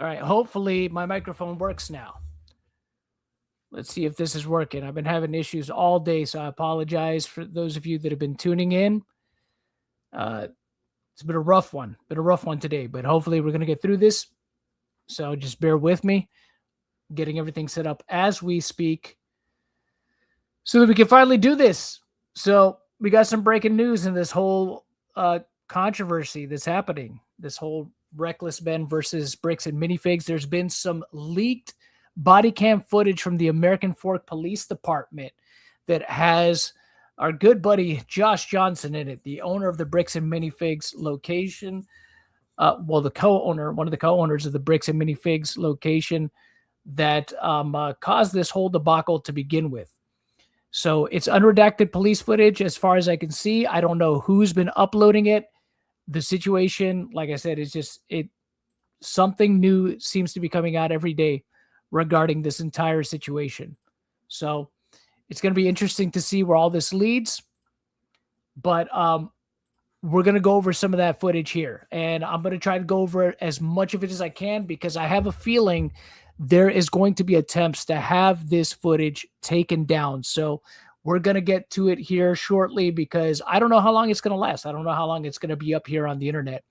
All right, hopefully my microphone works now. Let's see if this is working. I've been having issues all day, so I apologize for those of you that have been tuning in. It's been a rough one, today, but hopefully we're going to get through this. So just bear with me, getting everything set up as we speak so that we can finally do this. So we got some breaking news in this whole controversy that's happening, this whole Reckless Ben versus Bricks and Minifigs. There's been some leaked body cam footage from the American Fork Police Department that has our good buddy Josh Johnson in it, the owner of the Bricks and Minifigs location. The co-owner, one of the co-owners of the Bricks and Minifigs location that caused this whole debacle to begin with. So it's unredacted police footage as far as I can see. I don't know who's been uploading it. The situation, like I said, is just something new seems to be coming out every day regarding this entire situation. So it's going to be interesting to see where all this leads. But we're going to go over some of that footage here. And I'm going to try to go over as much of it as I can because I have a feeling there is going to be attempts to have this footage taken down. So we're going to get to it here shortly because I don't know how long it's going to last. I don't know how long it's going to be up here on the internet.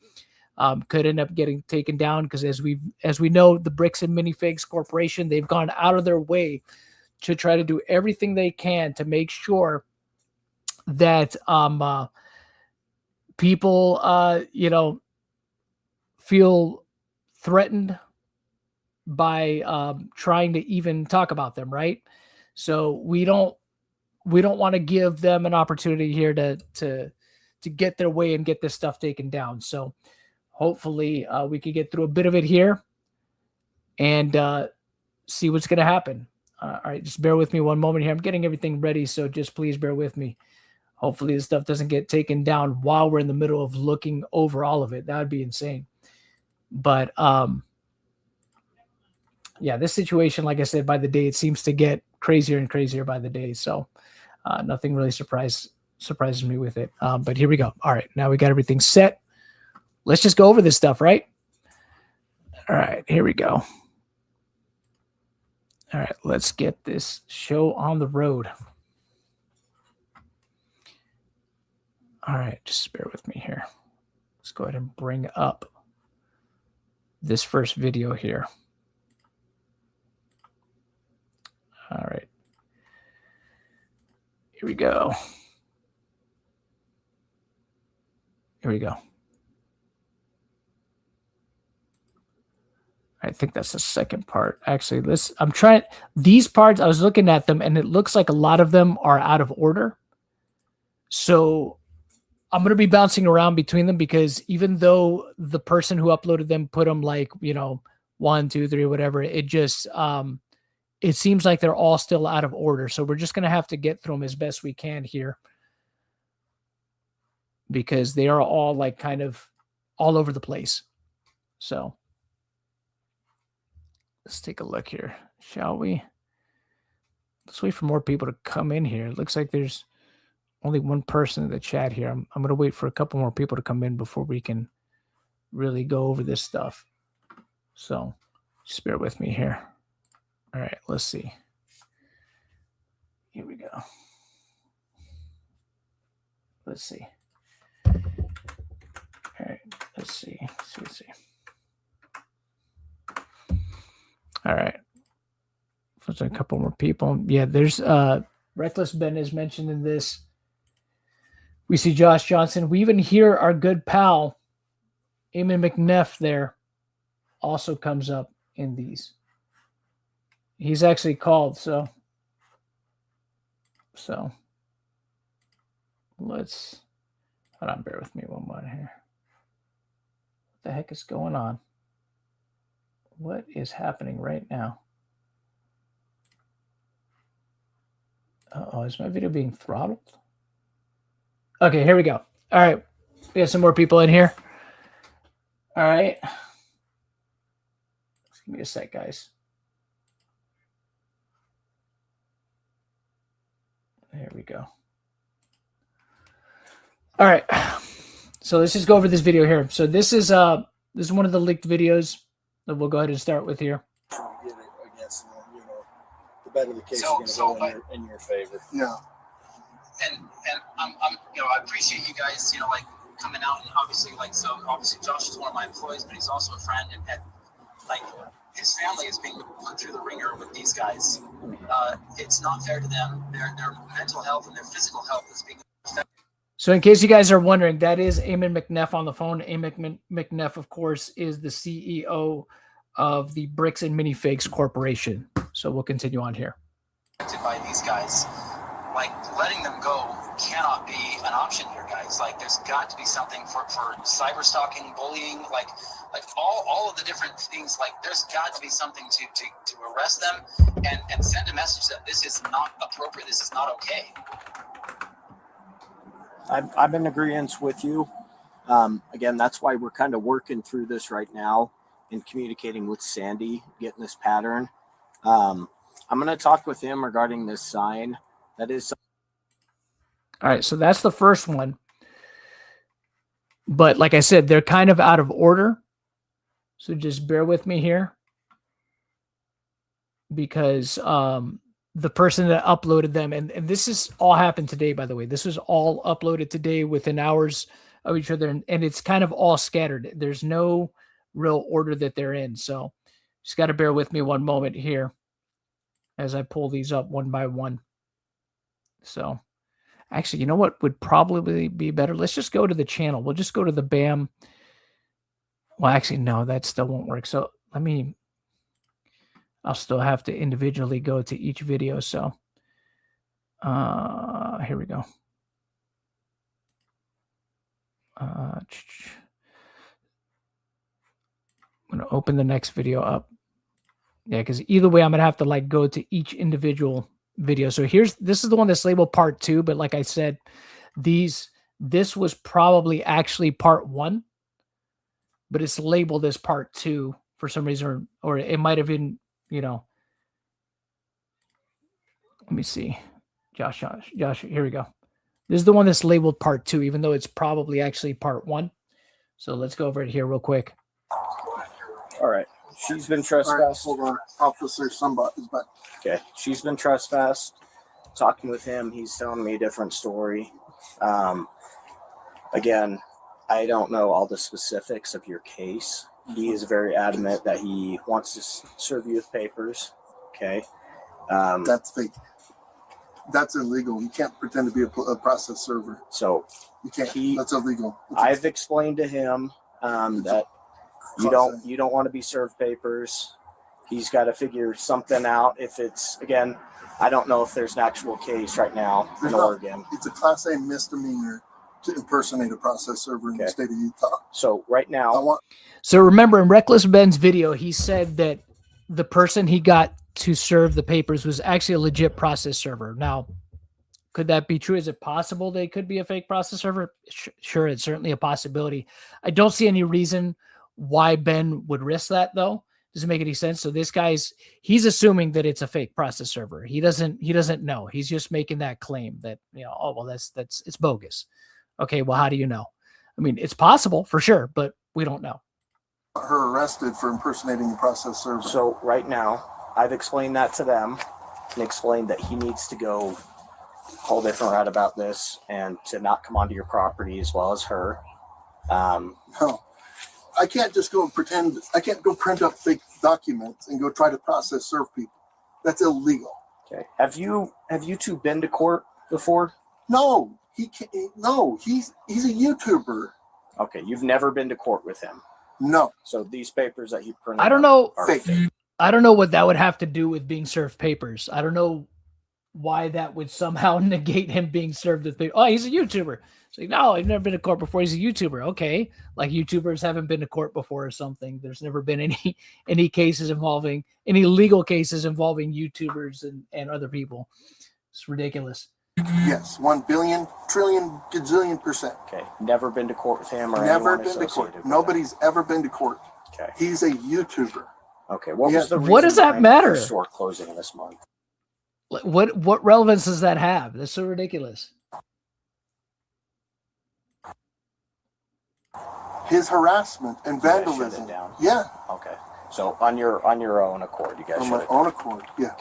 Could end up getting taken down because as we know, the Bricks and Minifigs Corporation, they've gone out of their way to try to do everything they can to make sure that people feel threatened by trying to even talk about them, right? So we don't want to give them an opportunity here to get their way and get this stuff taken down. So hopefully we can get through a bit of it here and see what's going to happen. All right, just bear with me one moment here. I'm getting everything ready, so just please bear with me. Hopefully this stuff doesn't get taken down while we're in the middle of looking over all of it. That would be insane. But yeah, this situation, like I said, by the day, it seems to get crazier and crazier by the day. So nothing really surprises me with it. But here we go. All right, now we got everything set. Let's just go over this stuff, right? All right, here we go. All right, let's get this show on the road. All right, just bear with me here. Let's go ahead and bring up this first video here. All right. Here we go. Here we go. I think that's the second part. Actually, these parts, I was looking at them and it looks like a lot of them are out of order. So I'm going to be bouncing around between them because even though the person who uploaded them put them like, 1, 2, 3, whatever, it just, it seems like they're all still out of order. So we're just going to have to get through them as best we can here because they are all like kind of all over the place. So let's take a look here, shall we? Let's wait for more people to come in here. It looks like there's only one person in the chat here. I'm going to wait for a couple more people to come in before we can really go over this stuff. So just bear with me here. All right, let's see. Here we go. Let's see. All right, let's see. Let's see. All right. There's a couple more people. Yeah, there's Reckless Ben is mentioned in this. We see Josh Johnson. We even hear our good pal, Eamon McNeff there, also comes up in these. He's actually called, so let's, hold on, bear with me one moment here. What the heck is going on? What is happening right now? Uh-oh, is my video being throttled? Okay, here we go. All right, we got some more people in here. All right. Just give me a sec, guys. There we go. All right. So let's just go over this video here. So this is one of the leaked videos. that we'll go ahead and start with here. Get it against them, you know, the better the case is going to go in your favor. Yeah. And I'm you know, I appreciate you guys, you know, like coming out and obviously Josh is one of my employees, but he's also a friend, and like his family is being put through the ringer with these guys. It's not fair to them. Their mental health and their physical health is being affected. So in case you guys are wondering, that is Eamon McNeff on the phone. Eamon McNeff, of course, is the CEO of the Bricks and Minifigs Corporation. So we'll continue on here. By these guys, like letting them go cannot be an option here, guys. Like there's got to be something for cyber stalking, bullying, like all of the different things. Like there's got to be something to arrest them and send a message that this is not appropriate. This is not okay. I'm in agreement with you. Again, that's why we're kind of working through this right now and communicating with Sandy, getting this pattern. I'm going to talk with him regarding this sign. That is. All right, so that's the first one. But like I said, they're kind of out of order. So just bear with me here. Because the person that uploaded them, and this is all happened today, by the way. This was all uploaded today within hours of each other, and it's kind of all scattered. There's no real order that they're in. So just got to bear with me one moment here as I pull these up one by one. So actually, you know what would probably be better? Let's just go to the channel. We'll just go to the BAM. Well, actually, no, that still won't work. So I'll still have to individually go to each video. So here we go. I'm going to open the next video up. Yeah, because either way, I'm going to have to like go to each individual video. So this is the one that's labeled part 2. But like I said, this was probably actually part 1, but it's labeled as part 2 for some reason, or it might have been, you know, let me see. Josh, here we go. This is the one that's labeled part 2, even though it's probably actually part 1. So let's go over it here real quick. All right. She's been trespassed. Right, hold on. Officer somebody's back. Okay. She's been trespassed. Talking with him, he's telling me a different story. Again, I don't know all the specifics of your case. He is very adamant that he wants to serve you with papers. Okay. That's fake. That's illegal. You can't pretend to be a process server. So you can't. That's illegal. I've explained to him that you don't want to be served papers. He's got to figure something out. If it's, again, I don't know if there's an actual case right now in Oregon. It's a Class A misdemeanor to impersonate a process server in the state of Utah. So right now, so remember in Reckless Ben's video, he said that the person he got to serve the papers was actually a legit process server. Now, could that be true? Is it possible they could be a fake process server? Sure, it's certainly a possibility. I don't see any reason why Ben would risk that, though. Doesn't make any sense. So this he's assuming that it's a fake process server. He doesn't know. He's just making that claim that, you know, oh, well, it's bogus. Okay, well, how do you know? I mean, it's possible for sure, but we don't know. Her arrested for impersonating a process server. So right now, I've explained that to them and explained that he needs to go a whole different route about this and to not come onto your property as well as her. No, I can't just go and pretend. I can't go print up fake documents and go try to process serve people. That's illegal. Okay. Have you two been to court before? No, he can't. No, he's a YouTuber. Okay, you've never been to court with him. No. So these papers that he printed, I don't know. Fake. I don't know what that would have to do with being served papers. I don't know why that would somehow negate him being served with papers. Oh, he's a YouTuber. It's like, no, I've never been to court before. He's a YouTuber. Okay. Like YouTubers haven't been to court before or something. There's never been any cases involving, any legal cases involving YouTubers and other people. It's ridiculous. Yes, 1 billion, trillion, gazillion %. Okay. Never been to court with him or never been to court. Nobody's ever been to court. Okay. He's a YouTuber. Okay. What was the reason what does that matter? The store closing this month. What relevance does that have? That's so ridiculous. His harassment and vandalism. Down. Yeah. Okay. So on your own accord, you guys On should my have. own accord, yes.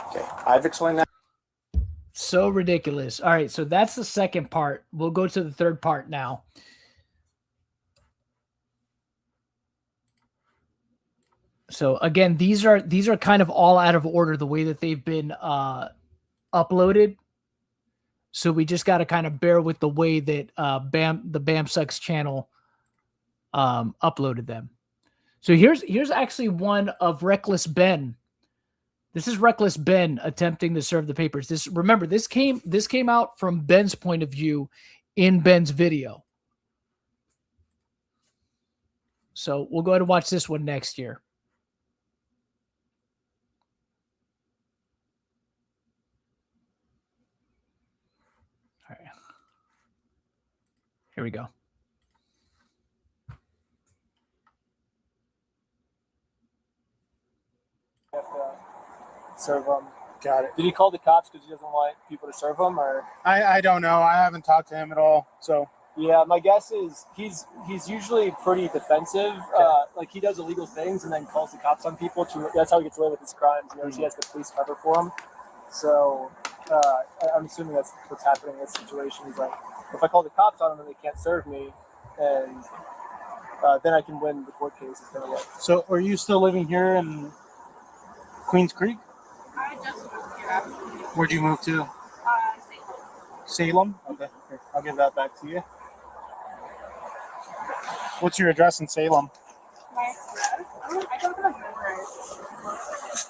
Okay. I've explained that. So ridiculous. All right, so that's the second part. We'll go to the third part now. So again, these are kind of all out of order the way that they've been uploaded. So we just got to kind of bear with the way that the Bam Sucks channel uploaded them. So here's actually one of Reckless Ben. This is Reckless Ben attempting to serve the papers. Remember, this came out from Ben's point of view in Ben's video. So we'll go ahead and watch this one next year. All right. Here we go. Serve them. Got it. Did he call the cops because he doesn't want people to serve him, or? I don't know. I haven't talked to him at all. So Yeah, my guess is he's usually pretty defensive. Like he does illegal things and then calls the cops on people. That's how he gets away with his crimes. You know, he has the police cover for him. So I'm assuming that's what's happening in this situation. He's like, if I call the cops on them and they can't serve me, and then I can win the court case. Is kind of like. So are you still living here in Queens Creek? I just moved here actually. Where'd you move to? Salem. Salem? Okay. Here, I'll give that back to you. What's your address in Salem? My address? I don't remember it.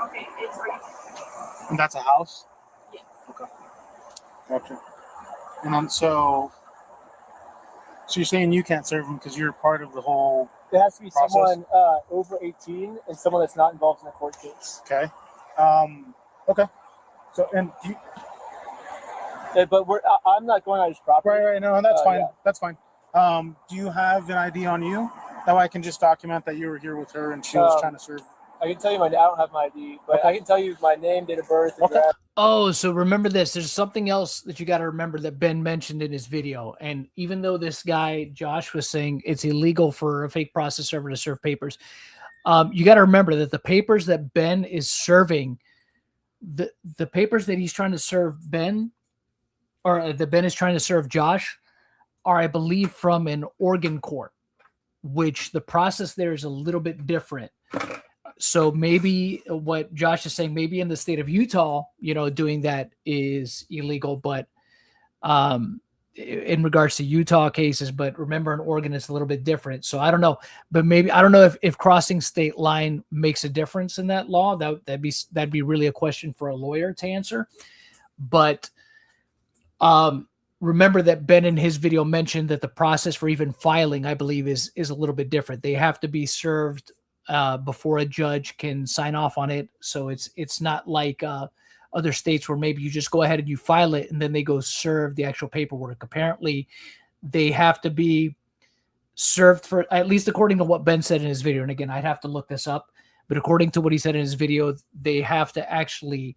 Okay, it's right. And that's a house? Yeah. Okay. Gotcha. And then so you're saying you can't serve them because you're part of the whole It has to be process? someone over 18 and someone that's not involved in a court case. Okay. Okay. So and do you, But I'm not going on his property. right, no, that's fine. Yeah. That's fine. Do you have an ID on you? That way I can just document that you were here with her and she was trying to serve. I can tell you I don't have my ID, but Okay. I can tell you my name, date of birth, Okay. address. Oh, so remember this. There's something else that you got to remember that Ben mentioned in his video. And even though this guy, Josh, was saying it's illegal for a fake process server to serve papers, you got to remember that the papers that Ben is serving, the papers that he's trying to serve Ben, or that Ben is trying to serve Josh, are, I believe, from an Oregon court, which the process there is a little bit different. So maybe what Josh is saying, maybe in the state of Utah, doing that is illegal, but in regards to Utah cases, but remember in Oregon, it's a little bit different. So I don't know, but maybe, I don't know if crossing state line makes a difference in that law. That'd be really a question for a lawyer to answer. But remember that Ben in his video mentioned that the process for even filing, I believe, is a little bit different. They have to be served before a judge can sign off on it. So it's not like other states where maybe you just go ahead and you file it and then they go serve the actual paperwork. Apparently, they have to be served for, at least according to what Ben said in his video. And again, I'd have to look this up, but according to what he said in his video, they have to actually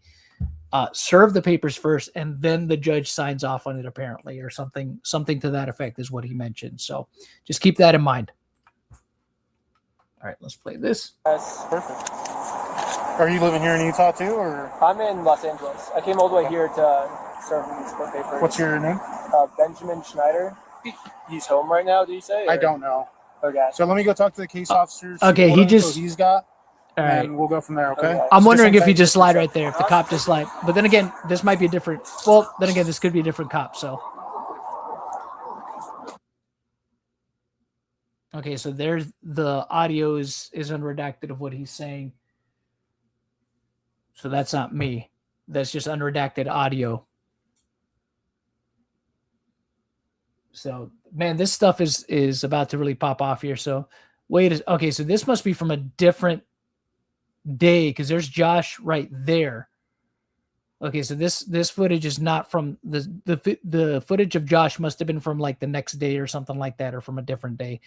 serve the papers first, and then the judge signs off on it, apparently, or something to that effect is what he mentioned. So just keep that in mind. All right, let's play this. That's perfect. Are you living here in Utah too, or I'm in Los Angeles. I came all the way here to serve these court papers. what's your name? Benjamin Schneider. He's home right now, did you say? I don't know. Okay. So let me go talk to the case officers. okay, see what he info just- he's got, All right. and we'll go from there. Okay. Okay. I'm So wondering just if you hang just tight. slide right there, if the cop just slide. But then again, this might be a different. Well, then again, this could be a different cop. So, okay, so there's the audio is unredacted of what he's saying. So that's not me. That's just unredacted audio. So, man, this stuff is about to really pop off here. So, okay, so this must be from a different day because there's Josh right there. Okay, so this footage is not from the footage of Josh must have been from like the next day or something like that, or from a different day.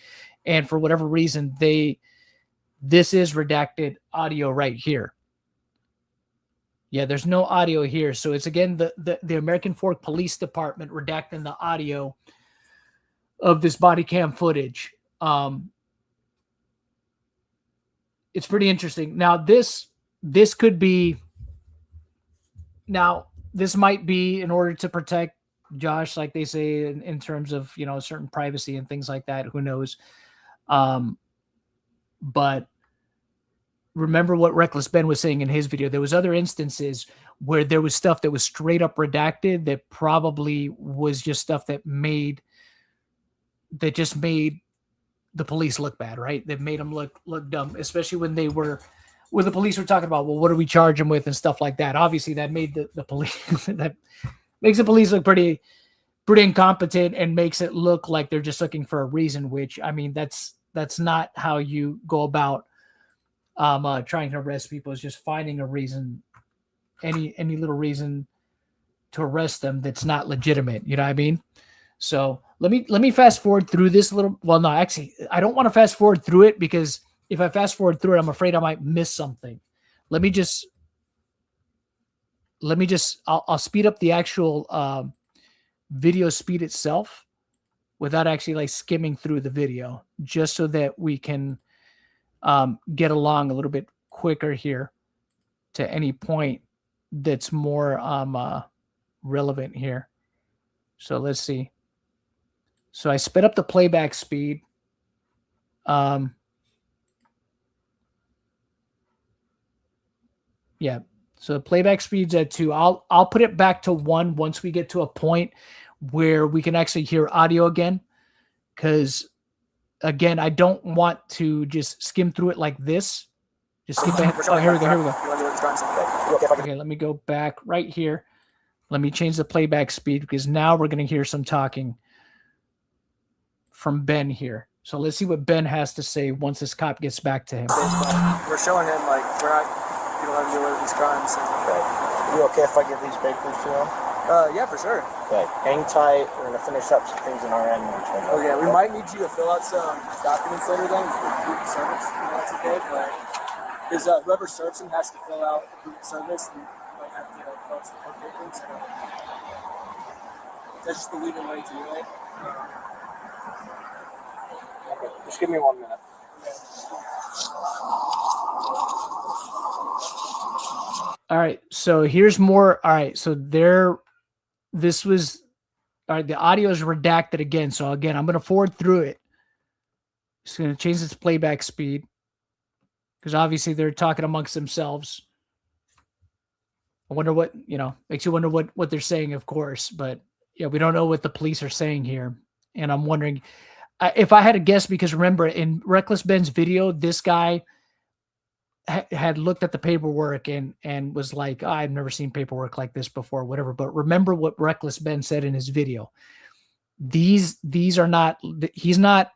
And for whatever reason, this is redacted audio right here. Yeah, there's no audio here. So it's again the American Fork Police Department redacting the audio of this body cam footage. It's pretty interesting. Now this could be, now this might be in order to protect Josh, like they say, in terms of, you know, certain privacy and things like that. Who knows? But remember what Reckless Ben was saying in his video. There was other instances where there was stuff that was straight up redacted that probably was just stuff that just made the police look bad, right? That made them look dumb, especially when the police were talking about, well, what do we charge them with and stuff like that. Obviously that made the police, that makes the police look pretty incompetent and makes it look like they're just looking for a reason, which, I mean, that's not how you go about trying to arrest people, is just finding a reason, any little reason to arrest them that's not legitimate. You know what I mean? So let me fast forward through this a little. Well, no, actually, I don't want to fast forward through it, because if I fast forward through it, I'm afraid I might miss something. I'll speed up the actual video speed itself without actually like skimming through the video, just so that we can get along a little bit quicker here to any point that's more relevant here. So let's see. So I sped up the playback speed. Yeah. So the playback speed's at 2. I'll put it back to 1 once we get to a point where we can actually hear audio again. Because again, I don't want to just skim through it like this. Just skip ahead. Oh, here we go. Okay, let me go back right here. Let me change the playback speed, because now we're going to hear some talking from Ben here. So let's see what Ben has to say once this cop gets back to him. We're showing him like we're not going to let him deal with these crimes. Okay. Are you okay if I give these papers to him? Yeah, for sure. Okay. Hang tight. We're going to finish up some things in our end. Okay, we might need you to fill out some documents later then for proof of service. That's okay, but because whoever serves him has to fill out proof of service, and you might have to fill out some court papers. So that's just the legal way to do it. Okay. Just give me 1 minute. All right. So here's more. All right. So this was, all right. The audio is redacted again. So again, I'm going to forward through it. Just going to change its playback speed, because obviously they're talking amongst themselves. I wonder what, makes you wonder what they're saying, of course, but yeah, we don't know what the police are saying here. And I'm wondering if I had to guess, because remember in Reckless Ben's video, this guy had looked at the paperwork and was like, oh, I've never seen paperwork like this before, whatever. But remember what Reckless Ben said in his video. These are not, he's not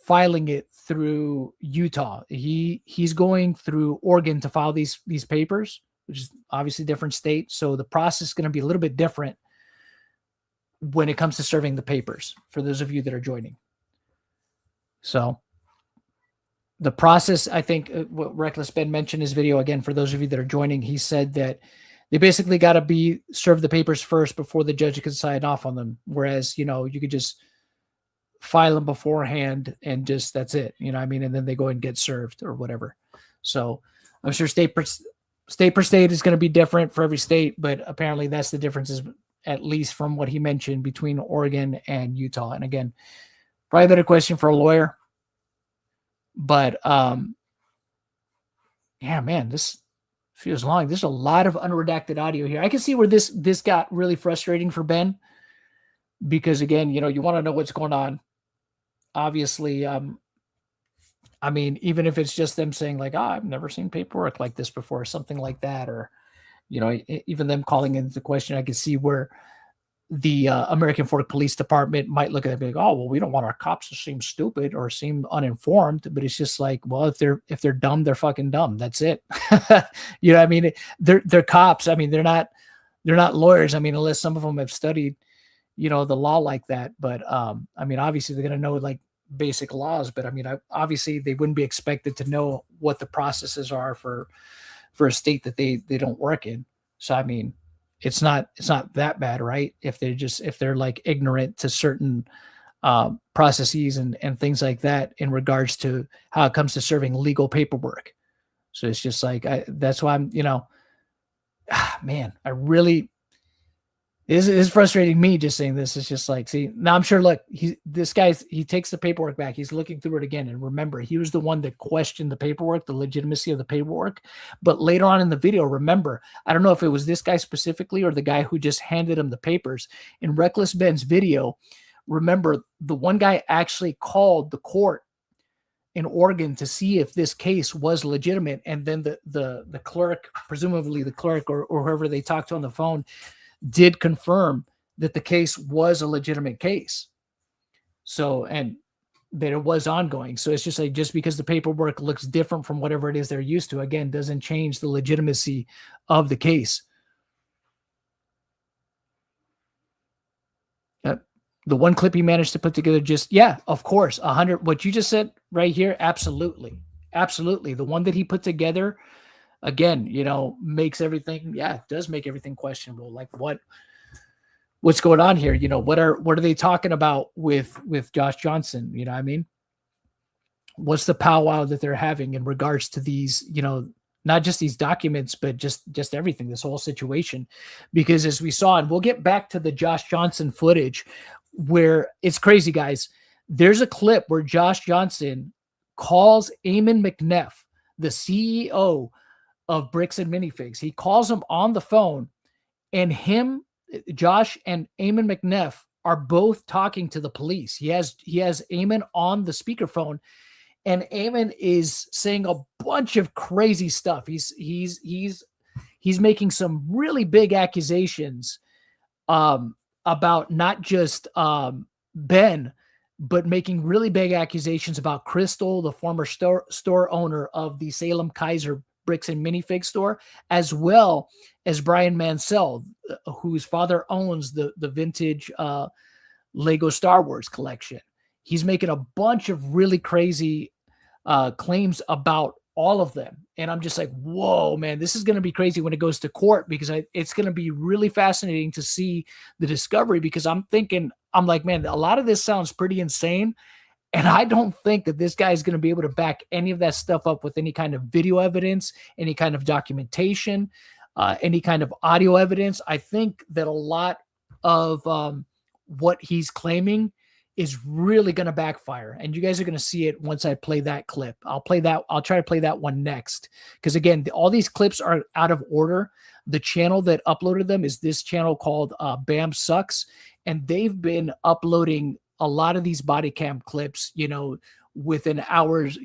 filing it through Utah. He's going through Oregon to file these papers, which is obviously a different state. So the process is going to be a little bit different when it comes to serving the papers, for those of you that are joining. So the process, I think what Reckless Ben mentioned in his video, again, for those of you that are joining, he said that they basically got to serve the papers first before the judge can sign off on them. Whereas, you could just file them beforehand and just, that's it, and then they go and get served or whatever. So I'm sure state per state is going to be different for every state, but apparently that's the differences, at least from what he mentioned, between Oregon and Utah. And again, probably a better question for a lawyer, but yeah, man, this feels long. There's a lot of unredacted audio here. I can see where this got really frustrating for Ben, because again, you want to know what's going on. Obviously, I mean, even if it's just them saying like, I've never seen paperwork like this before, or something like that, or, even them calling into question, I can see where the American Fork Police Department might look at it and be like, oh, well, we don't want our cops to seem stupid or seem uninformed. But it's just like, well, if they're dumb, they're fucking dumb. That's it. You know what I mean? They're cops. I mean, they're not lawyers. I mean, unless some of them have studied, the law like that. But I mean, obviously they're going to know like basic laws, but I mean, obviously they wouldn't be expected to know what the processes are for a state that they don't work in. So, I mean, it's not that bad, right? If they're like ignorant to certain processes and things like that in regards to how it comes to serving legal paperwork. So it's just like, that's why I'm, man, I really, this is frustrating me just saying this. It's just like, see, now I'm sure, look, he takes the paperwork back. He's looking through it again. And remember, he was the one that questioned the paperwork, the legitimacy of the paperwork. But later on in the video, remember, I don't know if it was this guy specifically or the guy who just handed him the papers. In Reckless Ben's video, remember, the one guy actually called the court in Oregon to see if this case was legitimate. And then the clerk, presumably the clerk or whoever they talked to on the phone, did confirm that the case was a legitimate case. So, and that it was ongoing. So it's just like, just because the paperwork looks different from whatever it is they're used to, again, doesn't change the legitimacy of the case. The one clip he managed to put together, yeah, of course, 100. What you just said right here, absolutely. Absolutely. The one that he put together, again, makes everything, does make everything questionable. Like what's going on here? What are they talking about with Josh Johnson? You know what I mean? What's the powwow that they're having in regards to these, not just these documents, but just everything, this whole situation? Because as we saw, and we'll get back to the Josh Johnson footage where it's crazy, guys. There's a clip where Josh Johnson calls Eamon McNeff, the CEO of Bricks and Minifigs. He calls him on the phone, and Josh and Eamon McNeff are both talking to the police. He has Eamon on the speakerphone, and Eamon is saying a bunch of crazy stuff. He's making some really big accusations about not just Ben, but making really big accusations about Crystal, the former store owner of the Salem Kaiser Bricks and Minifig store, as well as Brian Mansell, whose father owns the vintage Lego Star Wars collection. He's making a bunch of really crazy claims about all of them. And I'm just like, whoa, man, this is going to be crazy when it goes to court, because it's going to be really fascinating to see the discovery, because I'm like, man, a lot of this sounds pretty insane. And I don't think that this guy is going to be able to back any of that stuff up with any kind of video evidence, any kind of documentation, any kind of audio evidence. I think that a lot of what he's claiming is really going to backfire. And you guys are going to see it once I play that clip. I'll try to play that one next. Because again, all these clips are out of order. The channel that uploaded them is this channel called Bam Sucks. And they've been uploading a lot of these body cam clips, within hours,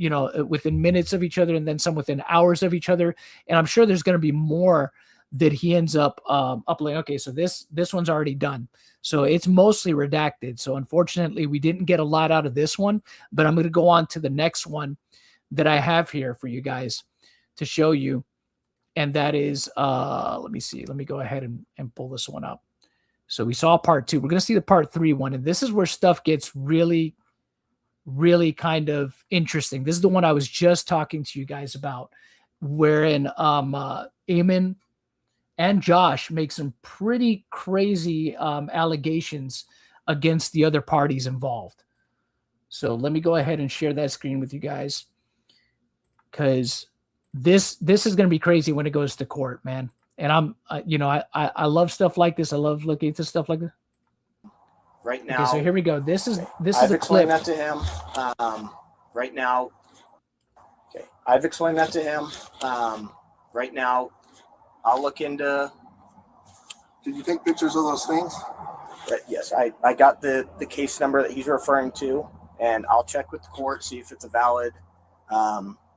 within minutes of each other, and then some within hours of each other. And I'm sure there's going to be more that he ends up uploading. Okay, so this one's already done. So it's mostly redacted. So unfortunately, we didn't get a lot out of this one, but I'm going to go on to the next one that I have here for you guys to show you. And that is, let me see. Let me go ahead and pull this one up. So we saw part 2. We're going to see the part 3 one. And this is where stuff gets really, really kind of interesting. This is the one I was just talking to you guys about, wherein Eamon and Josh make some pretty crazy allegations against the other parties involved. So let me go ahead and share that screen with you guys, because this is going to be crazy when it goes to court, man. And I love stuff like this. I love looking into stuff like this. Right now. Okay, so here we go. This is I've a clip. explained that to him. Right now. Okay, I've explained that to him. Right now, I'll look into. Did you take pictures of those things? Yes, I got the case number that he's referring to, and I'll check with the court, see if it's a valid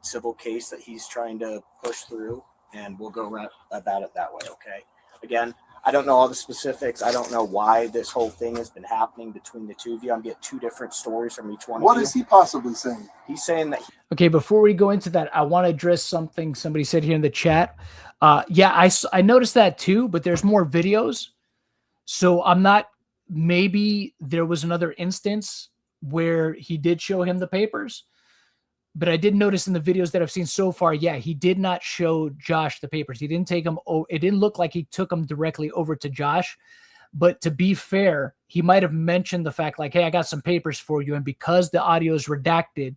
civil case that he's trying to push through, and we'll go about it that way. Okay. Again, I don't know all the specifics. I don't know why this whole thing has been happening between the two of you. I'm getting 2 different stories from each one. What is he possibly saying? He's saying that. Okay, before we go into that, I want to address something somebody said here in the chat. I noticed that too, but there's more videos. So I'm not, maybe there was another instance where he did show him the papers. But I did notice in the videos that I've seen so far, yeah, he did not show Josh the papers. He didn't take them. It didn't look like he took them directly over to Josh. But to be fair, he might have mentioned the fact like, hey, I got some papers for you. And because the audio is redacted,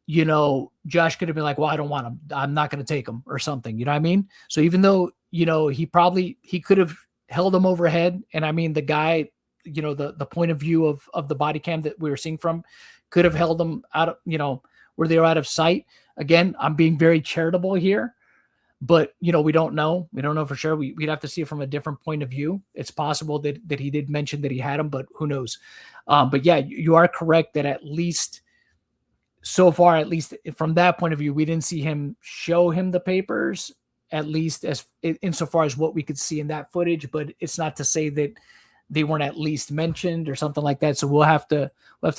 you know, Josh could have been like, well, I don't want them. I'm not going to take them or something. You know what I mean? So even though, you know, he could have held them overhead. And I mean, the guy, you know, the point of view of the body cam that we were seeing from could have held them out of, you know, where they were out of sight. Again, I'm being very charitable here, but you know, we don't know. We don't know for sure. We'd have to see it from a different point of view. It's possible that he did mention that he had them, but who knows? But yeah, you are correct that at least so far, at least from that point of view, we didn't see him show him the papers, at least as insofar as what we could see in that footage. But it's not to say that they weren't at least mentioned or something like that. So we'll have to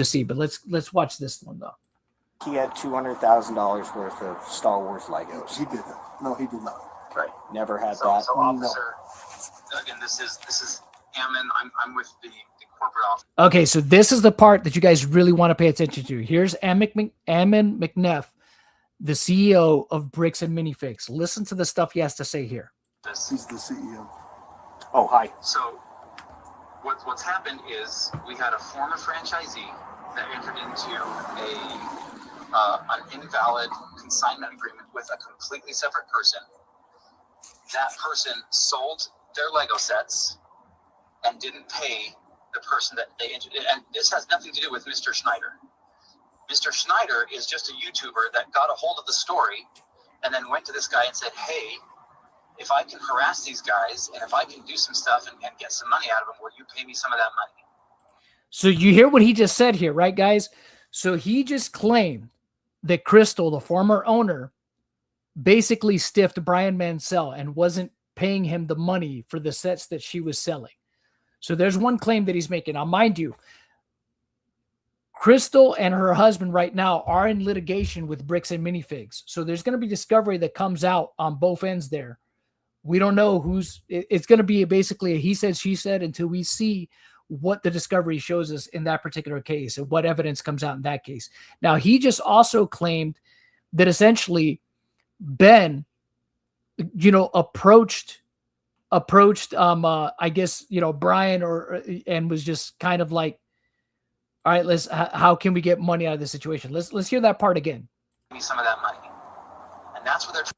see. But let's watch this one though. He had $200,000 worth of Star Wars Legos. He didn't. No, he did not. Right. Never had So, that. so officer, again, this is Ammon. I'm with the corporate office. Okay, so this is the part that you guys really want to pay attention to. Here's Ammon McNeff, the CEO of Bricks and Minifigs. Listen to the stuff he has to say here. He's the CEO. Oh, hi. So what's happened is we had a former franchisee that entered into an invalid consignment agreement with a completely separate person. That person sold their Lego sets and didn't pay the person that they entered. And this has nothing to do with Mr. Schneider. Mr. Schneider is just a YouTuber that got a hold of the story and then went to this guy and said, hey, if I can harass these guys and if I can do some stuff and get some money out of them, will you pay me some of that money? So you hear what he just said here, right, guys? So he just claimed that Crystal, the former owner, basically stiffed Brian Mansell and wasn't paying him the money for the sets that she was selling. So there's one claim that he's making. Now, mind you, Crystal and her husband right now are in litigation with Bricks and Minifigs. So there's going to be discovery that comes out on both ends there. We don't know it's going to be basically a he said, she said until we see what the discovery shows us in that particular case and what evidence comes out in that case. Now, he just also claimed that essentially Ben, you know, approached I guess, you know, Brian and was just kind of like, all right, how can we get money out of this situation? Let's hear that part again. Give me some of that money. And that's what they're trying.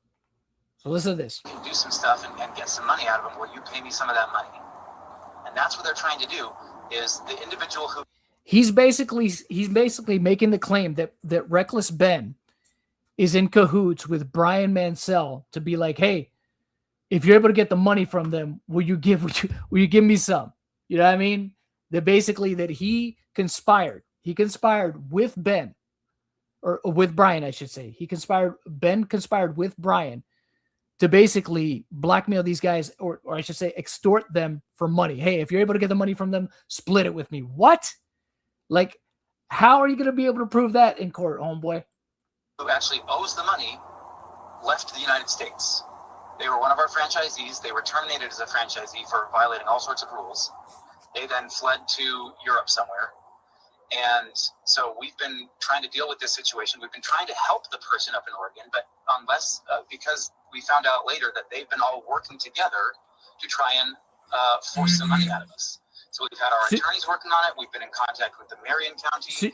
So listen to this. You can do some stuff and get some money out of them. Will you pay me some of that money? And that's what they're trying to do is the individual who he's basically making the claim that Reckless Ben is in cahoots with Brian Mansell to be like, hey, if you're able to get the money from them, will you give me some? You know what I mean? That basically that he conspired with Ben or with Brian, I should say. Ben conspired with Brian to basically blackmail these guys, or I should say extort them for money. Hey, if you're able to get the money from them, split it with me. What? Like, how are you going to be able to prove that in court, homeboy? who actually owes the money left the United States. They were one of our franchisees. They were terminated as a franchisee for violating all sorts of rules. They then fled to Europe somewhere. And so we've been trying to deal with this situation. We've been trying to help the person up in Oregon, but unless, because we found out later that they've been all working together to try and force some money out of us. So we've had our attorneys working on it. We've been in contact with the Marion County.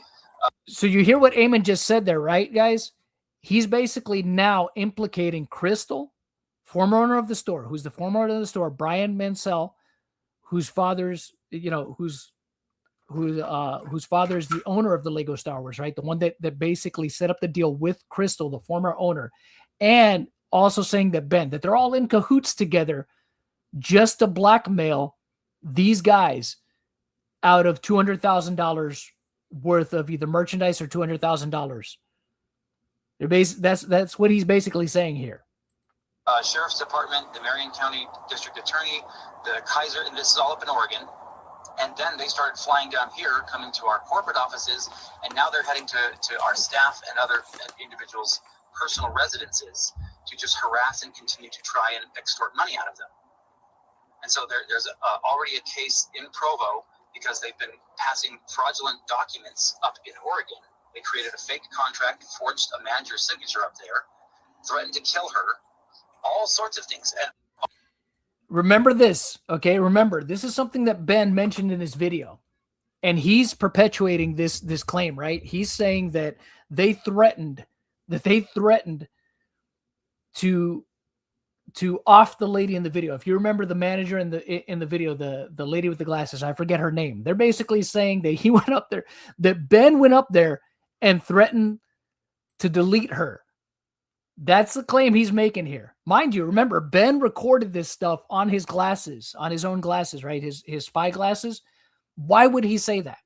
So you hear what Eamon just said there, right, guys? He's basically now implicating Crystal, former owner of the store, who's the former owner of the store, Brian Mansell, whose father's, whose father is the owner of the Lego Star Wars, right? The one that basically set up the deal with Crystal, the former owner, and also saying that that they're all in cahoots together just to blackmail these guys out of $200,000 worth of either merchandise or $200,000. That's what he's basically saying here. Sheriff's Department, the Marion County District Attorney, the Kaiser, and this is all up in Oregon. And then they started flying down here, coming to our corporate offices, and now they're heading to our staff and other individuals' personal residences to just harass and continue to try and extort money out of them. And so there's already a case in Provo because they've been passing fraudulent documents up in Oregon They created a fake contract, forged a manager's signature up there, threatened to kill her, all sorts of things. And remember this, okay? Remember, this is something that Ben mentioned in his video. And he's perpetuating this claim, right? He's saying that they threatened to off the lady in the video. If you remember the manager in the video, the lady with the glasses, I forget her name. They're basically saying that he went up there, that Ben went up there and threatened to delete her. That's the claim he's making here. Mind you, remember, Ben recorded this stuff on his glasses, on his own glasses, right? His spy glasses. Why would he say that?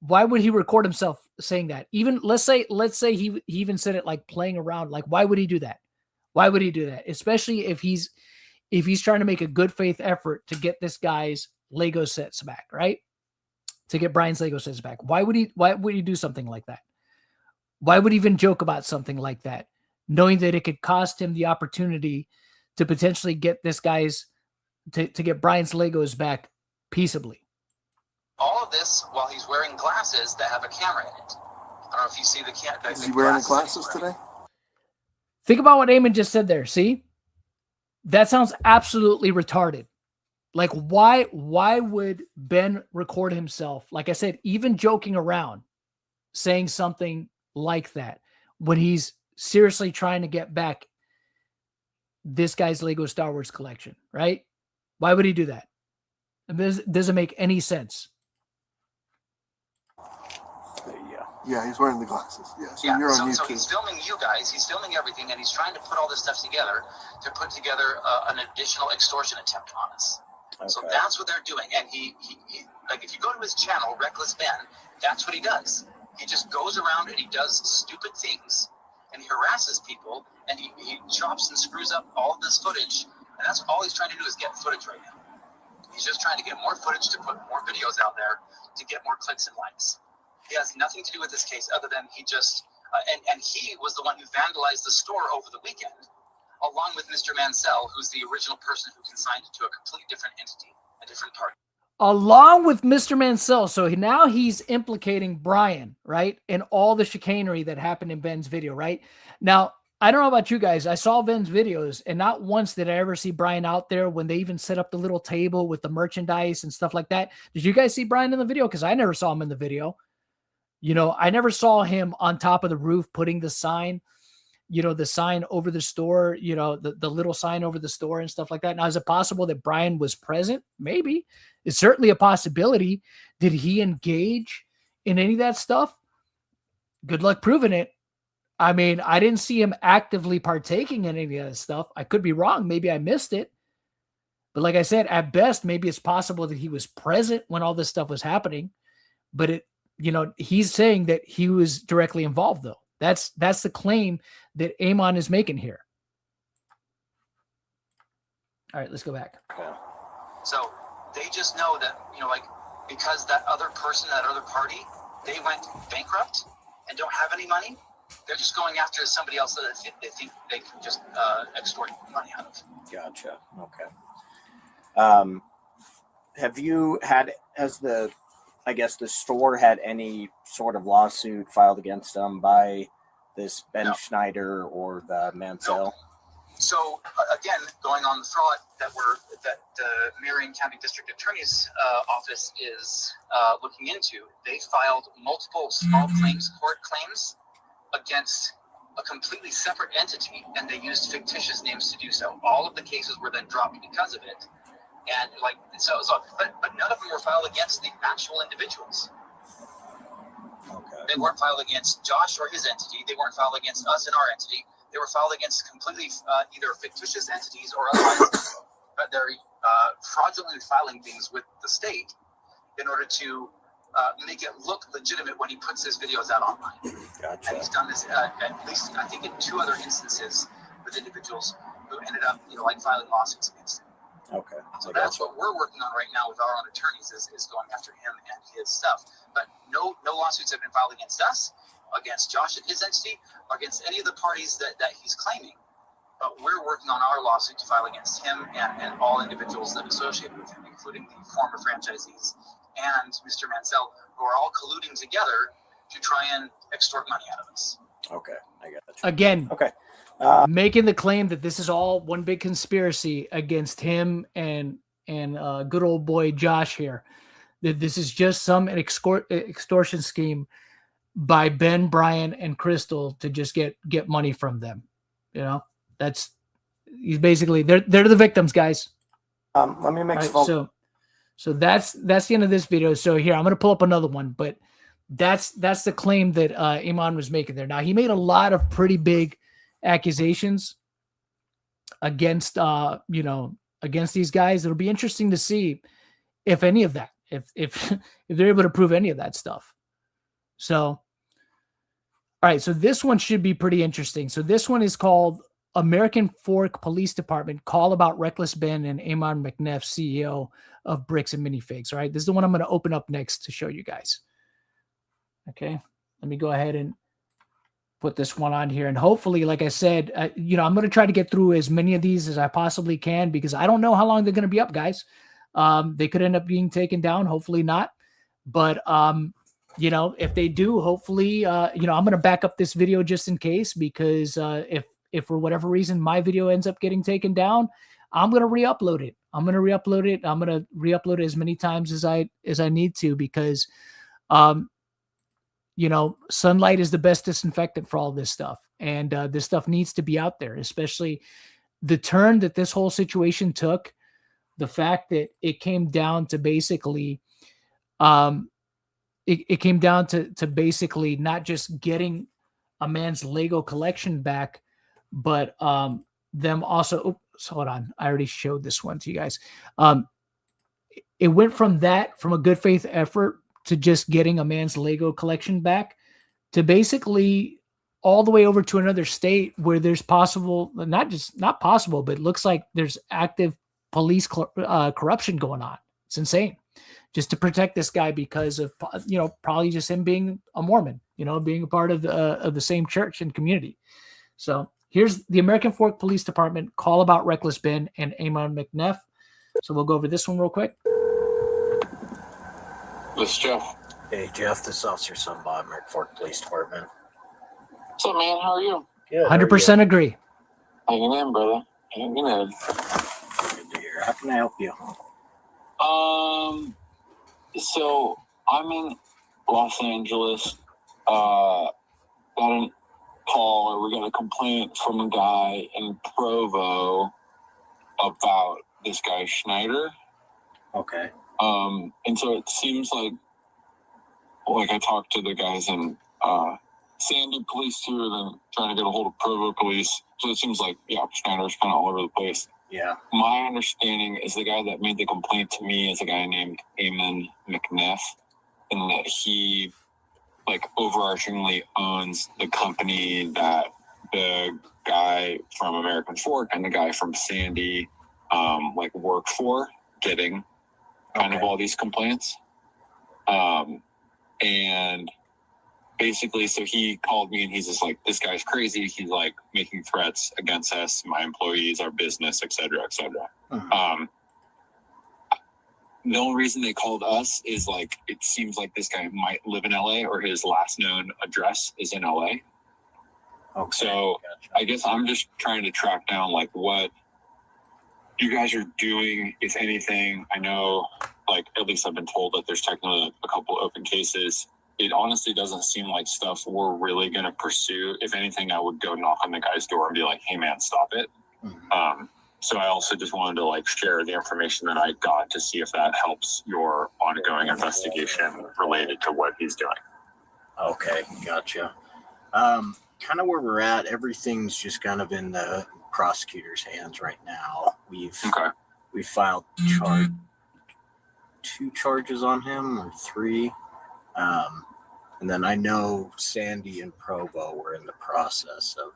Why would he record himself saying that? Even let's say he even said it like playing around. Like, why would he do that? Why would he do that? Especially if he's trying to make a good faith effort to get this guy's Lego sets back, right? To get Brian's Lego sets back. Why would he do something like that? Why would he even joke about something like that, knowing that it could cost him the opportunity to potentially get this guy's to get Brian's Legos back peaceably? all of this while he's wearing glasses that have a camera in it. I don't know if you see the camera. Is he wearing glasses today? Think about what Eamon just said there. See? That sounds absolutely retarded. Like, why would Ben record himself, like I said, even joking around, saying something like that when he's seriously trying to get back this guy's Lego Star Wars collection, right? Why would he do that? It doesn't make any sense. Yeah, he's wearing the glasses. Yeah, so Yeah, you're on so YouTube. he's filming you guys, he's filming everything, and he's trying to put all this stuff together to put together an additional extortion attempt on us. Okay. So that's what they're doing. And he like, if you go to his channel, Reckless Ben, that's what he does. He just goes around and he does stupid things, and he harasses people, and he chops and screws up all of this footage, and that's all he's trying to do is get footage right now. He's just trying to get more footage to put more videos out there to get more clicks and likes. He has nothing to do with this case other than he just, and he was the one who vandalized the store over the weekend, along with Mr. Mansell, who's the original person who consigned it to a completely different entity, a different party. Along with Mr. Mansell. So now he's implicating Brian, right? And all the chicanery that happened in Ben's video, right? Now, I don't know about you guys. I saw Ben's videos, and not once did I ever see Brian out there when they even set up the little table with the merchandise and stuff like that. Did you guys see Brian in the video? Because I never saw him in the video. You know, I never saw him on top of the roof putting the sign, you know, the sign over the store, you know, the little sign over the store and stuff like that. Now, is it possible that Brian was present? Maybe. It's certainly a possibility. Did he engage in any of that stuff? Good luck proving it. I mean, I didn't see him actively partaking in any of that stuff. I could be wrong. Maybe I missed it. But like I said, at best, maybe it's possible that he was present when all this stuff was happening. But it, you know, he's saying that he was directly involved, though. That's the claim that Eamon is making here. All right, let's go back. So they just know that, you know, like, because that other person, that other party, they went bankrupt and don't have any money, they're just going after somebody else that they think they can just extort money out of. Gotcha. Okay. Have you had, I guess the store had any sort of lawsuit filed against them by this Ben Schneider or the Mansell? No. So again, going on the fraud that the Marion County District Attorney's office is looking into, they filed multiple small claims court claims against a completely separate entity, and they used fictitious names to do so. All of the cases were then dropped because of it. And but none of them were filed against the actual individuals. Okay. They weren't filed against Josh or his entity. They weren't filed against us and our entity. They were filed against completely either fictitious entities or otherwise, but they're fraudulently filing things with the state in order to make it look legitimate when he puts his videos out online. Gotcha. And he's done this at least, I think, in 2 other instances with individuals who ended up, you know, like filing lawsuits against him. Okay. So that's what we're working on right now with our own attorneys is going after him and his stuff. But no lawsuits have been filed against us, against Josh and his entity, or against any of the parties that he's claiming. But we're working on our lawsuit to file against him and all individuals that are associated with him, including the former franchisees and Mr. Mansell, who are all colluding together to try and extort money out of us. Okay, I got you. Again, Okay. making the claim that this is all one big conspiracy against him and good old boy Josh here. That this is just some extortion scheme by Ben, Brian, and Crystal to just get money from them. You know, he's basically they're the victims, guys. Let me make so that's the end of this video. So here I'm gonna pull up another one, but that's the claim that Iman was making there. Now he made a lot of pretty big accusations against against these guys. It'll be interesting to see if any of that, if they're able to prove any of that stuff. So, all right, so this one should be pretty interesting. So this one is called American Fork Police Department Call About Reckless Ben and Amon McNeff, CEO of Bricks and Minifigs. All right, this is the one I'm going to open up next to show you guys. Okay, let me go ahead and put this one on here. And hopefully, like I said, I'm going to try to get through as many of these as I possibly can because I don't know how long they're going to be up, guys. They could end up being taken down. Hopefully not. But, if they do, hopefully, I'm going to back up this video just in case because if for whatever reason my video ends up getting taken down, I'm going to re-upload it. I'm going to re-upload it as many times as I need to because, sunlight is the best disinfectant for all this stuff. And this stuff needs to be out there, especially the turn that this whole situation took. The fact that it came down to basically, it came down to basically not just getting a man's Lego collection back, but them also, hold on. I already showed this one to you guys. It went from a good faith effort to just getting a man's Lego collection back to basically all the way over to another state where there's possible, not possible, but it looks like there's active police corruption going on. It's insane just to protect this guy because of, probably just him being a Mormon, being a part of the same church and community. So here's the American Fork Police Department Call About Reckless Ben and Amon McNeff. So we'll go over this one real quick. This is Jeff. Hey, Jeff, this is Officer Sunbot, American Fork Police Department. What's up, man? How are you? Good. 100% agree. Hanging in, brother. Hanging in. Good to hear. How can I help you? So I'm in Los Angeles. Got a call, or we got a complaint from a guy in Provo about this guy Schneider. Okay. And so it seems like I talked to the guys in Sandy police too, and then trying to get a hold of Provo police. So it seems like, Schneider's kind of all over the place. Yeah. My understanding is the guy that made the complaint to me is a guy named Amon McNeff, and that he, overarchingly owns the company that the guy from American Fork and the guy from Sandy, work for, getting kind of all these complaints. And basically, so he called me and he's just like, this guy's crazy. He's making threats against us, my employees, our business, et cetera, et cetera. Mm-hmm. The only reason they called us is it seems like this guy might live in LA, or his last known address is in LA. Okay. So gotcha. I guess I'm just trying to track down what you guys are doing, if anything. I know, at least I've been told that there's technically a couple open cases. It honestly doesn't seem like stuff we're really going to pursue. If anything, I would go knock on the guy's door and be like, hey man, stop it. Mm-hmm. So I also just wanted to share the information that I got to see if that helps your ongoing investigation related to what he's doing. Okay, gotcha. Kind of where we're at, everything's just kind of in the prosecutor's hands right now. We filed two charges on him, or three. And then I know Sandy and Provo were in the process of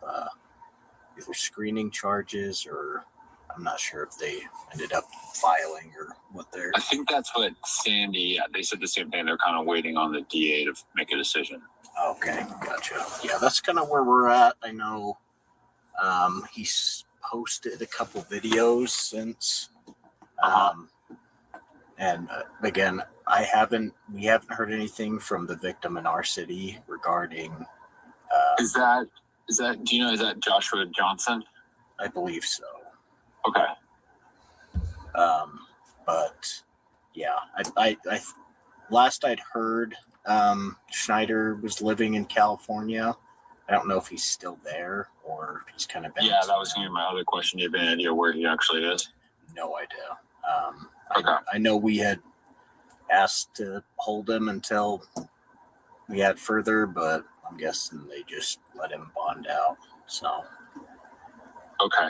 either screening charges, or I'm not sure if they ended up filing or what they're. I think that's what Sandy, they said the same thing. They're kind of waiting on the DA to make a decision. Okay, gotcha. Yeah, that's kind of where we're at. I know he's posted a couple videos since. And again, we haven't heard anything from the victim in our city regarding. Is that, do you know, is that Joshua Johnson? I believe so. Okay. But yeah, I last I'd heard, Schneider was living in California. I don't know if he's still there or if he's kind of. Yeah, that was going to be my other question. Do you have any idea where he actually is? No idea. Okay. I know we had asked to hold him until we had further, but I'm guessing they just let him bond out. So. Okay.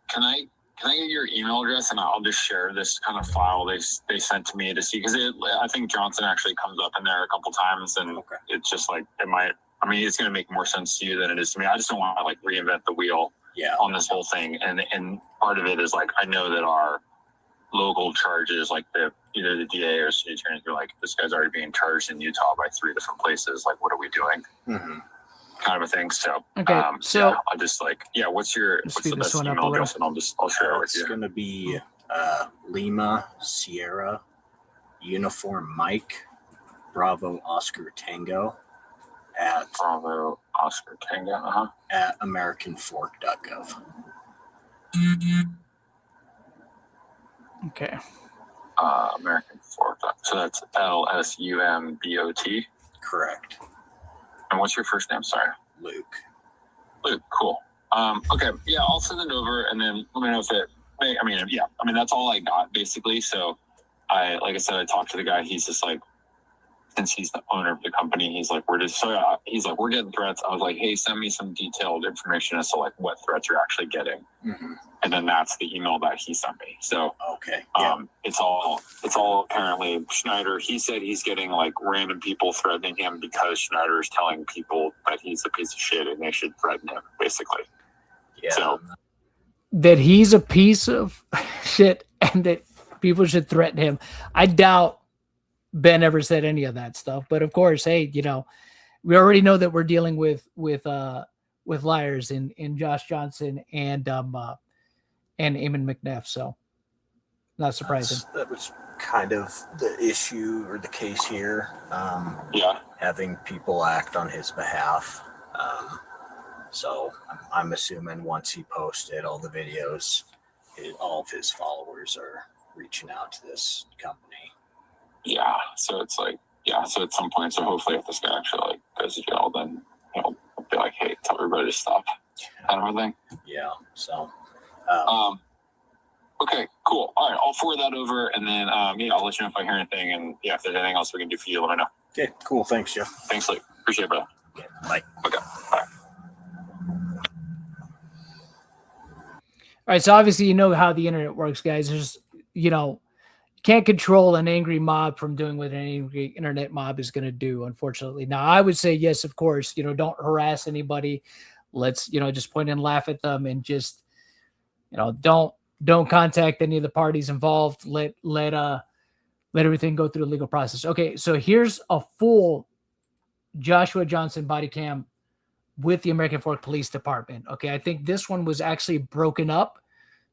Can I get your email address and I'll just share this kind of file they sent to me to see, because I think Johnson actually comes up in there a couple times, and Okay. It's just like it's going to make more sense to you than it is to me. I just don't want to like reinvent the wheel on this whole thing, and part of it is like I know that our local charges, like either the DA or city attorney, are like, this guy's already being charged in Utah by 3 different places. Like, what are we doing? Mm-hmm. Kind of a thing. So Okay, so yeah, I'll just like, what's the speed this best one up a email little. address, and I'll share it with It's you. going to be Lima Sierra Uniform Mike Bravo Oscar Tango at Bravo Oscar Tango. at AmericanFork.gov. okay. American Fork. So that's LSUMBOT. Correct. And what's your first name? Sorry. Luke. Luke. Cool. Okay. Yeah, I'll send it over, and then let me know if it. That's all I got basically. So, like I said, I talked to the guy. He's just like, since he's the owner of the company, he's like, we're getting threats. I was like, hey, send me some detailed information as to like what threats you're actually getting. Mm-hmm. And then that's the email that he sent me. So Okay. Yeah. it's all apparently Schneider. He said he's getting like random people threatening him because Schneider is telling people that he's a piece of shit and they should threaten him, basically. Yeah. So That he's a piece of shit and that people should threaten him. I doubt Ben ever said any of that stuff, but of course, hey, we already know that we're dealing with liars in Josh Johnson and Eamon McNeff, so not surprising. That was kind of the issue or the case here. Having people act on his behalf. So I'm assuming once he posted all the videos, all of his followers are reaching out to this company. Yeah, so it's like, so at some point, so hopefully if this guy actually like goes to jail, then he'll be like, hey, tell everybody to stop, kind of a thing. Yeah, so. Okay, cool. All right, I'll forward that over, and then, I'll let you know if I hear anything, and if there's anything else we can do for you, let me know. Okay, cool. Thanks, Jeff. Thanks, Luke. Appreciate it, brother. Okay, bye. Okay, bye. All right, so obviously you know how the internet works, guys. There's, can't control an angry mob from doing what an angry internet mob is going to do, unfortunately. Now, I would say, yes, of course, don't harass anybody. Let's, just point and laugh at them and just, don't contact any of the parties involved. Let everything go through the legal process. Okay, so here's a full Joshua Johnson body cam with the American Fork Police Department. Okay, I think this one was actually broken up.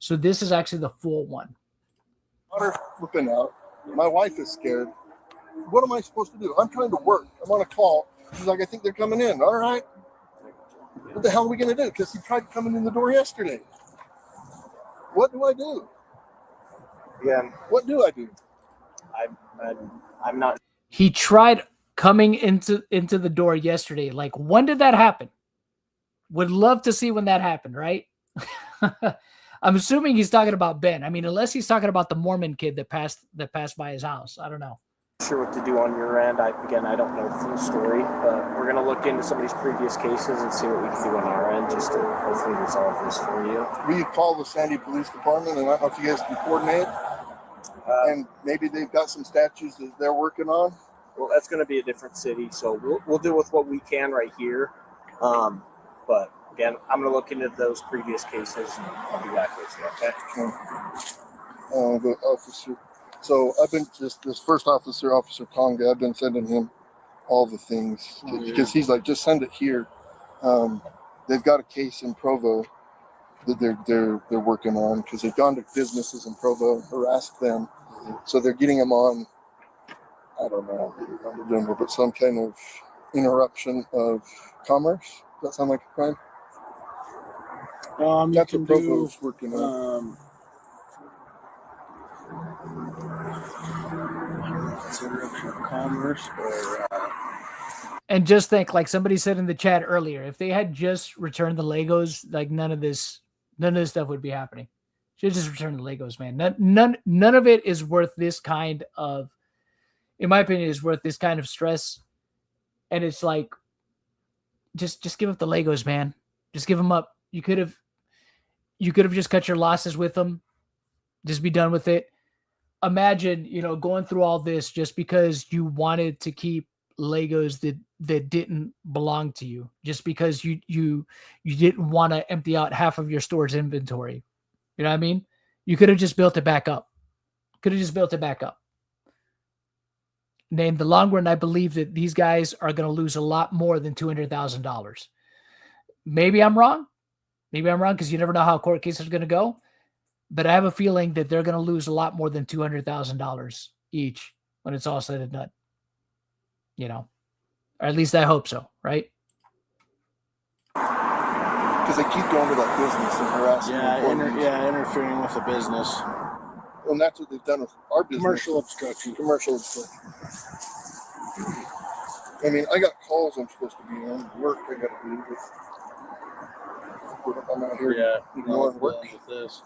So this is actually the full one. Water flipping out. My wife is scared. What am I supposed to do? I'm trying to work. I'm on a call. She's like, I think they're coming in. All right. What the hell are we going to do? Because he tried coming in the door yesterday. What do I do? Again, what do I do? I'm not. He tried coming into the door yesterday. Like, when did that happen? Would love to see when that happened, right? I'm assuming he's talking about Ben. I mean, unless he's talking about the Mormon kid that passed by his house. I don't know. Sure what to do on your end. I don't know the full story, but we're going to look into some of these previous cases and see what we can do on our end just to hopefully resolve this for you. Will you call the Sandy Police Department, and I don't know if you guys can coordinate? And maybe they've got some statues that they're working on. Well, that's going to be a different city, so we'll deal with what we can right here. But again, I'm going to look into those previous cases, and I'll be back with you. Okay. The officer. So I've been just this first officer, Officer Tonga. I've been sending him all the things because he's like, just send it here. They've got a case in Provo that they're working on, because they've gone to businesses in Provo, harassed them. So they're getting them on, I don't know what they're doing, but some kind of interruption of commerce. Does that sound like a crime? That's what Provo's working on. Interruption of commerce or And just think, like somebody said in the chat earlier, if they had just returned the Legos, like none of this stuff would be happening. Should just return the Legos, man. None of it is worth this kind of, in my opinion, is worth this kind of stress. And it's like, just give up the Legos, man. Just give them up. You could have just cut your losses with them. Just be done with it. Imagine, going through all this just because you wanted to keep Legos that didn't belong to you, just because you didn't want to empty out half of your store's inventory. You know what I mean? You could have just built it back up. And in the long run, I believe that these guys are going to lose a lot more than $200,000. Maybe I'm wrong because you never know how court cases are going to go. But I have a feeling that they're going to lose a lot more than $200,000 each when it's all said and done. Or at least I hope so, right? Because they keep going to that business and harassing employees. interfering with the business. And that's what they've done with our business. Commercial obstruction. I mean, I got calls I'm supposed to be on, work I got to do. But I'm out here ignoring work. With this.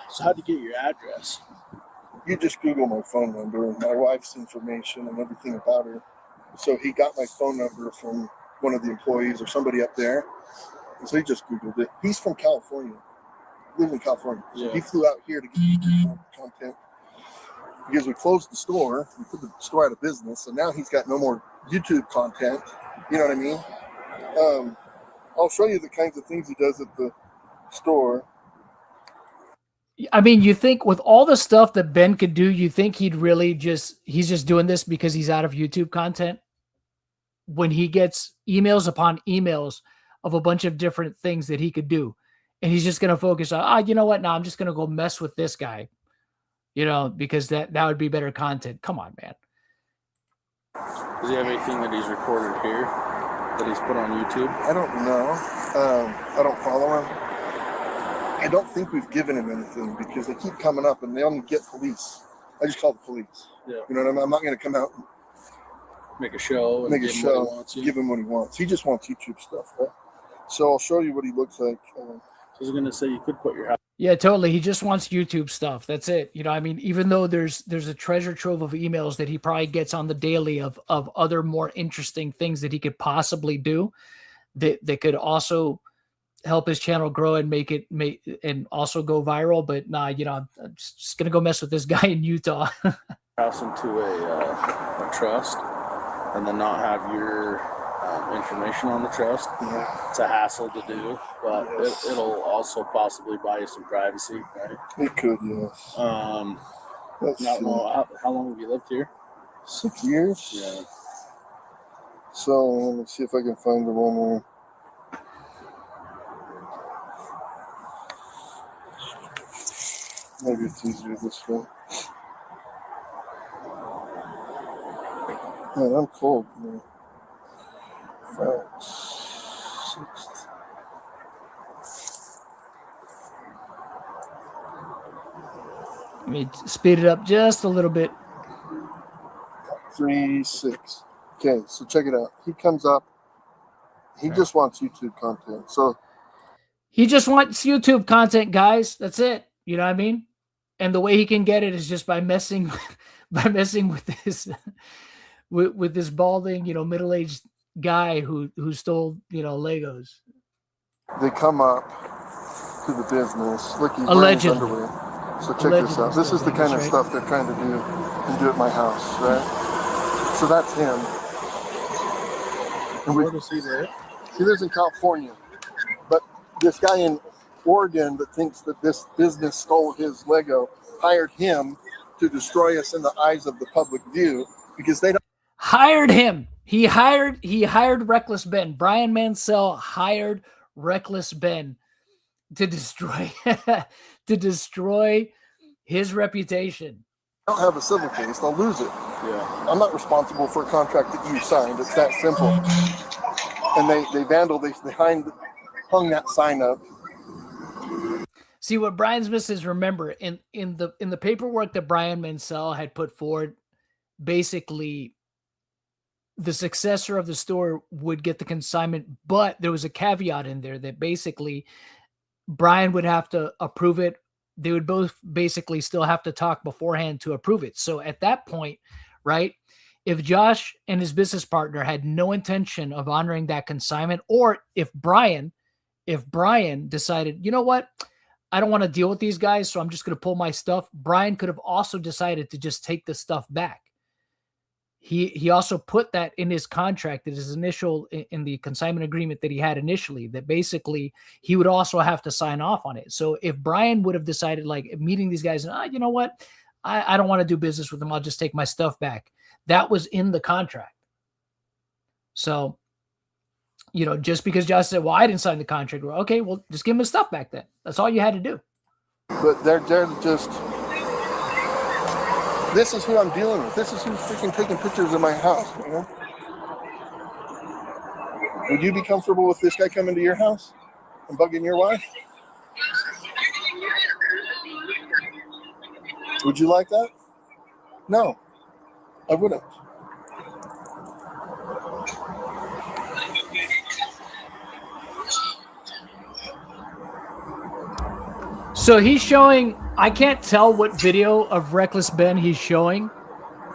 So how'd you get your address? You just Google my phone number and my wife's information and everything about her. So he got my phone number from one of the employees or somebody up there. And so he just Googled it. He's from California. Lives in California. So he flew out here to get YouTube content. Because we closed the store, we put the store out of business, so now he's got no more YouTube content. You know what I mean? I'll show you the kinds of things he does at the store. I mean, you think with all the stuff that Ben could do, you think he's just doing this because he's out of YouTube content? When he gets emails upon emails of a bunch of different things that he could do, and he's just going to focus on, you know what? Now I'm just going to go mess with this guy, because that would be better content. Come on, man. Does he have anything that he's recorded here that he's put on YouTube? I don't know. I don't follow him. I don't think we've given him anything because they keep coming up and they only get police. I just call the police. Yeah. You know what I mean? I'm not going to come out and make a show and give him what he wants. He just wants YouTube stuff, right? So I'll show you what he looks like. I was going to say you could put your house. Yeah, totally. He just wants YouTube stuff. That's it. I mean, even though there's a treasure trove of emails that he probably gets on the daily of other more interesting things that he could possibly do that could also help his channel grow and make and also go viral. But I'm just going to go mess with this guy in Utah. House into a trust and then not have your information on the trust. Yeah. It's a hassle to do, but it'll also possibly buy you some privacy, right? It could, yes. How long have you lived here? 6 years. Yeah. So let me see if I can find the one where. Maybe it's easier this way. Man, I'm cold, man. 5th, 6th. Let me speed it up just a little bit. 3, 6. Okay, so check it out. He comes up. He just wants YouTube content. So he just wants YouTube content, guys. That's it. You know what I mean? And the way he can get it is just by messing with this with this balding, middle-aged guy who stole, Legos. They come up to the business. Look, he's wearing his underwear. So check this out. This is the kind of stuff they're trying to do and do at my house, right? So that's him. And where does he live? He lives in California. But this guy in Oregon that thinks that this business stole his Lego hired him to destroy us in the eyes of the public view because they don't. Hired him. He hired Reckless Ben. Brian Mansell hired Reckless Ben to destroy to destroy his reputation. I don't have a civil case, they'll lose it. Yeah. I'm not responsible for a contract that you signed. It's that simple. And they hung that sign up. See, what Brian's missing is, remember, in the paperwork that Brian Mansell had put forward, basically the successor of the store would get the consignment, but there was a caveat in there that basically Brian would have to approve it. They would both basically still have to talk beforehand to approve it. So at that point, right, if Josh and his business partner had no intention of honoring that consignment, or if Brian decided, you know what, I don't want to deal with these guys, so I'm just going to pull my stuff, Brian could have also decided to just take the stuff back. He also put that in his contract, that his initial, in the consignment agreement that he had initially, that basically he would also have to sign off on it. So if Brian would have decided, like, meeting these guys, and you know what, I don't want to do business with them, I'll just take my stuff back, that was in the contract. So, you know, just because Josh said, well, I didn't sign the contract, well, okay, well, just give him his stuff back then. That's all you had to do. But they're just, this is who I'm dealing with. This is who's freaking taking pictures of my house, you know? Would you be comfortable with this guy coming to your house and bugging your wife? Would you like that? No, I wouldn't. So he's showing, I can't tell what video of Reckless Ben he's showing.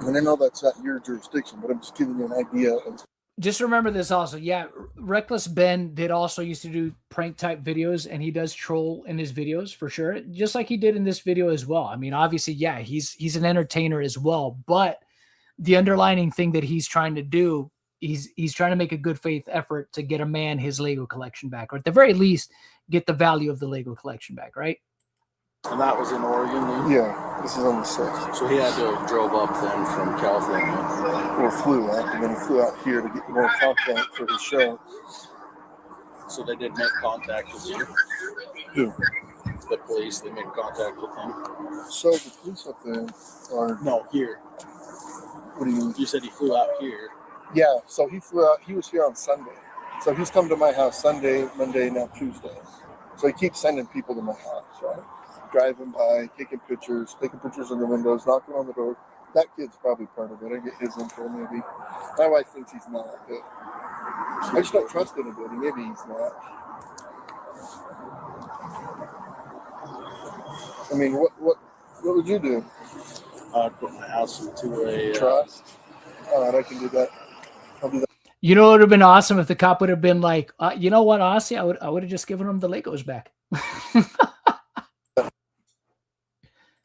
And I know that's not your jurisdiction, but I'm just giving you an idea of. Just remember this also. Yeah, Reckless Ben did also used to do prank type videos, and he does troll in his videos for sure, just like he did in this video as well. I mean, obviously, yeah, he's an entertainer as well, but the underlining thing that he's trying to do, he's trying to make a good faith effort to get a man his Lego collection back, or at the very least, get the value of the Lego collection back, right? And that was in Oregon then? Yeah, this is on the 6th. So he had to have drove up then from California. Or flew out, and then he flew out here to get more content for his show. So they did make contact with you? Who? The police, they made contact with him? So the police up there are... No, here. What do you mean? You said he flew out here. Yeah, so he flew out, he was here on Sunday. So he's come to my house Sunday, Monday, now Tuesday. So he keeps sending people to my house, right? Driving by, taking pictures in the windows, knocking on the door. That kid's probably part of it. I get his info maybe. My wife thinks he's not, but I just don't trust anybody. Maybe he's not. I mean, what would you do? I'd put my house into a... Trust? All right, I can do that. I'll do that. You know, it would have been awesome if the cop would have been like, you know what, honestly, I would have just given him the Legos back.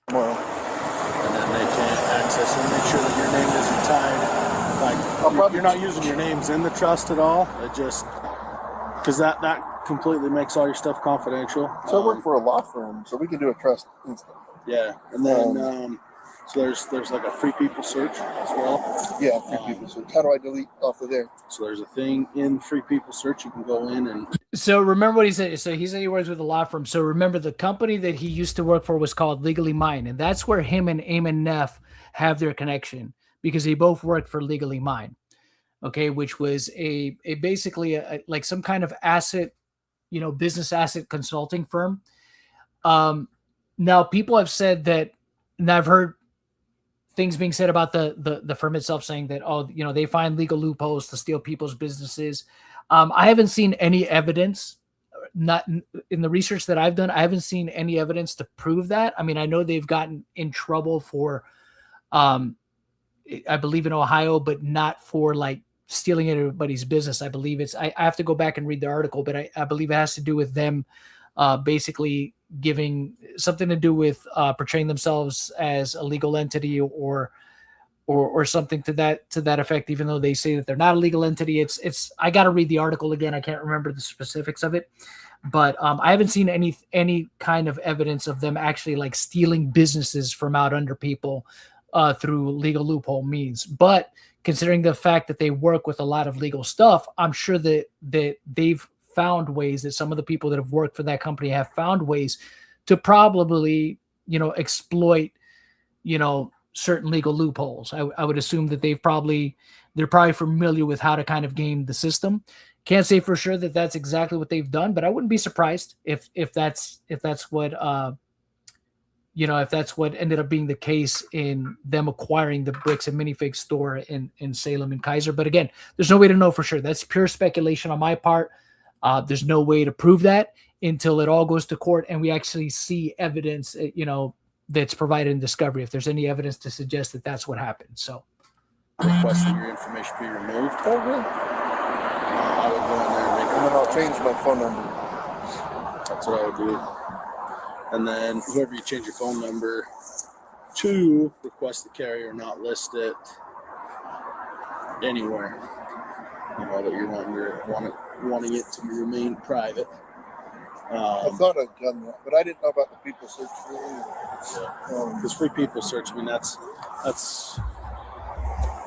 Tomorrow. And then they can't access and make sure that your name isn't tied. Like, you're not using your names in the trust at all. It just... Because that completely makes all your stuff confidential. So I work for a law firm, so we can do a trust instantly. Yeah, and then so there's like a free people search as well. Yeah, free people search. How do I delete off of there? So there's a thing in free people search you can go in and. So remember what he said. So he said he works with a law firm. So remember, the company that he used to work for was called Legally Mine, and that's where him and Eamon Neff have their connection, because they both worked for Legally Mine. Okay, which was a basically like some kind of asset, you know, business asset consulting firm. Now people have said that, and I've heard things being said about the firm itself, saying that, oh, you know, they find legal loopholes to steal people's businesses. I haven't seen any evidence, not in the research that I've done. I haven't seen any evidence to prove that. I mean, I know they've gotten in trouble for, I believe in Ohio, but not for like stealing everybody's business. I believe I have to go back and read the article, but I believe it has to do with them basically giving something to do with portraying themselves as a legal entity or something to that effect, even though they say that they're not a legal entity. It's I got to read the article again. I can't remember the specifics of it, but I haven't seen any kind of evidence of them actually like stealing businesses from out under people through legal loophole means. But considering the fact that they work with a lot of legal stuff, I'm sure that they've found ways, that some of the people that have worked for that company have found ways to probably, exploit, certain legal loopholes. I would assume that they're probably familiar with how to kind of game the system. Can't say for sure that that's exactly what they've done, but I wouldn't be surprised if that's what if that's what ended up being the case in them acquiring the Bricks and Minifigs store in Salem and Kaiser. But again, there's no way to know for sure. That's pure speculation on my part. There's no way to prove that until it all goes to court and we actually see evidence, that's provided in discovery, if there's any evidence to suggest that that's what happened. So Request that your information be removed. Oh, really? I would go in there and make And then I'll change my phone number. That's what I would do. And then whoever you change your phone number to, request the carrier not list it anywhere. That you're wanting it to remain private. I thought I'd done that, but I didn't know about the people search for it. Because free people search, that's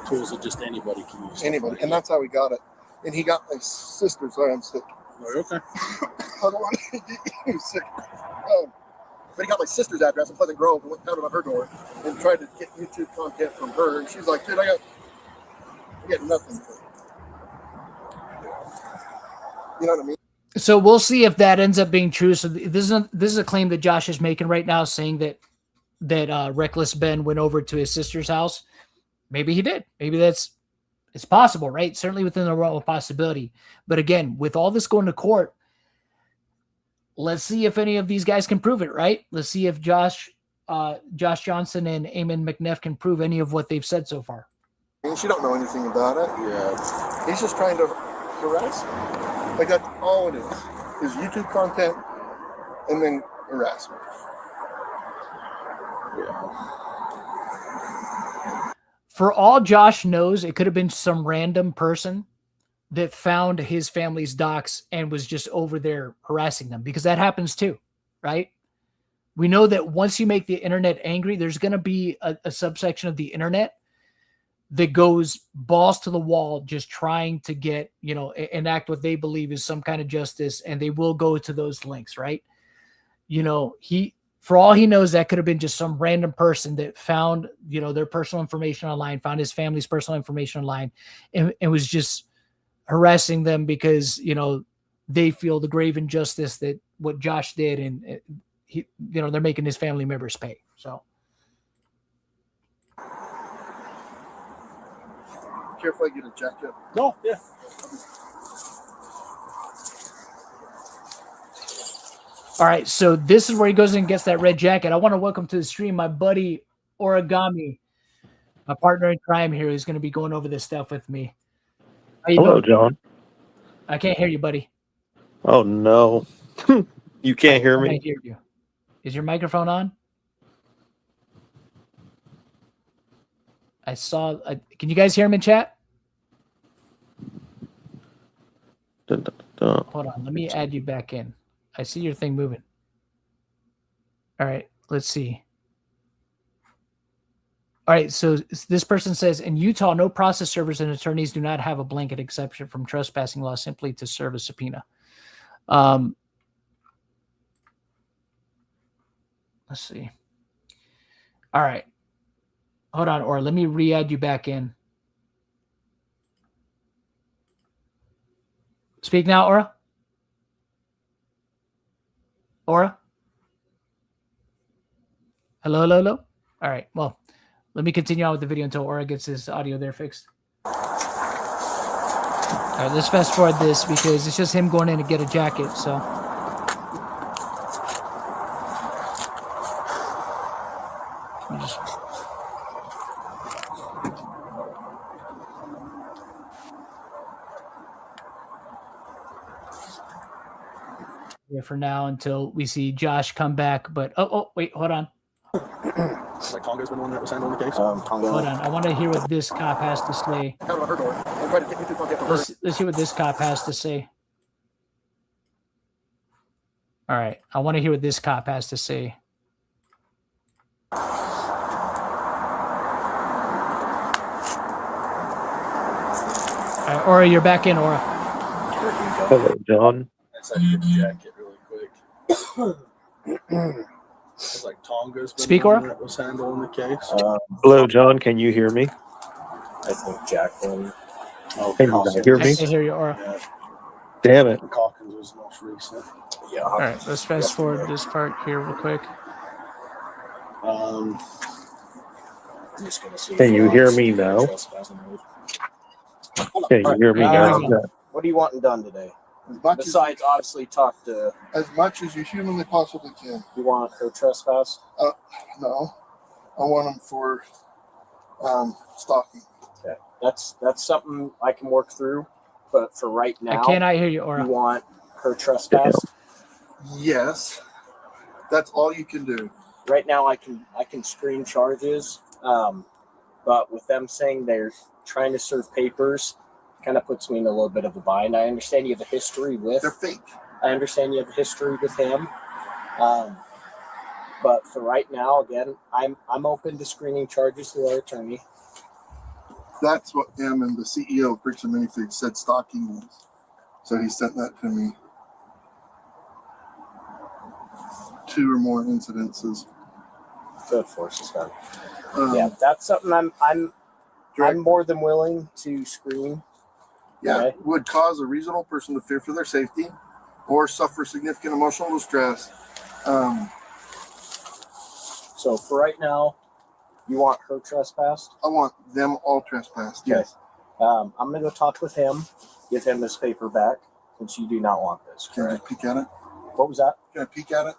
tools that just anybody can use. Anybody, and that's how we got it. And he got my sister. Sorry, I'm sick. Oh, okay. I don't want to get sick. But he got my sister's address in Pleasant Grove and went down on her door and tried to get YouTube content from her. And she's like, dude, I get nothing for it. You know what I mean? So we'll see if that ends up being true. So this is a claim that Josh is making right now, saying that Reckless Ben went over to his sister's house. Maybe he did. Maybe it's possible, right? Certainly within the realm of possibility. But again, with all this going to court, let's see if any of these guys can prove it, right? Let's see if Josh Johnson and Eamon McNeff can prove any of what they've said so far. She don't know anything about it. Yeah. He's just trying to harass me. Like, that's all it is YouTube content and then harassment. Yeah. For all Josh knows, it could have been some random person that found his family's docs and was just over there harassing them, because that happens too, right? We know that once you make the internet angry, there's going to be a subsection of the internet that goes balls to the wall, just trying to get, enact what they believe is some kind of justice, and they will go to those links, right? For all he knows, that could have been just some random person that found, their personal information online, found his family's personal information online, and was just harassing them because, they feel the grave injustice that what Josh did, and they're making his family members pay. So. Careful, I get a jacket. No, yeah. All right, so this is where he goes and gets that red jacket. I want to welcome to the stream my buddy Origami, my partner in crime here, who's going to be going over this stuff with me. Hello, John. I can't hear you, buddy. Oh, no. You can't hear me? I hear you. Is your microphone on? Can you guys hear him in chat? Dun, dun, dun. Hold on. Let me add you back in. I see your thing moving. All right. Let's see. All right. So this person says, in Utah, no process servers and attorneys do not have a blanket exception from trespassing law simply to serve a subpoena. Let's see. All right. Hold on, Aura. Let me re-add you back in. Speak now, Aura. Aura? Hello, hello, hello? All right. Well, let me continue on with the video until Aura gets his audio there fixed. All right, let's fast forward this because it's just him going in to get a jacket, so. Let me just... Yeah, for now until we see Josh come back. But wait, hold on. Like Congo's been the one that was handling the case. Hold on, I want to hear what this cop has to say. Out of her door. I'm trying to get YouTube content from her. Let's hear what this cop has to say. All right, I want to hear what this cop has to say. right, Aura, you're back in, Aura. Hello, John. I said to get the jacket really quick. It's like Tonga's been Speak, the one Aura? that was handling the case. Hello, John. Can you hear me? I think Jacqueline. Can you not hear I me? hear you, Aura. Yeah, Damn it. Calkins was the most recent. Yeah. All right, let's fast forward this part here real quick. I'm just gonna see. Can you hear me now? Can you hear me now? What are you wanting done today? As much Besides, obviously, talk to. as much as you humanly possibly can. You want her trespass? No, I want them for stalking. Okay, that's something I can work through. But for right now, I cannot hear you, you Aura. want her trespass. Yes, that's all you can do. Right now, I can screen charges, but with them saying they're trying to serve papers, kind of puts me in a little bit of a bind. I understand you have a history with. They're fake. I understand you have a history with him, but for right now, again, I'm open to screening charges through our attorney. That's what him and the CEO of BrickAndMinifigs said stalking was. So he sent that to me. 2 or more incidences. Good forces, man. Um, Yeah, that's something I'm direct- more than willing to screen. yeah, okay. would cause a reasonable person to fear for their safety or suffer significant emotional distress. So for right now, you want her trespassed? I want them all trespassed. Okay. Yes. I'm gonna go talk with him, give him his paper back, since you do not want this. Can I Correct? just peek at it? What was that? Can I peek at it?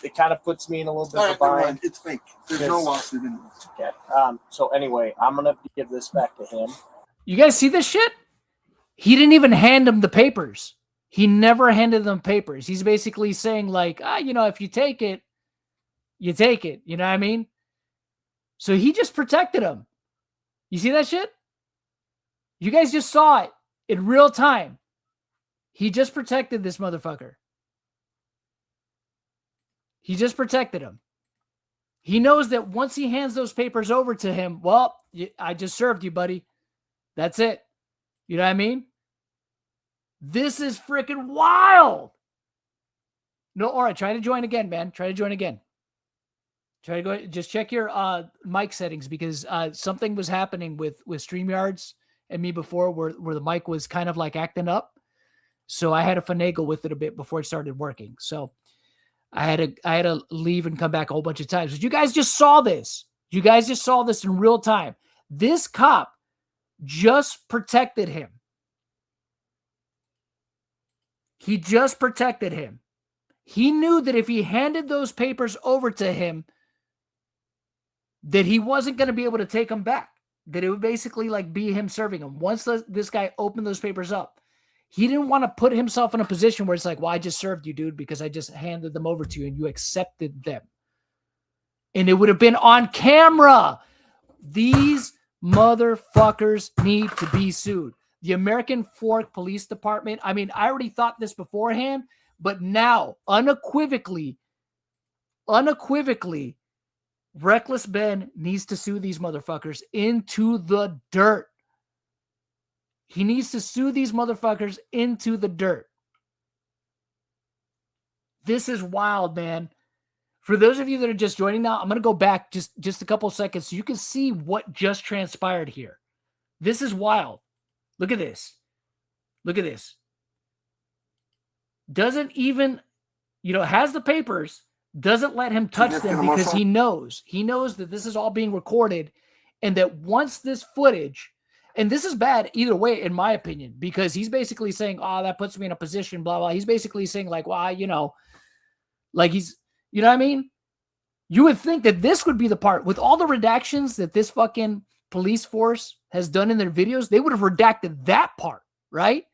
It kind of puts me in a little bit All of a right, never bind. mind. It's fake. There's no Yes. lawsuit in it. Okay. So anyway, I'm gonna give this back to him. You guys see this shit? He didn't even hand him the papers. He never handed them papers. He's basically saying like, if you take it, you take it. You know what I mean? So he just protected him. You see that shit? You guys just saw it in real time. He just protected this motherfucker. He just protected him. He knows that once he hands those papers over to him, well, I just served you, buddy. That's it. You know what I mean? This is freaking wild. No, all right, try to join again, man. Try to join again. Try to go. Just check your mic settings because something was happening with StreamYards and me before where the mic was kind of like acting up. So I had to finagle with it a bit before it started working. So I had to leave and come back a whole bunch of times. But you guys just saw this. You guys just saw this in real time. This cop just protected him. He just protected him. He knew that if he handed those papers over to him, that he wasn't going to be able to take them back. That it would basically like be him serving him. Once this guy opened those papers up, he didn't want to put himself in a position where it's like, well, I just served you, dude, because I just handed them over to you and you accepted them. And it would have been on camera. These motherfuckers need to be sued. The American Fork Police Department, I mean, I already thought this beforehand, but now unequivocally, Reckless Ben needs to sue these motherfuckers into the dirt. He needs to sue these motherfuckers into the dirt. This is wild, man. For those of you that are just joining now, I'm going to go back just a couple seconds so you can see what just transpired here. This is wild. Look at this. Look at this. Doesn't even, has the papers, doesn't let him touch them because he knows that this is all being recorded and that once this footage, and this is bad either way, in my opinion, because he's basically saying, oh, that puts me in a position, blah, blah. He's basically saying like, well, like he's, you know what I mean? You would think that this would be the part with all the redactions that this fucking police force has done in their videos. They would have redacted that part, right?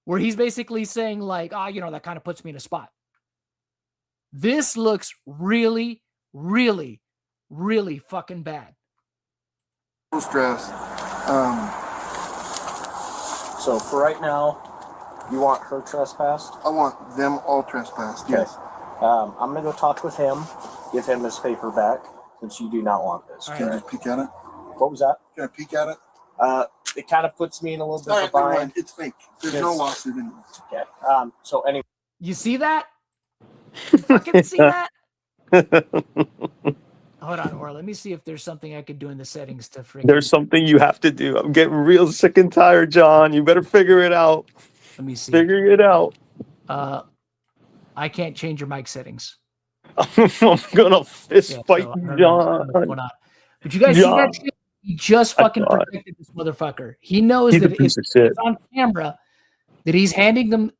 Where he's basically saying like, that kind of puts me in a spot. This looks really, really, really fucking bad. Stress. So for right now, you want her trespassed? I want them all trespassed. Okay. Yes. I'm going to go talk with him, give him his paper back, since you do not want this. Can I just peek at it? What was that? Can I peek at it? it kind of puts me in a little bit All of a right, never bind. mind. It's fake. There's no lawsuit in this. Okay. So anyway, You see that? You fucking see that? Hold on, or let me see if there's something I could do in the settings to freaking. There's something you have to do. I'm getting real sick and tired, John. You better figure it out. Let me see. Figure it out. I can't change your mic settings. I'm gonna fist Yeah, fight so I don't know John. what's going on. But you guys see that shit? He just fucking protected this motherfucker. He knows He's a that piece if of shit. it's on camera that he's handing him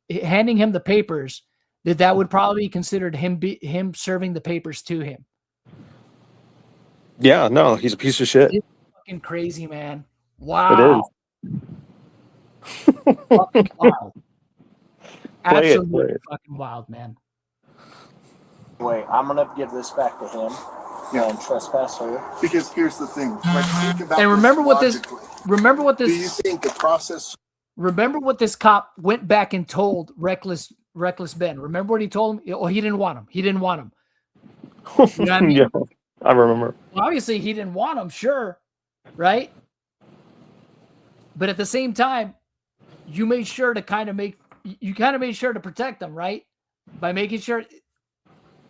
the papers, that would probably be considered him serving the papers to him. Yeah, no, he's a piece of shit. It's fucking crazy, man. Wow. Fucking wild. Absolutely fucking wild, man. anyway, I'm gonna give this back to him. And trespasser. Because here's the thing. Like, think about And remember what this. logically. Remember what this. Do you think the process? Remember what this cop went back and told Reckless Ben. Remember what he told him? Oh, he didn't want him. He didn't want him. You know what I mean? Yeah, I remember. Well, obviously, he didn't want him. Sure, right? But at the same time, you made sure to made sure to protect them, right? By making sure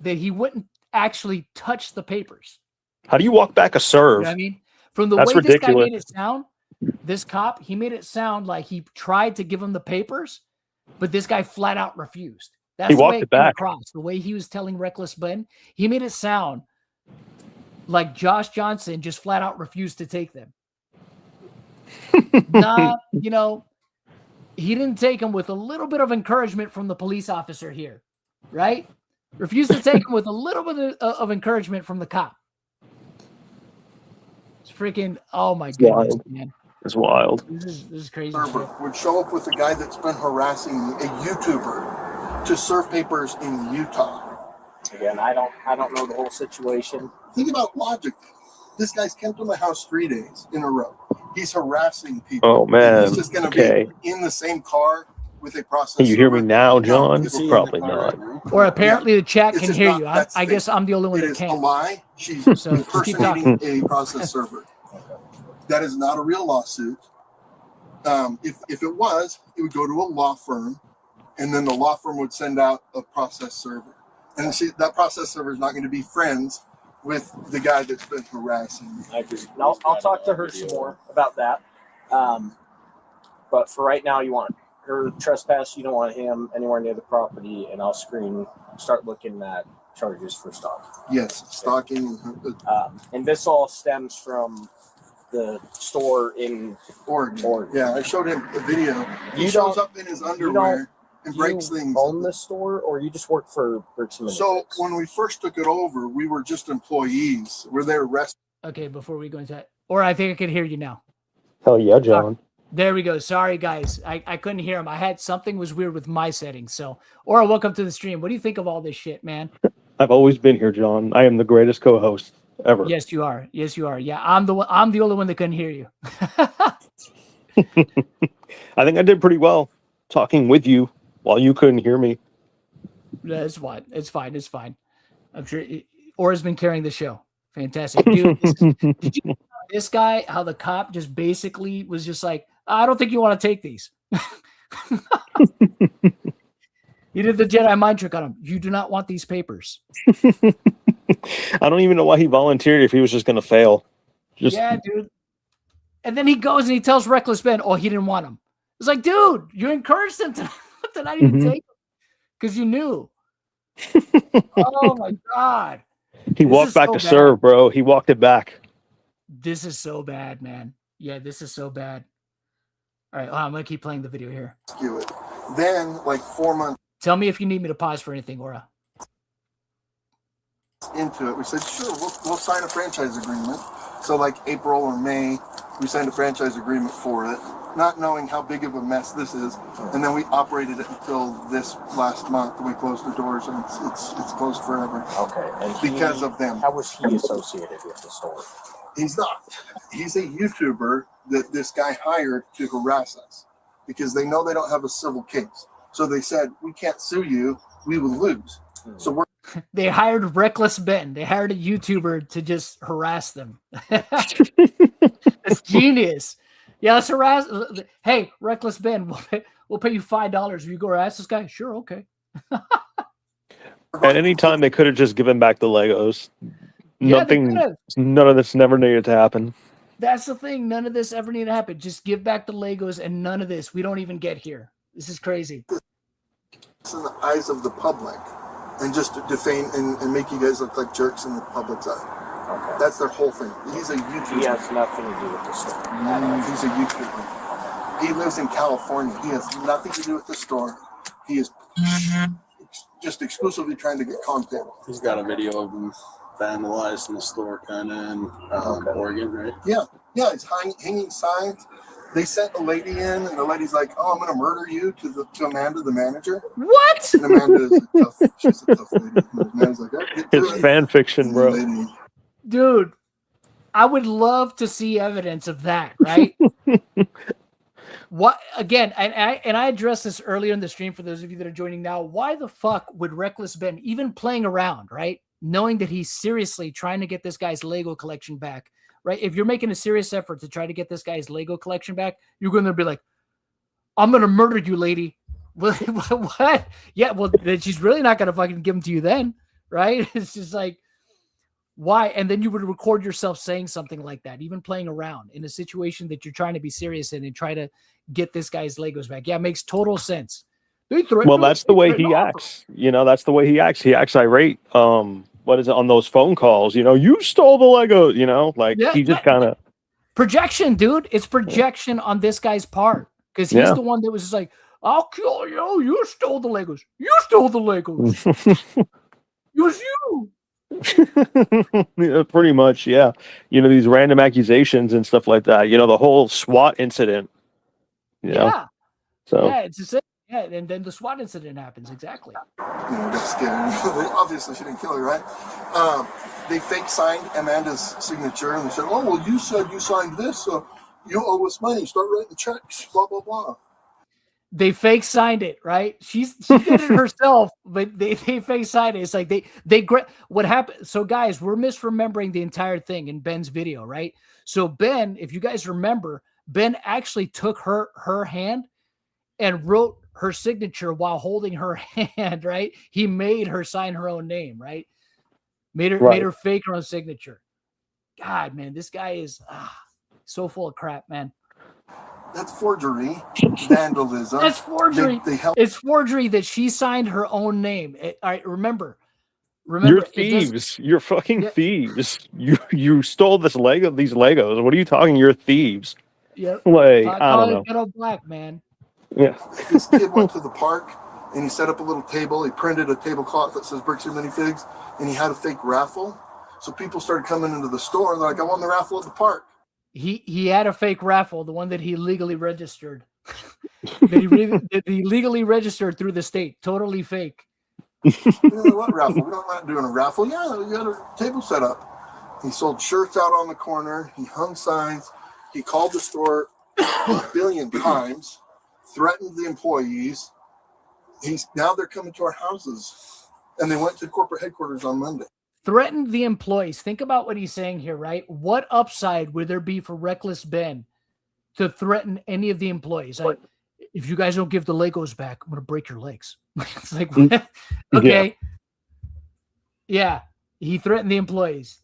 that he wouldn't actually touch the papers. How do you walk back a serve? You know what I mean? From the That's way this guy ridiculous. made it sound, this cop, he made it sound like he tried to give him the papers, but this guy flat out refused. That's He the walked way it it came back. across. The way he was telling Reckless Ben, he made it sound like Josh Johnson just flat out refused to take them. Nah, he didn't take them with a little bit of encouragement from the police officer here, right? Refused to take them with a little bit of encouragement from the cop. It's freaking, oh my goodness, wild. man. It's wild. This is crazy. Server would show up with a guy that's been harassing a YouTuber to serve papers in Utah. Again, I don't know the whole situation. Think about logic. This guy's come to my house 3 days in a row. He's harassing people. Oh man. He's just going to Okay. be in the same car with a processor. Can you hear me now, John? it's in the Probably car not. right now. Or apparently the chat This can is hear not- you. that's I guess fake. I'm the only one It that is a can. lie. She's So just keep impersonating a process server. That is not a real lawsuit. If it was, it would go to a law firm, and then the law firm would send out a process server. And see, that process server is not going to be friends with the guy that's been harassing me. I agree. I'll talk to her some more about that. But for right now, you want her trespass. You don't want him anywhere near the property, and I'll start looking at charges for stalking. Yes, stalking. And this all stems from the store in Oregon. Yeah, I showed him a video. He You shows don't- up in his underwear and breaks you things. own this store, or you just work for BrickAndMinifigs? So when we first took it over, we were just employees. We're there resting. Okay, before we go into that. Or I think I can hear you now. Hell yeah, John. There we go. Sorry, guys. I couldn't hear him. I had something was weird with my settings. So, Ora, welcome to the stream. What do you think of all this shit, man? I've always been here, John. I am the greatest co-host ever. Yes, you are. Yes, you are. Yeah, I'm the only one that couldn't hear you. I think I did pretty well talking with you while you couldn't hear me. It's fine. It's fine. It's fine. I'm sure Ora's been carrying the show. Fantastic. Dude, did you know this guy, how the cop just basically was just like, I don't think you want to take these. He did the Jedi mind trick on him. You do not want these papers. I don't even know why he volunteered if he was just going to fail. Yeah, dude. And then he goes and he tells Reckless Ben, oh, he didn't want him. It's like, dude, you encouraged him to not even take them because you knew. Oh, my God. He walked back so to bad. serve, bro. He walked it back. This is so bad, man. Yeah, this is so bad. All right, I'm going to keep playing the video here. Do it. Then, like 4 months Tell me if you need me to pause for anything, Ora. into it, we said, sure, we'll sign a franchise agreement. So like April or May, we signed a franchise agreement for it, not knowing how big of a mess this is. And then we operated it until this last month. We closed the doors, and it's closed forever. Okay. And Because of them. How was he associated with the store? He's not. He's a YouTuber that this guy hired to harass us because they know they don't have a civil case. So they said, we can't sue you. We will lose. So we're They hired Reckless Ben. They hired a YouTuber to just harass them. That's genius. Yeah, let's harass. Hey, Reckless Ben, we'll pay you $5 if you go harass this guy. Sure, okay. At any time, they could have just given back the Legos. Yeah, they Nothing, could've. none of this never needed to happen. That's the thing. None of this ever needed to happen. Just give back the Legos and none of this. We don't even get here. This is crazy. It's in the eyes of the public and just to defame and make you guys look like jerks in the public's eye. Okay. That's their whole thing. He's a YouTuber. He has nothing to do with the store. He's a YouTuber. He lives in California. He has nothing to do with the store. He is just exclusively trying to get content. He's got a video of him vandalizing the store kind of in Oregon, right? Yeah, he's hanging signs. They sent a lady in, and the lady's like, "Oh, I'm going to murder you," to Amanda, the manager. What? And Amanda is a tough. She's a tough lady. And Amanda's like, "Oh, get to It's it." fan fiction, bro. Dude, I would love to see evidence of that, right? What again? And I addressed this earlier in the stream for those of you that are joining now. Why the fuck would Reckless Ben, even playing around, right, knowing that he's seriously trying to get this guy's Lego collection back, right? If you're making a serious effort to try to get this guy's Lego collection back, you're going to be like, "I'm going to murder you, lady." What? Yeah, well, then she's really not going to fucking give them to you then, right? It's just like, why? And then you would record yourself saying something like that, even playing around in a situation that you're trying to be serious in and try to get this guy's Legos back. Yeah, it makes total sense. Well, that's the way he acts. You know, that's the way he acts. He acts irate. What is it on those phone calls? You know, you stole the Lego. You know, like he just kind of projection, dude. It's projection on this guy's part because he's the one that was just like, "I'll kill you. You stole the Legos. You stole the Legos. It was you." Yeah, pretty much, yeah. You know, these random accusations and stuff like that. You know, the whole SWAT incident. You know? So yeah, it's the same. Yeah, and then the SWAT incident happens exactly. Got scared. Obviously, she didn't kill her, right? They fake signed Amanda's signature, and they said, "Oh, well, you said you signed this, so you owe us money. Start writing checks." Blah blah blah. They fake signed it, right? She did it herself, but they fake signed it. It's like what happened. So guys, we're misremembering the entire thing in Ben's video, right? So Ben, if you guys remember, Ben actually took her hand and wrote her signature while holding her hand, right? He made her sign her own name, right? Made her fake her own signature. God, man, this guy is so full of crap, man. That's forgery, vandalism. That's forgery. It's forgery that she signed her own name. All right, remember, you're thieves. You're fucking thieves. You stole these Legos. What are you talking? You're thieves. Yep. Like I don't know. Ghetto black man. Yeah. This kid went to the park and he set up a little table. He printed a tablecloth that says BrickAndMinifigs, and he had a fake raffle. So people started coming into the store and they're like, "I won the raffle at the park." He had a fake raffle, the one that he legally registered. that he legally registered through the state. Totally fake. What raffle? We're not doing a raffle. Yeah, you had a table set up. He sold shirts out on the corner. He hung signs. He called the store 1 billion times, threatened the employees. Now they're coming to our houses, and they went to corporate headquarters on Monday. Threatened the employees. Think about what he's saying here, right? What upside would there be for Reckless Ben to threaten any of the employees? Like, if you guys don't give the Legos back, I'm going to break your legs. It's like, what? Okay. Yeah. He threatened the employees.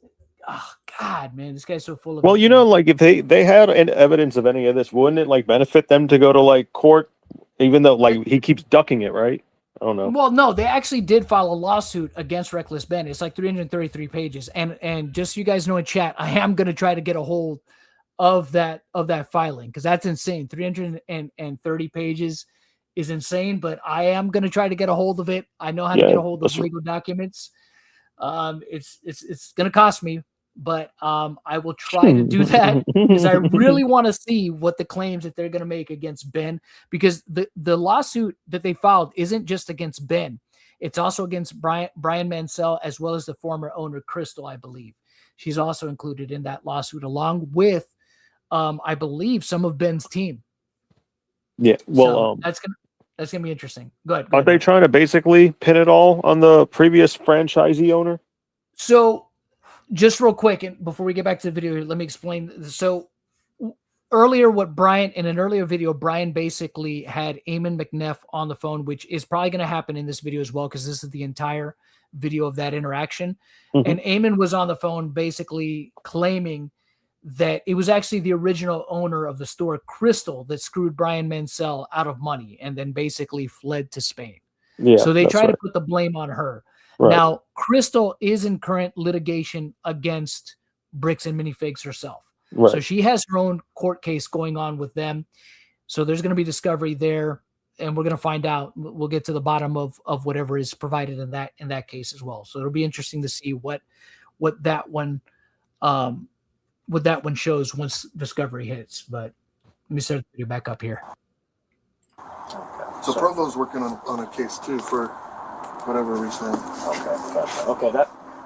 Oh, God, man. This guy's so full of Well, you know, like if they had any evidence of any of this, wouldn't it like benefit them to go to like court, even though like he keeps ducking it, right? I don't know. Well, no, they actually did file a lawsuit against Reckless Ben. It's like 333 pages. And just so you guys know in chat, I am going to try to get a hold of that filing because that's insane. 330 pages is insane, but I am going to try to get a hold of it. I know how to get a hold of legal documents. It's going to cost me, but I will try to do that because I really want to see what the claims that they're going to make against Ben, because the lawsuit that they filed isn't just against Ben. It's also against Brian Mansell, as well as the former owner, Crystal, I believe. She's also included in that lawsuit, along with, I believe, some of Ben's team. Yeah, well, so that's gonna be interesting. Go ahead. Aren't they trying to basically pin it all on the previous franchisee owner? So, just real quick, and before we get back to the video, let me explain. So, earlier, in an earlier video, Brian basically had Eamon McNeff on the phone, which is probably going to happen in this video as well, because this is the entire video of that interaction. Mm-hmm. And Eamon was on the phone basically claiming that it was actually the original owner of the store, Crystal, that screwed Brian Mansell out of money and then basically fled to Spain. Yeah, so they that's try right. to put the blame on her. Right. Now, Crystal is in current litigation against Bricks and Minifigs herself. Right. So she has her own court case going on with them. So there's going to be discovery there, and we're going to find out. We'll get to the bottom of whatever is provided in that case as well. So it'll be interesting to see what that one shows once discovery hits. But let me start the video back up here. So Provo's working on a case too for whatever reason. Okay, gotcha. Okay,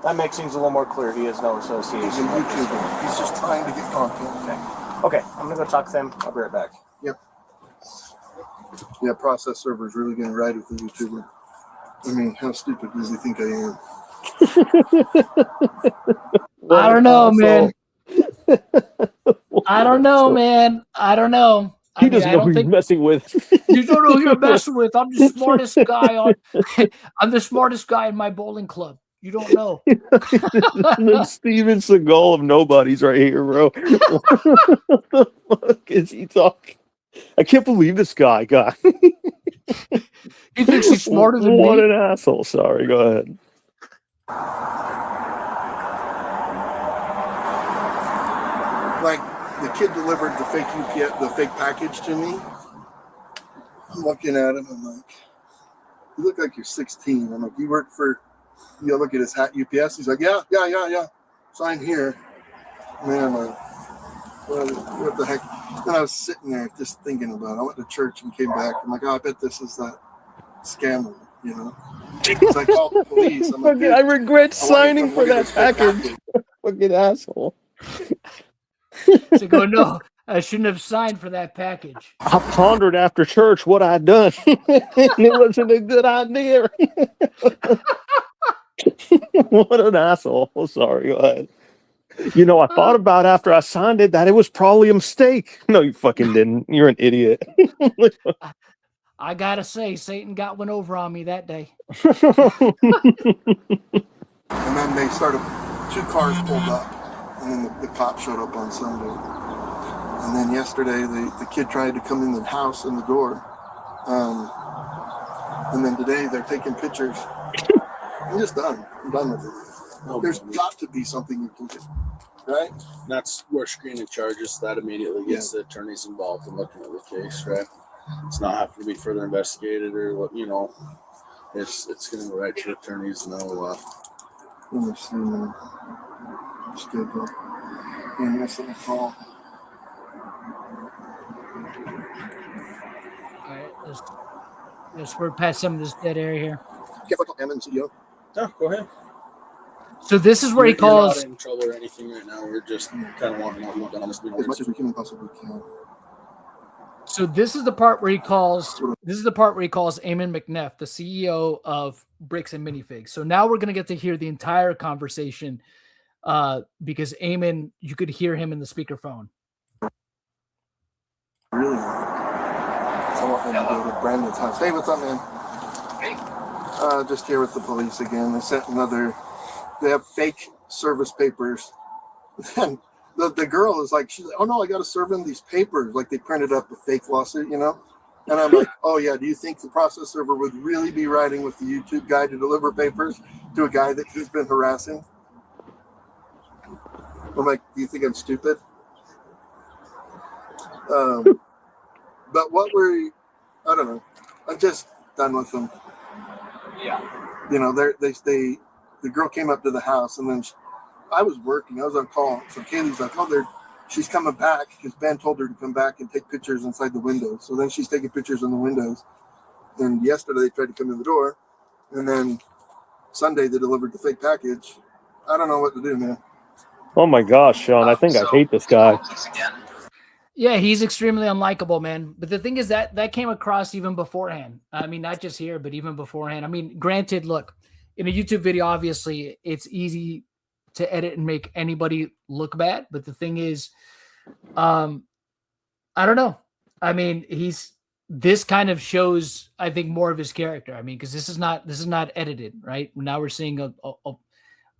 that makes things a little more clear. He has no association. He's a YouTuber. He's just trying to get content. Okay, I'm gonna go talk to them. I'll be right back. Yep. Yeah, process server's really gonna ride with the YouTuber. I mean, how stupid does he think I am? I don't know, man. I don't know, man. I don't know. He doesn't know who he's messing with. You don't know who you're messing with. I'm the smartest guy I'm the smartest guy in my bowling club. You don't know. Steven Seagal of nobodies right here, bro. What the fuck is he talking? I can't believe this guy. God. He thinks he's smarter than me. What an asshole. Sorry, go ahead. Like, the kid delivered the fake UPS, the fake package to me. I'm looking at him. I'm like, you look like you're 16. I'm like, you work for, you look at his hat UPS. He's like, yeah. Sign here. Man, I'm like, what the heck? Then I was sitting there just thinking about it. I went to church and came back. I'm like, oh, I bet this is that scammer, you know? So I called the police. I'm like, I regret signing for that package. Fucking asshole. So go, no, I shouldn't have signed for that package. I pondered after church what I'd done. It wasn't a good idea. What an asshole. Oh, sorry, go ahead. You know, I thought about after I signed it that it was probably a mistake. No, you fucking didn't. You're an idiot. I gotta say, Satan got one over on me that day. And then they started, 2 cars pulled up. And then the cop showed up on Sunday. And then yesterday, the kid tried to come in the house and the door. And then today, they're taking pictures. I'm just done. I'm done with it. There's got to be something you can do, right? That's where screening charges, that immediately gets the attorneys involved in looking at the case, right? It's not having to be further investigated or what, you know. It's going to go right to the attorneys. No. Let me see, man. Schedule. And missing a call. Alright, let's work past some of this dead area here. Can't I call Emmon, CEO? No, go ahead. So this is where he calls. You're not in trouble or anything right now. We're just kind of wanting to move on this video. As much as we can possibly can. So this is the part where he calls. This is the part where he calls Eamon McNeff, the CEO of Bricks and Minifigs. So now we're gonna get to hear the entire conversation. Because Eamon, you could hear him in the speakerphone. Really? So I want them to go to Brandon's house. Hey, what's up, man? Hey. Just here with the police again. They sent they have fake service papers. And the girl is like, she's like, oh no, I got to serve them these papers. Like they printed up a fake lawsuit, you know? And I'm like, oh yeah, do you think the process server would really be riding with the YouTube guy to deliver papers to a guy that he's been harassing? I'm like, do you think I'm stupid? But what I don't know. I'm just done with them. Yeah. You know, the girl came up to the house and then I was working. I was on call. So Kaylee's like, oh, she's coming back because Ben told her to come back and take pictures inside the windows. So then she's taking pictures in the windows. And yesterday they tried to come in the door. And then Sunday they delivered the fake package. I don't know what to do, man. Oh my gosh, Sean, I think I hate this guy. Yeah, he's extremely unlikable, man. But the thing is that came across even beforehand. I mean, not just here, but even beforehand. I mean, granted, look, in a YouTube video, obviously, it's easy to edit and make anybody look bad. But the thing is, I don't know. I mean, this kind of shows, I think, more of his character. I mean, because this is not edited, right? Now we're seeing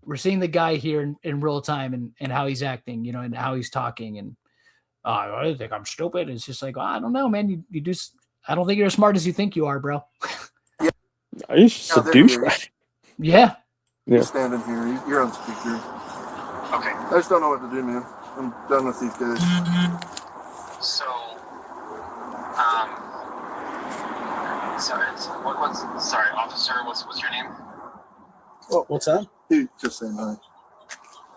we're seeing the guy here in real time and how he's acting, and how he's talking. And I think I'm stupid. It's just like, I don't know, man. You do. I don't think you're as smart as you think you are, bro. He's just a douchebag. Yeah. He's standing here. You're on speaker. Okay. I just don't know what to do, man. I'm done with these guys. So, sorry, officer. What's your name? Oh, What's that? he just saying hi.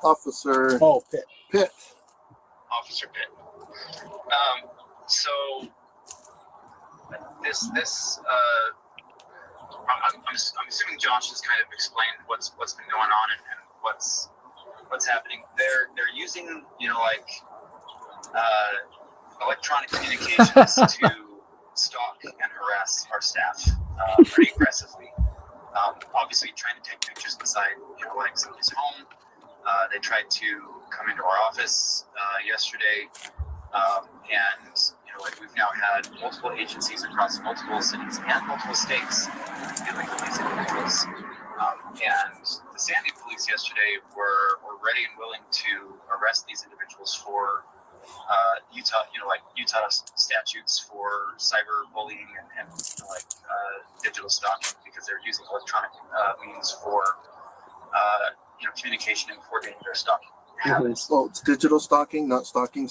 Officer Oh, Pitt. Pitt. Officer Pitt. So I'm assuming Josh has kind of explained what's been going on and what's happening. They're using electronic communications to stalk and harass our staff pretty aggressively. Obviously, trying to take pictures inside somebody's home. They tried to come into our office yesterday, and we've now had multiple agencies across multiple cities and multiple states dealing with these individuals. And the Sandy police yesterday were ready and willing to arrest these individuals for Utah statutes for cyberbullying and digital stalking, because they're using electronic means for communication and coordinating their stalking habits. Well, it's digital stalking, not stalking.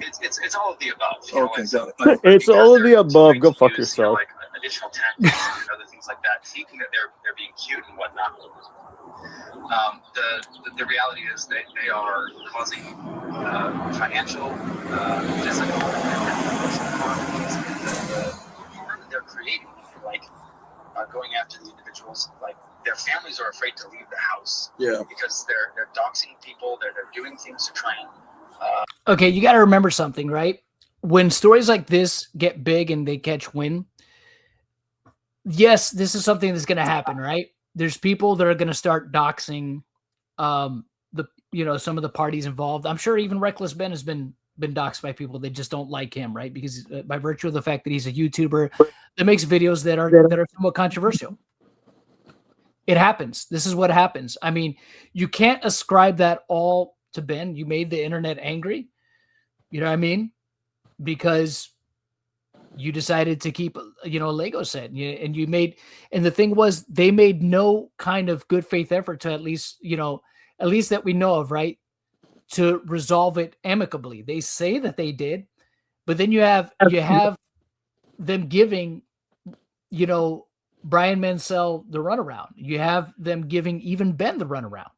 It's all of the above. Okay, got it. It's all of the above. Go fuck yourself. Additional tactics and other things like that, thinking that they're being cute and whatnot. The reality is that they are causing financial, physical, and emotional harm. The harm that they're creating, going after the individuals, their families are afraid to leave the house. Yeah. Because they're doxing people. They're doing things to try and. Okay, you got to remember something, right? When stories like this get big and they catch wind, yes, this is something that's going to happen, right? There's people that are going to start doxing some of the parties involved. I'm sure even Reckless Ben has been doxed by people that just don't like him, right? Because by virtue of the fact that he's a YouTuber that makes videos that are somewhat controversial. It happens. This is what happens. I mean, you can't ascribe that all to Ben. You made the internet angry. You know what I mean? Because you decided to keep, a Lego set, and the thing was, they made no kind of good faith effort to at least that we know of, right, to resolve it amicably. They say that they did, but then you have them giving, Brian Mansell the runaround. You have them giving even Ben the runaround,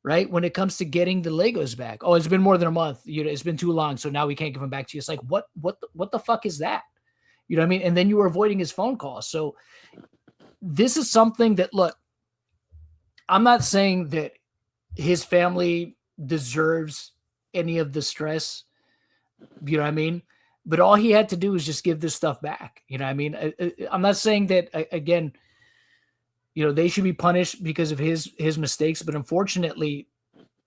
right? When it comes to getting the Legos back. Oh, it's been more than a month. It's been too long, so now we can't give them back to you. It's like, what the fuck is that? You know what I mean? And then you were avoiding his phone calls. So this is something that, look, I'm not saying that his family deserves any of the stress. You know what I mean? But all he had to do was just give this stuff back. You know what I mean? I'm not saying that, again, they should be punished because of his mistakes. But unfortunately,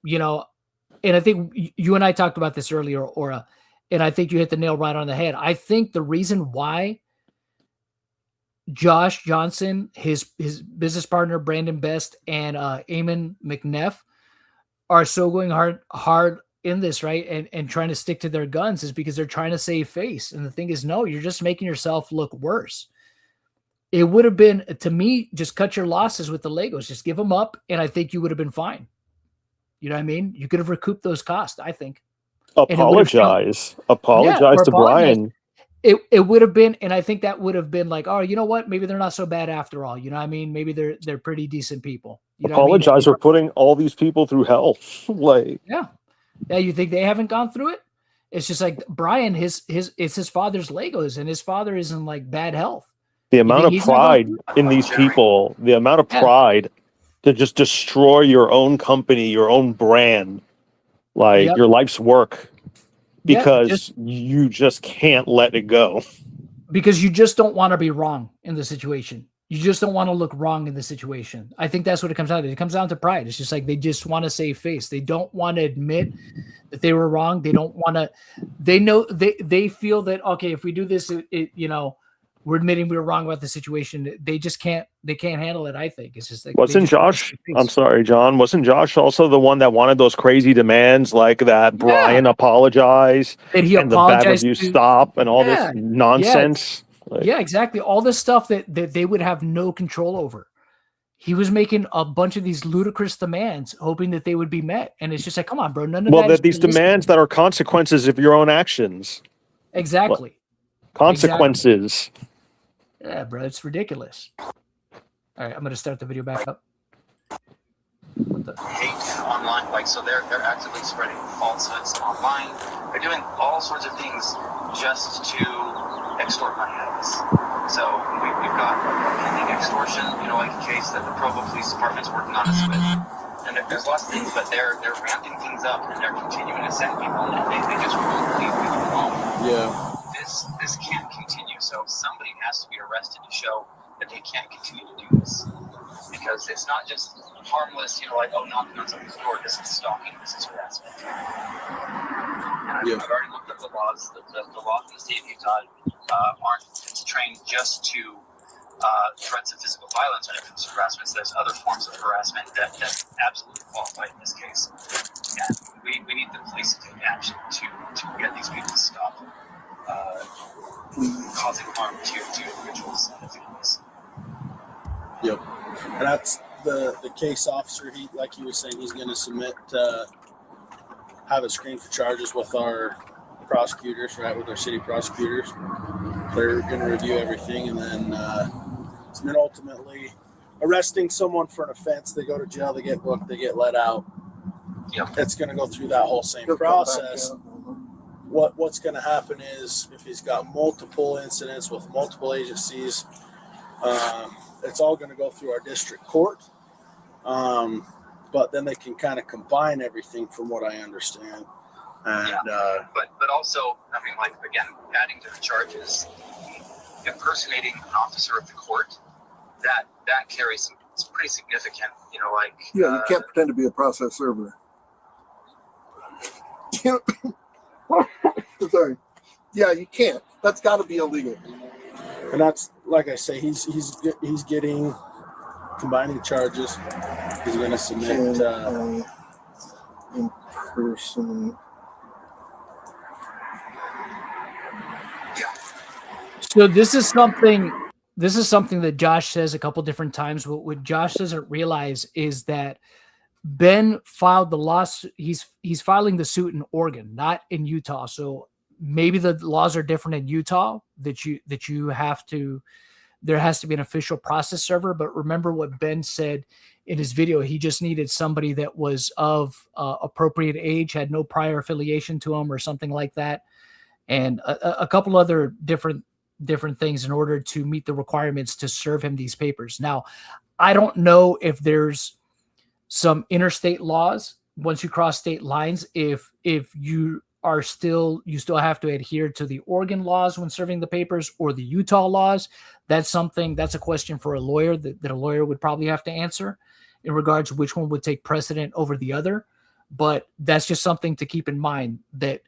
and I think you and I talked about this earlier, Aura, and I think you hit the nail right on the head. I think the reason why Josh Johnson, his business partner, Brandon Best, and Eamon McNeff are so going hard in this, right? And trying to stick to their guns is because they're trying to save face. And the thing is, no, you're just making yourself look worse. It would have been, to me, just cut your losses with the Legos. Just give them up, and I think you would have been fine. You know what I mean? You could have recouped those costs, I think. Apologize to Brian. It would have been, and I think that would have been like, oh, you know what? Maybe they're not so bad after all. You know what I mean? Maybe they're pretty decent people. You know Apologize what I mean? for putting all these people through hell. Yeah, you think they haven't gone through it? It's just like Brian, it's his father's Legos, and his father is in bad health. The amount of pride in these people, the amount of pride to just destroy your own company, your own brand, your life's work, because you just can't let it go. Because you just don't want to be wrong in the situation. You just don't want to look wrong in the situation. I think that's what it comes down to. It comes down to pride. It's just like they just want to save face. They don't want to admit that they were wrong. They don't want to. They know they feel that okay, if we do this, we're admitting we were wrong about the situation. They just can't. They can't handle it. I think it's just like wasn't Josh? I'm sorry, John. Wasn't Josh also the one that wanted those crazy demands like that? Brian apologize and he and the bad apologized reviews to, stop and all this Yeah. nonsense. Yeah, exactly. All this stuff that they would have no control over. He was making a bunch of these ludicrous demands, hoping that they would be met. And it's just like, come on, bro. None of Well, that is these realistic. demands that are consequences of your own actions. Exactly. Consequences. Yeah, bro. It's ridiculous. All right, I'm going to start the video back up. Hate online, like, so they're actively spreading falsehoods online. They're doing all sorts of things just to extort money out of us. So we've got a pending extortion, like a case that the Provo Police Department's working on us with. And there's lots of things, but they're ramping things up and they're continuing to send people, and they just won't leave people alone. Yeah. This can't continue. So somebody has to be arrested to show that they can't continue to do this. Because it's not just harmless, like, knocking on somebody's door. This is stalking. This is harassment. And I've already looked up the laws. The laws in the state of Utah aren't trained just to threats of physical violence when it comes to harassment. So there's other forms of harassment that absolutely qualify in this case. And we need the police to take action to get these people to stop causing harm to individuals and families. Yep. And that's the case officer. He, like he was saying, he's going to submit, have a screen for charges with our prosecutors, right? With our city prosecutors. They're going to review everything and then ultimately arresting someone for an offense. They go to jail, they get booked, they get let out. Yep. It's going to go through that whole same process. What's going to happen is if he's got multiple incidents with multiple agencies, it's all going to go through our district court. But then they can kind of combine everything from what I understand. And, but also, again, adding to the charges, impersonating an officer of the court, that carries it's pretty significant, you can't pretend to be a process server. Sorry. Yeah, you can't. That's got to be illegal. And that's, like I say, he's getting combining charges. He's going to submit in person. So this is something that Josh says a couple different times. What Josh doesn't realize is that Ben filed the lawsuit. He's filing the suit in Oregon, not in Utah. So maybe the laws are different in Utah that you have to. There has to be an official process server. But remember what Ben said in his video. He just needed somebody that was of appropriate age, had no prior affiliation to him or something like that, and a couple other different things in order to meet the requirements to serve him these papers. Now, I don't know if there's some interstate laws once you cross state lines, if you still have to adhere to the Oregon laws when serving the papers or the Utah laws. That's a question for a lawyer that a lawyer would probably have to answer in regards to which one would take precedent over the other. But that's just something to keep in mind, that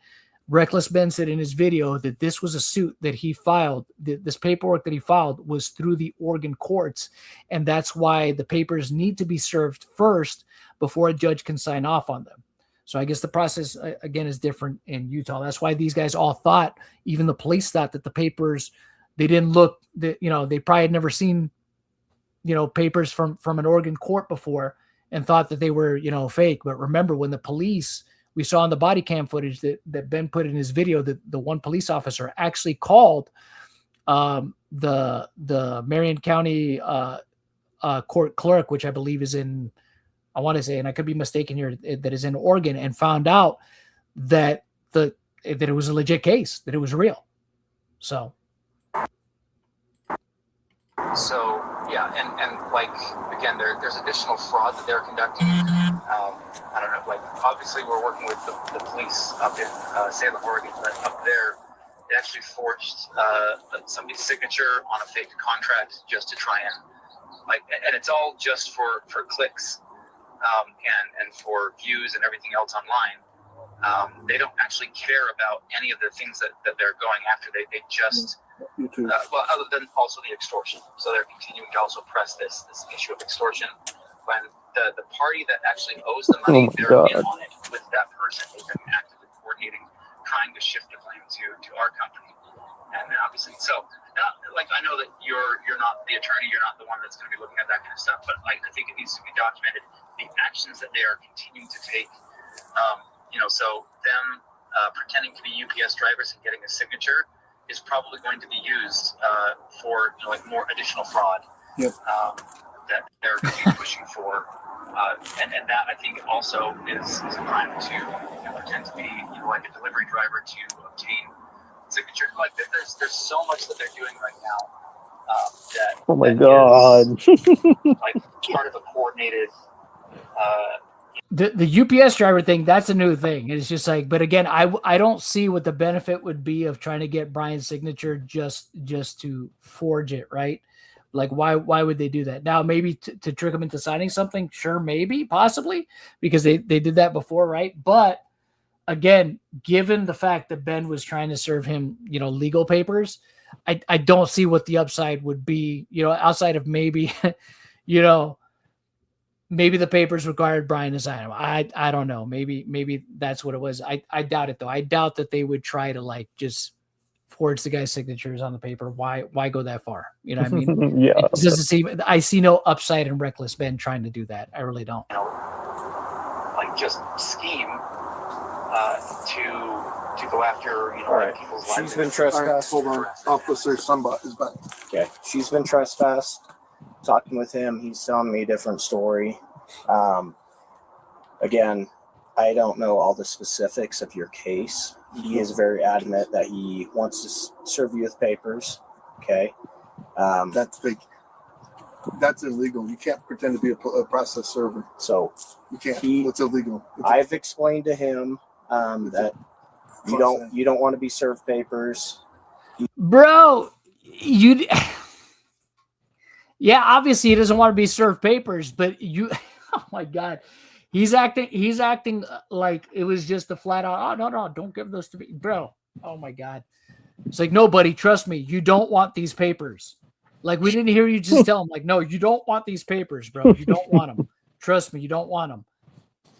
Reckless Ben said in his video that this was a suit that he filed. This paperwork that he filed was through the Oregon courts. And that's why the papers need to be served first before a judge can sign off on them. So I guess the process, again, is different in Utah. That's why these guys all thought, even the police thought, that the papers, they didn't look, that they probably had never seen, papers from an Oregon court before and thought that they were, fake. But remember, when the police, we saw in the body cam footage that Ben put in his video, that the one police officer actually called the Marion County court clerk, which I believe is in, I want to say, and I could be mistaken here, that is in Oregon, and found out that it was a legit case, that it was real. So yeah, and again, there's additional fraud that they're conducting. I don't know, obviously we're working with the police up in Salem, Oregon, but up there they actually forged somebody's signature on a fake contract just to try and like, and it's all just for clicks, and for views and everything else online. They don't actually care about any of the things that they're going after. They just, well, other than also the extortion. So they're continuing to also press this issue of extortion when the party that actually owes the money, they're in on it with that person. They've been actively coordinating, trying to shift the blame to our company. And then obviously, so like, I know that you're not the attorney, you're not the one that's going to be looking at that kind of stuff, but like, I think it needs to be documented, the actions that they are continuing to take. So them pretending to be UPS drivers and getting a signature is probably going to be used for like more additional fraud. Yep. That they're pushing for, and that I think also is a crime to pretend to be like a delivery driver to obtain signature. Like there's so much that they're doing right now that. Oh my God! Like part of a coordinated. The UPS driver thing, that's a new thing. It's just like, but again, I don't see what the benefit would be of trying to get Brian's signature just to forge it, right? Like, why would they do that? Now, maybe to trick him into signing something, sure, maybe, possibly, because they did that before, right? But again, given the fact that Ben was trying to serve him, legal papers, I don't see what the upside would be, outside of maybe, maybe the papers required Brian to sign them. I don't know. Maybe that's what it was. I doubt it though. I doubt that they would try to like just forge the guy's signatures on the paper. Why go that far? You know what I mean? Yeah. It doesn't seem. I see no upside in reckless Ben trying to do that. I really don't. Like just scheme to go after like people's lives. She's been trespassed. Hold on, Officer Somebot is back. Okay, she's been trespassed. Talking with him, he's telling me a different story. Again, I don't know all the specifics of your case. He is very adamant that he wants to serve you with papers. Okay. That's fake. That's illegal. You can't pretend to be a process server. So you can't. It's illegal. I've explained to him that you don't want to be served papers. Bro, you. Yeah, obviously he doesn't want to be served papers, but oh my God, he's acting like it was just a flat out, oh, no, don't give those to me, bro. Oh my God. It's like, no, buddy, trust me, you don't want these papers. Like, we didn't hear you just tell him, like, no, you don't want these papers, bro. You don't want them. Trust me, you don't want them.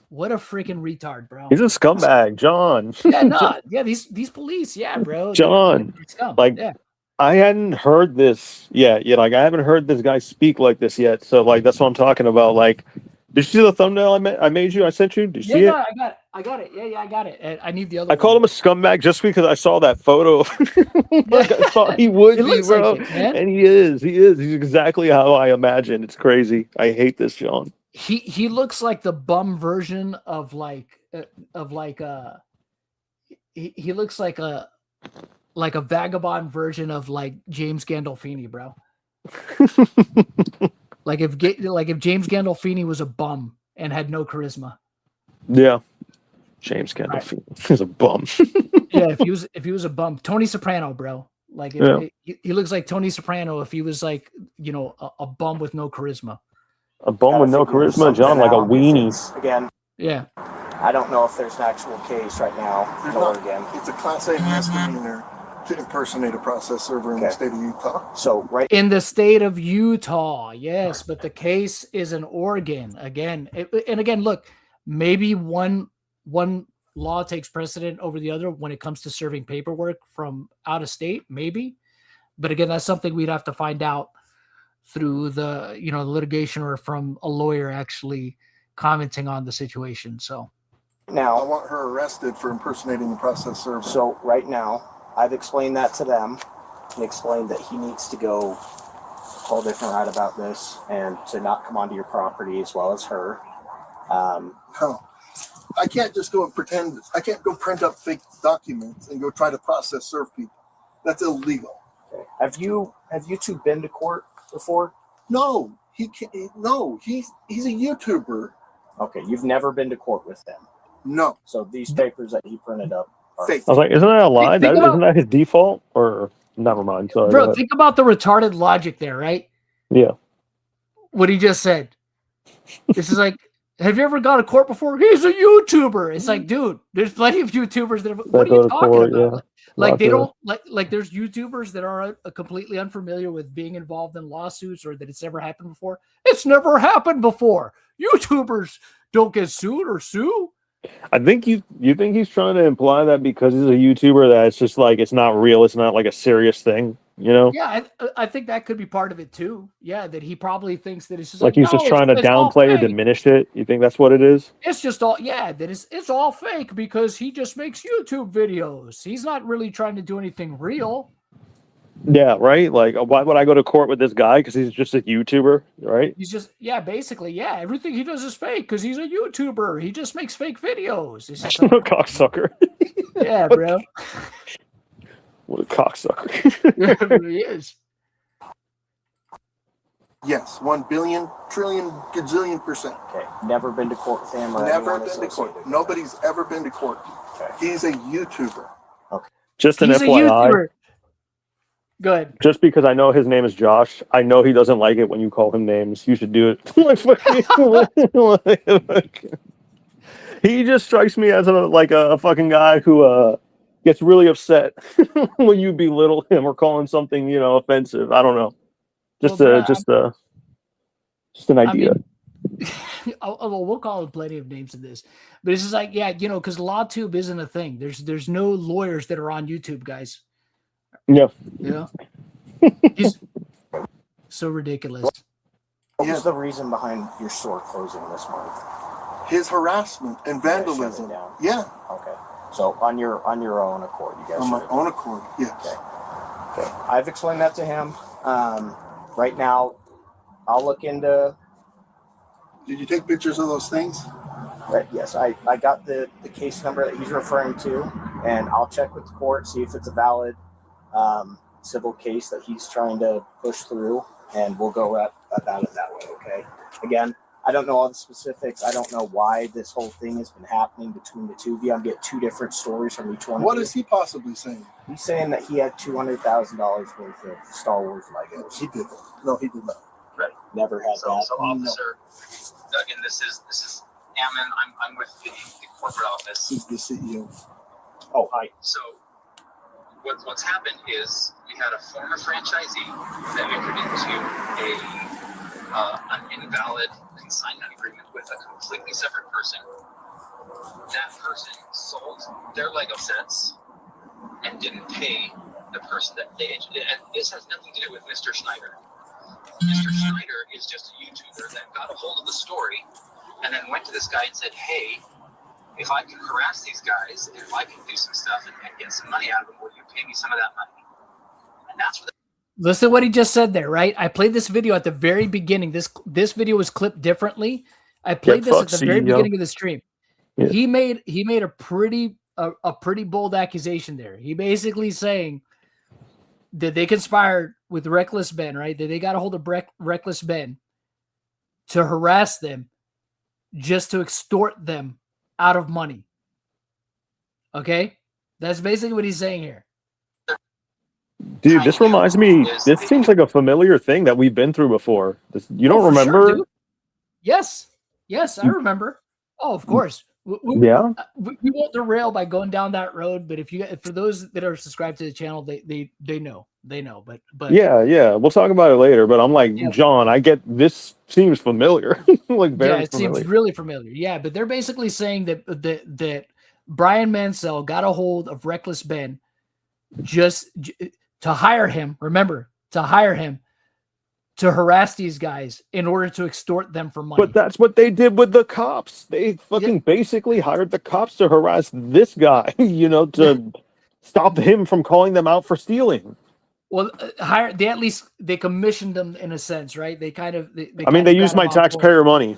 What a freaking retard, bro. He's a scumbag, John. Yeah, no, yeah, these police, yeah, bro. John, like, yeah. I hadn't heard this yet. Like, I haven't heard this guy speak like this yet. So, like, that's what I'm talking about. Like, did you see the thumbnail I made you? I sent you? Did you see it? I got it. Yeah, I got it. I need the other I called him a scumbag just because I saw that photo. Like, I thought he would be, bro. Like it, man. And he is. He's exactly how I imagine. It's crazy. I hate this, John. He looks like the bum version of he looks like a vagabond version of like James Gandolfini, bro. like if James Gandolfini was a bum and had no charisma. Yeah, James Gandolfini is a bum. Yeah, if he was a bum, Tony Soprano, bro. Like he looks like Tony Soprano if he was like a bum with no charisma. A bum with no charisma, John, like a weenie. Again. Yeah. I don't know if there's an actual case right now in Oregon. It's a Class A misdemeanor to impersonate a process server in the state of Utah. So in the state of Utah, yes, but the case is in Oregon again. And again, look, maybe one law takes precedent over the other when it comes to serving paperwork from out of state, maybe. But again, that's something we'd have to find out through the litigation or from a lawyer actually commenting on the situation. So now I want her arrested for impersonating the process server. So right now, I've explained that to them and explained that he needs to go a whole different route about this and to not come onto your property as well as her. I can't just go and pretend. I can't go print up fake documents and go try to process serve people. That's illegal. Okay. Have you two been to court before? No, he can't. No, he's a YouTuber. Okay, you've never been to court with them. No. So these papers that he printed up are fake. I was like, isn't that a lie? Isn't that his default? Or never mind. Sorry, bro, think about the retarded logic there, right? Yeah. what he just said. This is like, have you ever gone to court before? He's a YouTuber. It's like, dude, there's plenty of YouTubers that. What are you talking about? Yeah. Like they don't like. There's YouTubers that are completely unfamiliar with being involved in lawsuits or that it's never happened before. It's never happened before. YouTubers don't get sued or sue. I think you think he's trying to imply that because he's a YouTuber that it's just like it's not real. It's not like a serious thing. You know? Yeah, I think that could be part of it too. Yeah, that he probably thinks that it's just like he's just trying to downplay or diminish it. You think that's what it is? It's just all that it's all fake because he just makes YouTube videos. He's not really trying to do anything real. Yeah, right. Like, why would I go to court with this guy? Because he's just a YouTuber, right? He's just basically everything he does is fake because he's a YouTuber. He just makes fake videos. He's just a cocksucker. Yeah, bro. What a cocksucker. It really is. Yes, 1 billion, trillion, gazillion %. Okay. Never been to court with him or never been to court. Nobody's ever been to court. Okay. He's a YouTuber. Okay. Just an FYI. Go ahead. Just because I know his name is Josh, I know he doesn't like it when you call him names. You should do it. He just strikes me as a fucking guy who gets really upset when you belittle him or call him something, offensive. I don't know. Just an idea. We'll call him plenty of names in this, but it's just like, because LawTube isn't a thing. There's no lawyers that are on YouTube, guys. Yeah. Yeah. He's so ridiculous. What was the reason behind your store closing this month? His harassment and vandalism. Yeah. Okay. So on your own accord, you guys. On my own accord, yes. Okay. I've explained that to him. Right now, I'll look into. Did you take pictures of those things? Right. Yes, I got the case number that he's referring to, and I'll check with the court, see if it's a valid civil case that he's trying to push through, and we'll go about it that way. Okay. Again, I don't know all the specifics. I don't know why this whole thing has been happening between the two of you. I'm getting two different stories from each one. What is he possibly saying? He's saying that he had $200,000 worth of Star Wars Legos. He did. No, he did not. Right. Never had that. So officer, again, this is Ammon. I'm with the corporate office. He's the CEO. Oh, hi. So what's happened is we had a former franchisee that entered into an invalid consignment agreement with a completely separate person. That person sold their Lego sets and didn't pay the person that they entered. And this has nothing to do with Mr. Schneider. Mr. Schneider is just a YouTuber that got a hold of the story and then went to this guy and said, hey, if I can harass these guys, and if I can do some stuff and get some money out of them, will you pay me some of that money? And that's what. Listen to what he just said there, right? I played this video at the very beginning. This video was clipped differently. I played this at the very beginning of the stream. Yeah. He made a pretty bold accusation there. He basically saying that they conspired with Reckless Ben, right? That they got a hold of Reckless Ben to harass them just to extort them out of money. Okay? That's basically what he's saying here. Dude, this reminds me, this seems like a familiar thing that we've been through before. You don't remember? Sure, yes, I remember. Oh, of course. We won't derail by going down that road, but for those that are subscribed to the channel, they know. But yeah, we'll talk about it later. But I'm like, John, I get this seems familiar. It seems really familiar. Yeah, but they're basically saying that Brian Mansell got a hold of Reckless Ben just to hire him. Remember, to hire him to harass these guys in order to extort them for money. But that's what they did with the cops. They fucking basically hired the cops to harass this guy, to stop him from calling them out for stealing. Well, they commissioned them in a sense, right? They kind of. They used my taxpayer money,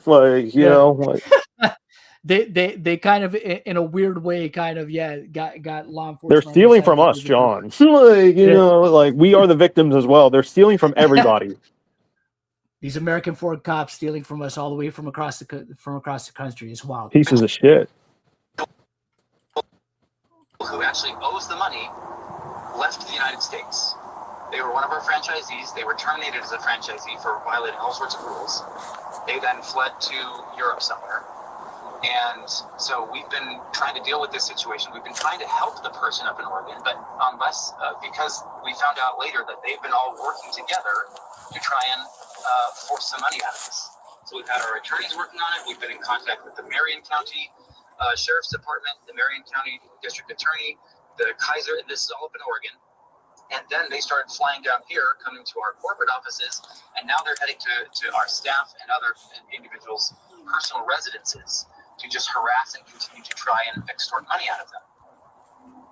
They kind of, in a weird way, kind of got law enforcement. They're stealing from us, John. We are the victims as well. They're stealing from everybody. These American Ford cops stealing from us all the way from across the country is wild. Pieces of shit. Who actually owes the money left to the United States. They were one of our franchisees. They were terminated as a franchisee for violating all sorts of rules. They then fled to Europe somewhere. And so we've been trying to deal with this situation. We've been trying to help the person up in Oregon, but because we found out later that they've been all working together to try and force some money out of this. So we've had our attorneys working on it. We've been in contact with the Marion County Sheriff's Department, the Marion County District Attorney, the Kaiser, and this is all up in Oregon. And then they started flying down here, coming to our corporate offices, and now they're heading to our staff and other individuals' personal residences to just harass and continue to try and extort money out of them.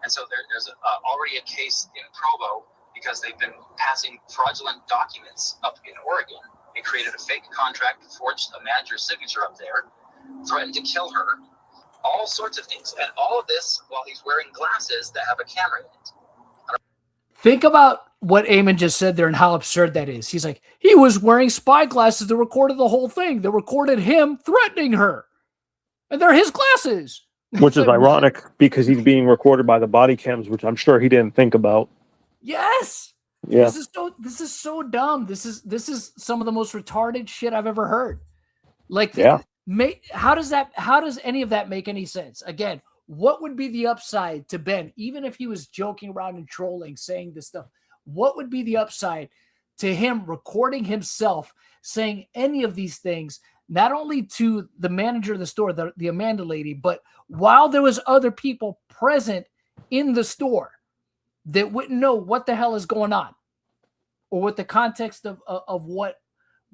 And so there's already a case in Provo because they've been passing fraudulent documents up in Oregon. They created a fake contract, forged a manager's signature up there, threatened to kill her, all sorts of things. And all of this while he's wearing glasses that have a camera in it. Think about what Eamon just said there and how absurd that is. He's like, he was wearing spy glasses that recorded the whole thing. That recorded him threatening her. And they're his glasses. Which is ironic because he's being recorded by the body cams, which I'm sure he didn't think about. Yes. Yeah. This is so dumb. This is some of the most retarded shit I've ever heard. Like, yeah. How does any of that make any sense? Again, what would be the upside to Ben, even if he was joking around and trolling, saying this stuff? What would be the upside to him recording himself saying any of these things, not only to the manager of the store, the Amanda lady, but while there was other people present in the store that wouldn't know what the hell is going on, or what the context of what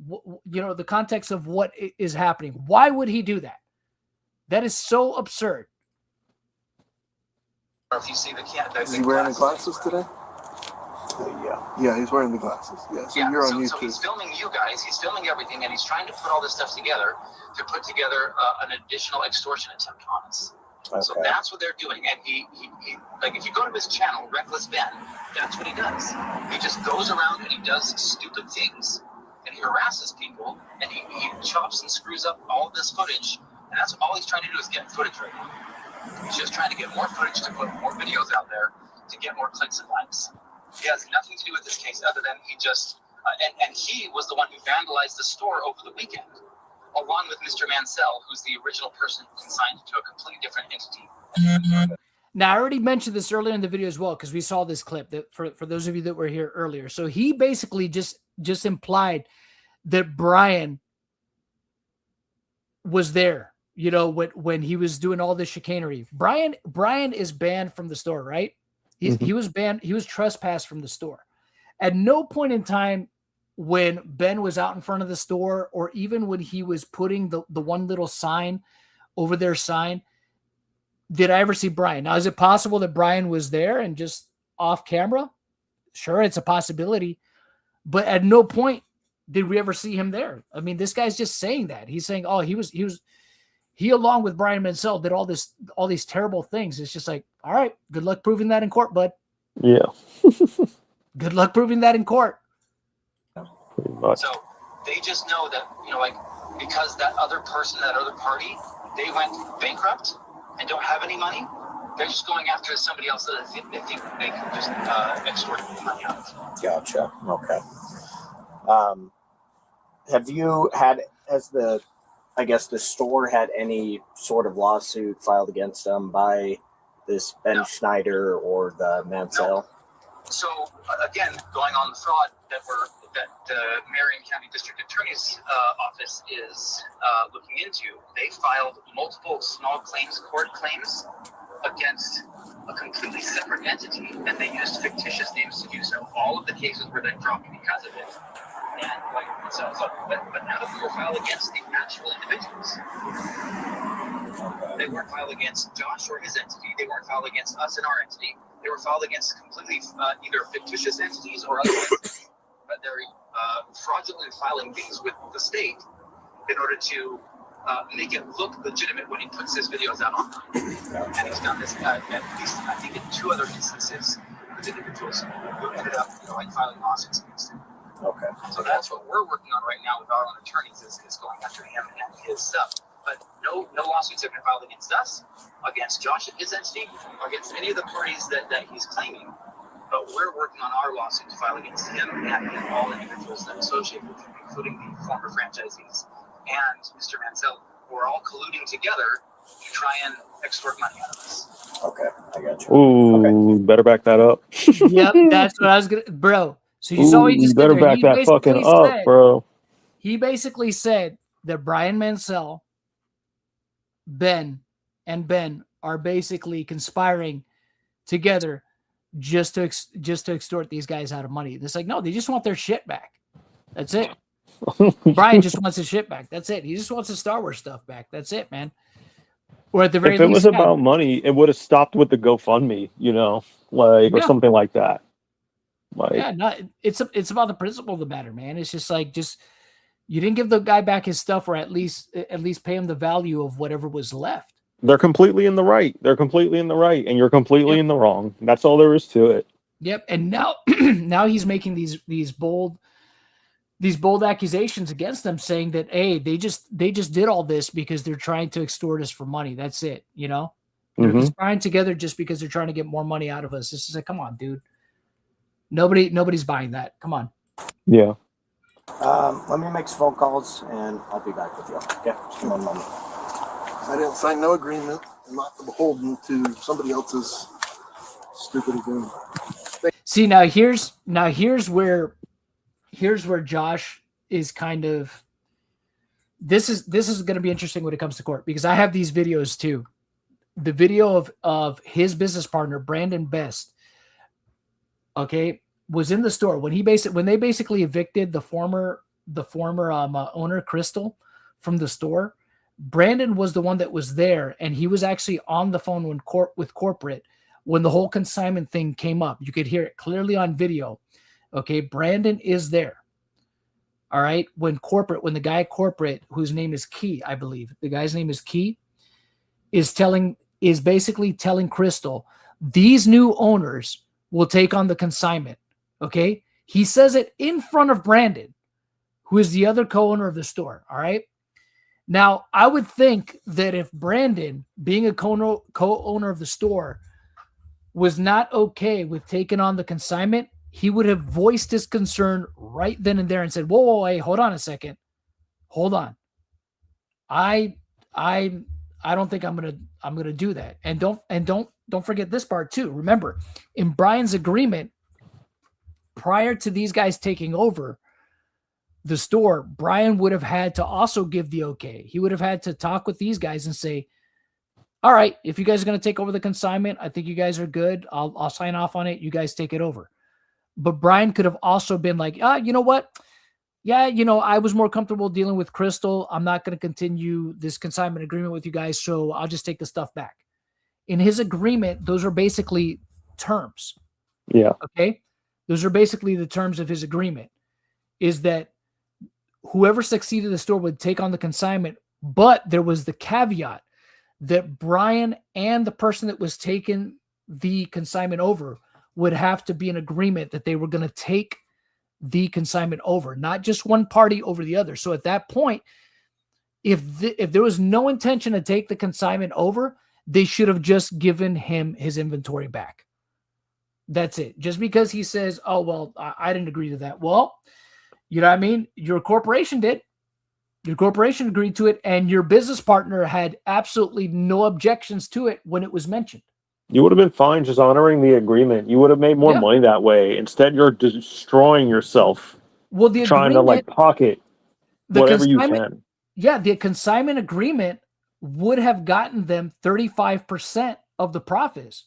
the context of what is happening? Why would he do that? That is so absurd. If you see is he wearing the glasses today? Yeah, he's wearing the glasses. Yeah, so you're on YouTube. So he's filming you guys, he's filming everything, and he's trying to put all this stuff together to put together an additional extortion attempt on us. Okay. So that's what they're doing. And he like, if you go to his channel, Reckless Ben, that's what he does. He just goes around and he does stupid things, and he harasses people, and he chops and screws up all of this footage, and that's all he's trying to do is get footage right now. He's just trying to get more footage to put more videos out there to get more clicks and likes. He has nothing to do with this case other than he just, and he was the one who vandalized the store over the weekend, along with Mr. Mansell, who's the original person consigned to a completely different entity. Now, I already mentioned this earlier in the video as well, because we saw this clip that for those of you that were here earlier. So he basically just implied that Brian was there, when he was doing all this chicanery. Brian is banned from the store, right? He was banned. He was trespassed from the store. At no point in time when Ben was out in front of the store, or even when he was putting the one little sign over their sign, did I ever see Brian. Now, is it possible that Brian was there and just off camera? Sure, it's a possibility. But at no point did we ever see him there. I mean, this guy's just saying that. He's saying, oh, he along with Brian Mansell did all these terrible things. It's just like, all right, good luck proving that in court, bud. Yeah. Good luck proving that in court. So they just know that, because that other person, that other party, they went bankrupt and don't have any money, they're just going after somebody else that they think they can just extort money out of. Gotcha. Okay. Have you had, the store had any sort of lawsuit filed against them by this Ben Schneider or the Mansell? No. So again, going on the fraud that the Marion County District Attorney's office is looking into, they filed multiple small court claims against a completely separate entity, and they used fictitious names to do so. All of the cases were then dropped because of it. And but none of them were filed against the actual individuals. They weren't filed against Josh or his entity. They weren't filed against us and our entity. They were filed against completely either fictitious entities or other entities. But they're fraudulently filing these with the state in order to make it look legitimate when he puts his videos out online. And he's done this at least, I think, in 2 other instances with individuals who ended up filing lawsuits against him. Okay. So that's what we're working on right now with our own attorneys is going after him and his stuff. But no lawsuits have been filed against us, against Josh and his entity, or against any of the parties that he's claiming but we're working on our lawsuit to file against him and all individuals that associate with him, including the former franchisees and Mr. Mansell. We're all colluding together to try and extort money out of us. Okay, I got you. Ooh, better back that up. Yep, that's what I was gonna, bro. So you saw what he Ooh, just better did there. back He that fucking basically up, said, bro. he basically said that Brian Mansell, Ben, and Ben are basically conspiring together just to extort these guys out of money. It's like, no, they just want their shit back. That's it. Brian just wants his shit back. That's it. He just wants his Star Wars stuff back. That's it, man. Or at the very If it least, was about money, it would have stopped with the GoFundMe, you know, like, or something like that. Like, yeah, no, it's about the principle of the matter, man. It's just like, you didn't give the guy back his stuff, or at least pay him the value of whatever was left. they're completely in the right. They're completely in the right, and you're completely in the wrong. That's all there is to it. Yep. And now, now he's making these bold accusations against them, saying that, hey, they just did all this because they're trying to extort us for money. That's it. You know, they're conspiring together just because they're trying to get more money out of us. This is like, come on, dude. Nobody's buying that. Come on. Yeah. Let me make some phone calls and I'll be back with you. Okay, just 1 moment. I didn't sign no agreement. I'm not beholden to somebody else's stupid agreement. See, now here's where Josh is kind of, this is going to be interesting when it comes to court, because I have these videos too. The video of his business partner, Brandon Best, okay, was in the store when they basically evicted the former owner, Crystal, from the store. Brandon was the one that was there, and he was actually on the phone with corporate when the whole consignment thing came up. You could hear it clearly on video. Okay, Brandon is there. All right, when the guy at corporate, whose name is Key, I believe, the guy's name is Key, is basically telling Crystal, these new owners will take on the consignment. Okay, he says it in front of Brandon, who is the other co-owner of the store. All right. Now, I would think that if Brandon, being a co-owner of the store, was not okay with taking on the consignment, he would have voiced his concern right then and there and said, whoa, hey, hold on a second. Hold on. I don't think I'm gonna do that. And don't forget this part too. Remember, in Brian's agreement, prior to these guys taking over the store, Brian would have had to also give the okay. He would have had to talk with these guys and say, all right, if you guys are going to take over the consignment, I think you guys are good. I'll sign off on it. You guys take it over. But Brian could have also been like, you know what? Yeah, I was more comfortable dealing with Crystal. I'm not going to continue this consignment agreement with you guys, so I'll just take the stuff back. In his agreement, those are basically terms. Yeah. Okay? Those are basically the terms of his agreement, is that whoever succeeded the store would take on the consignment, but there was the caveat that Brian and the person that was taking the consignment over would have to be in agreement that they were going to take the consignment over, not just one party over the other. So at that point, if there was no intention to take the consignment over, they should have just given him his inventory back. That's it. Just because he says, oh, well, I didn't agree to that. Well, you know what I mean? Your corporation did. Your corporation agreed to it, and your business partner had absolutely no objections to it when it was mentioned. You would have been fine just honoring the agreement. You would have made more money that way. Instead, you're destroying yourself. Well, the trying to pocket whatever you can. Yeah, the consignment agreement would have gotten them 35% of the profits,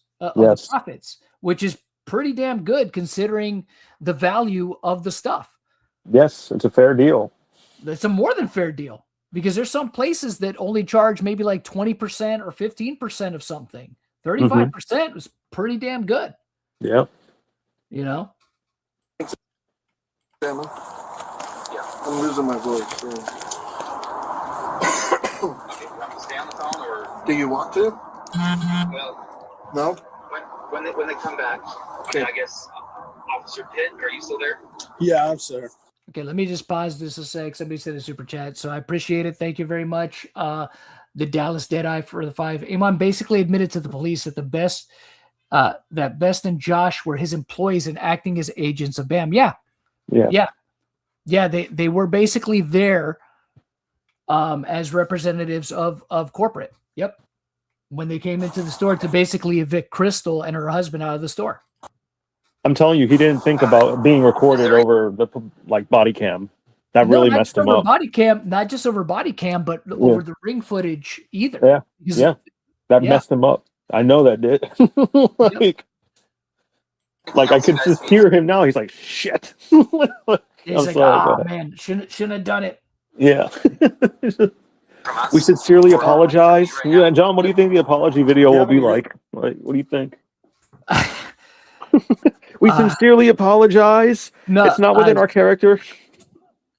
which is pretty damn good considering the value of the stuff. Yes, it's a fair deal. It's a more than fair deal, because there's some places that only charge maybe like 20% or 15% of something. 35% is pretty damn good. Yeah. Yeah, I'm losing my voice. So. Okay, you want me to stay on the phone, or do you want to? Well, no. When they come back, okay. I guess Officer Pitt, are you still there? Yeah, I'm still there. Okay, let me just pause this a sec. Somebody said a super chat, so I appreciate it. Thank you very much. The Dallas Deadeye for the 5. Iman basically admitted to the police that the best that Best and Josh were his employees and acting as agents of BAM. Yeah. They were basically there as representatives of corporate. Yep. When they came into the store to basically evict Crystal and her husband out of the store. I'm telling you, he didn't think about being recorded over the body cam. That really messed him up. Body cam, not just over body cam, but over the ring footage either. That messed him up. I know that did. Like I could just hear him now. He's like, shit. He's like, oh man, shouldn't have done it. Yeah. We sincerely apologize. Yeah, John, what do you think the apology video will be like? Like, what do you think? We sincerely apologize. No, it's not within our character.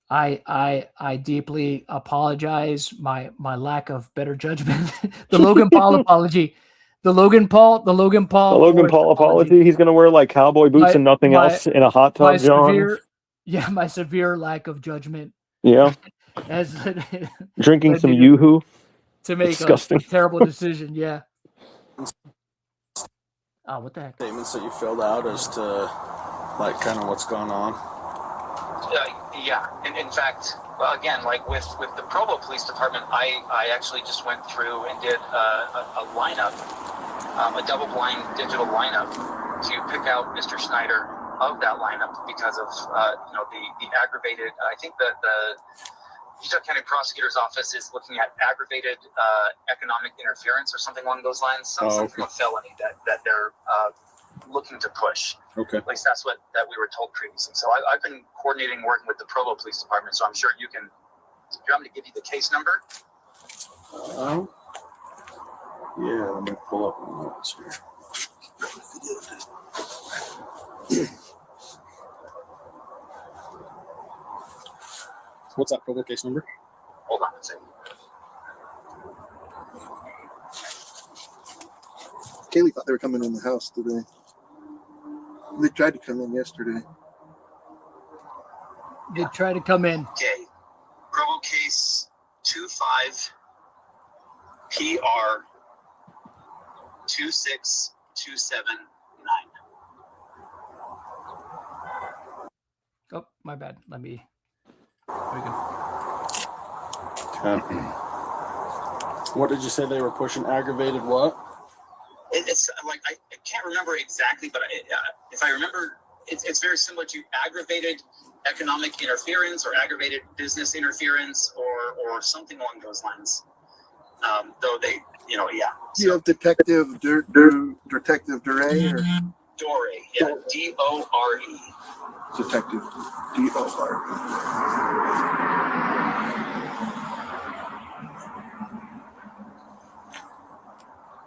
I deeply apologize. My lack of better judgment. The Logan Paul apology. The Logan Paul apology. He's gonna wear like cowboy boots and nothing else in a hot tub, John. My severe lack of judgment. Yeah. As drinking some Yoo-hoo to make a terrible decision. Yeah. Oh, what the heck? Statements that you filled out as to like kind of what's going on. Yeah, and in fact, again, like with the Provo Police Department, I actually just went through and did a lineup, a double-blind digital lineup to pick out Mr. Schneider of that lineup because of the aggravated. I think that the Utah County Prosecutor's Office is looking at aggravated economic interference or something along those lines. Some felony that they're looking to push. Okay. At least that's what we were told previously. So I've been coordinating, working with the Provo Police Department. So I'm sure you can. Do you want me to give you the case number? Yeah. Let me pull up the notes here. What's that Provo case number? Hold on a second. Kaylee thought they were coming in the house today. They tried to come in yesterday. They tried to come in. Okay. Provo case 25 PR 26279. Oh, my bad. Let me. What did you say they were pushing? Aggravated what? It's like I can't remember exactly, but if I remember, it's very similar to aggravated economic interference or aggravated business interference or something along those lines. Though they, yeah. You have Detective Detective Dore or Dore, yeah, D-O-R-E. Detective D-O-R-E.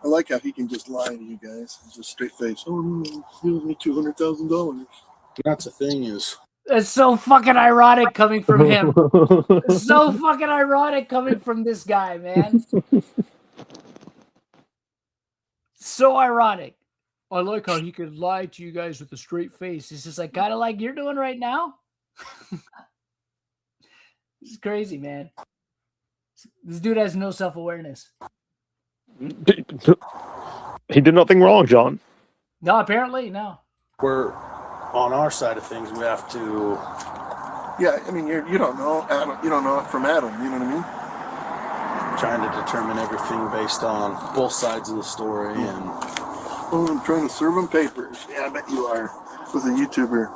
I like how he can just lie to you guys. It's just straight face. Oh no, he owes me $200,000. That's the thing is. It's so fucking ironic coming from him. It's so fucking ironic coming from this guy, man. So ironic. I like how he could lie to you guys with a straight face. It's just like kind of like you're doing right now. This is crazy, man. This dude has no self-awareness. He did nothing wrong, John. No, apparently, no. We're on our side of things. We have to. Yeah, I mean, you don't know Adam. You don't know it from Adam. You know what I mean? Trying to determine everything based on both sides of the story, and I'm trying to serve him papers. Yeah, I bet you are. With a YouTuber.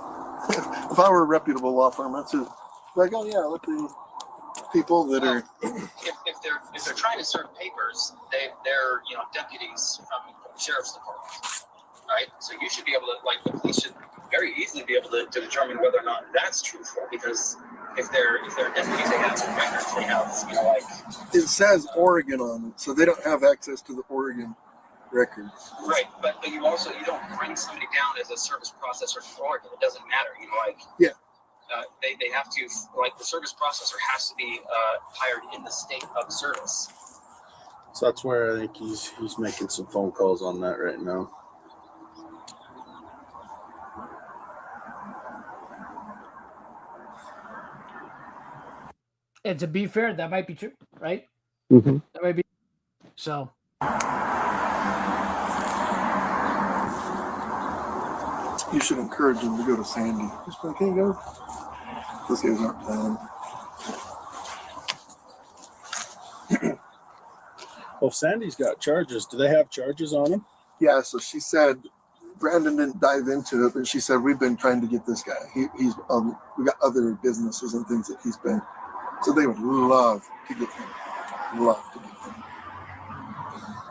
If I were a reputable law firm, that's it. Like, oh yeah, look at people that are. If they're trying to serve papers, they're deputies from sheriff's department, right? So you should be able to, like, the police should very easily be able to determine whether or not that's truthful, because if they're deputies, they have records, they have like. It says Oregon on it, so they don't have access to the Oregon records. Right, but you don't bring somebody down as a service processor for Oregon. It doesn't matter, Yeah. They have to, like, the service processor has to be hired in the state of service. So that's where I think he's making some phone calls on that right now. And to be fair, that might be true, right? Mm-hmm. That might be. So. you should encourage them to go to Sandy. Just be like, hey, go. Those guys aren't playing. Well, Sandy's got charges. Do they have charges on him? Yeah, so she said Brandon didn't dive into it, but she said we've been trying to get this guy. He's we got other businesses and things that he's been. So they would love to get him. Love to get him.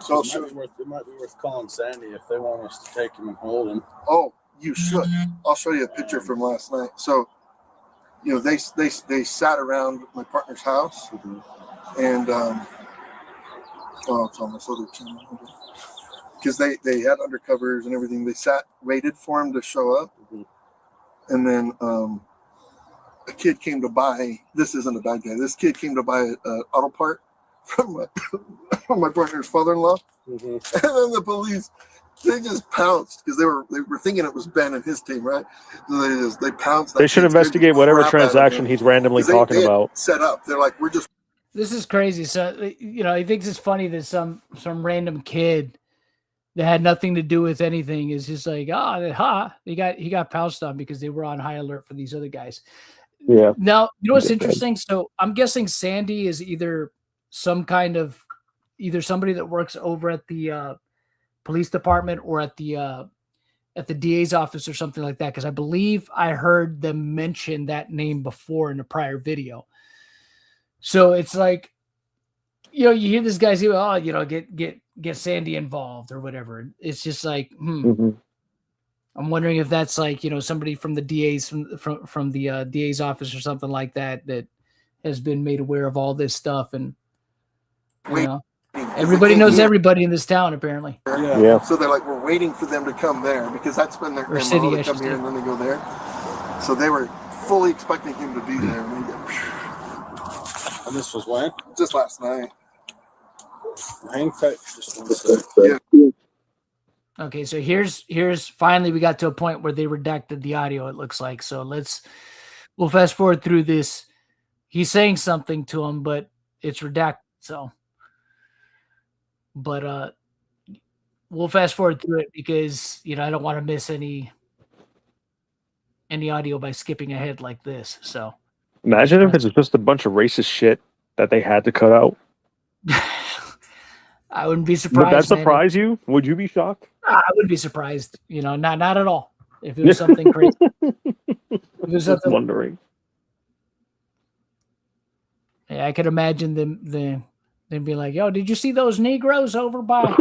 So it might be worth calling Sandy if they want us to take him and hold him. Oh, you should. I'll show you a picture from last night. So, you know, they sat around my partner's house, and it's on this other channel because they had undercovers and everything. They waited for him to show up, and then a kid came to buy. This isn't a bad guy. This kid came to buy an auto part from my partner's father-in-law, and then the police. They just pounced because they were thinking it was Ben and his team, right? So they pounced. They should investigate whatever transaction he's randomly talking about. Set up. They're like, we're just. This is crazy. So you know, he thinks it's funny that some random kid that had nothing to do with anything is just like, he got pounced on because they were on high alert for these other guys. Yeah. Now you know what's interesting. So I'm guessing Sandy is either somebody that works over at the police department or at the DA's office or something like that, because I believe I heard them mention that name before in a prior video. So it's like, you know, you hear this guy say, "Oh, you know, get Sandy involved" or whatever. It's just like, I'm wondering if that's like, you know, somebody from the DA's from the DA's office or something like that has been made aware of all this stuff, and you know. Everybody knows everybody in this town, apparently. Yeah. So they're like, we're waiting for them to come there because that's been their city. They come here and then they go there. So they were fully expecting him to be there. And this was when? Just last night. Hang tight. Just one second. Yeah. Okay, so here's finally we got to a point where they redacted the audio. It looks like so. We'll fast forward through this. He's saying something to him, but it's redacted. So. But we'll fast forward through it because, you know, I don't want to miss any audio by skipping ahead like this. So imagine if it's just a bunch of racist shit that they had to cut out. I wouldn't be surprised. Would that surprise you? Would you be shocked? I wouldn't be surprised. You know, not at all. If it was something crazy. If it was something, wondering. Yeah, I could imagine them. They'd be like, "Yo, did you see those Negroes over by?"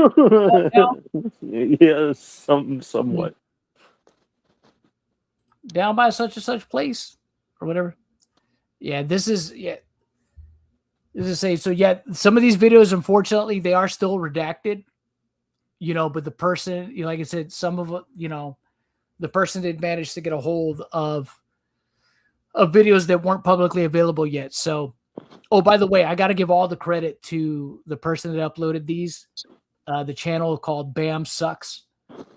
Yeah, somewhat. Down by such and such place, or whatever. Yeah, this is say so. Yeah, some of these videos, unfortunately, they are still redacted. You know, but the person, you know, like I said, some of it, you know, the person did manage to get a hold of videos that weren't publicly available yet. So. Oh, by the way, I got to give all the credit to the person that uploaded these. The channel called Bam Sucks.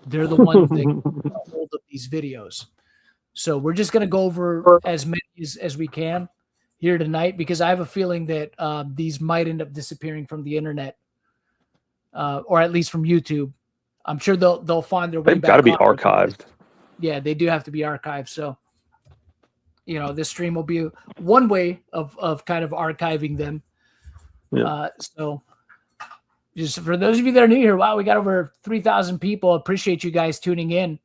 They're the ones that get a hold of these videos. So we're just going to go over as many as we can here tonight because I have a feeling that these might end up disappearing from the internet, or at least from YouTube. I'm sure they'll find their way back. They've got to be archived. Yeah, they do have to be archived. So. You know, this stream will be one way of kind of archiving them. Yeah. So just for those of you that are new here, wow, we got over 3,000 people. Appreciate you guys tuning in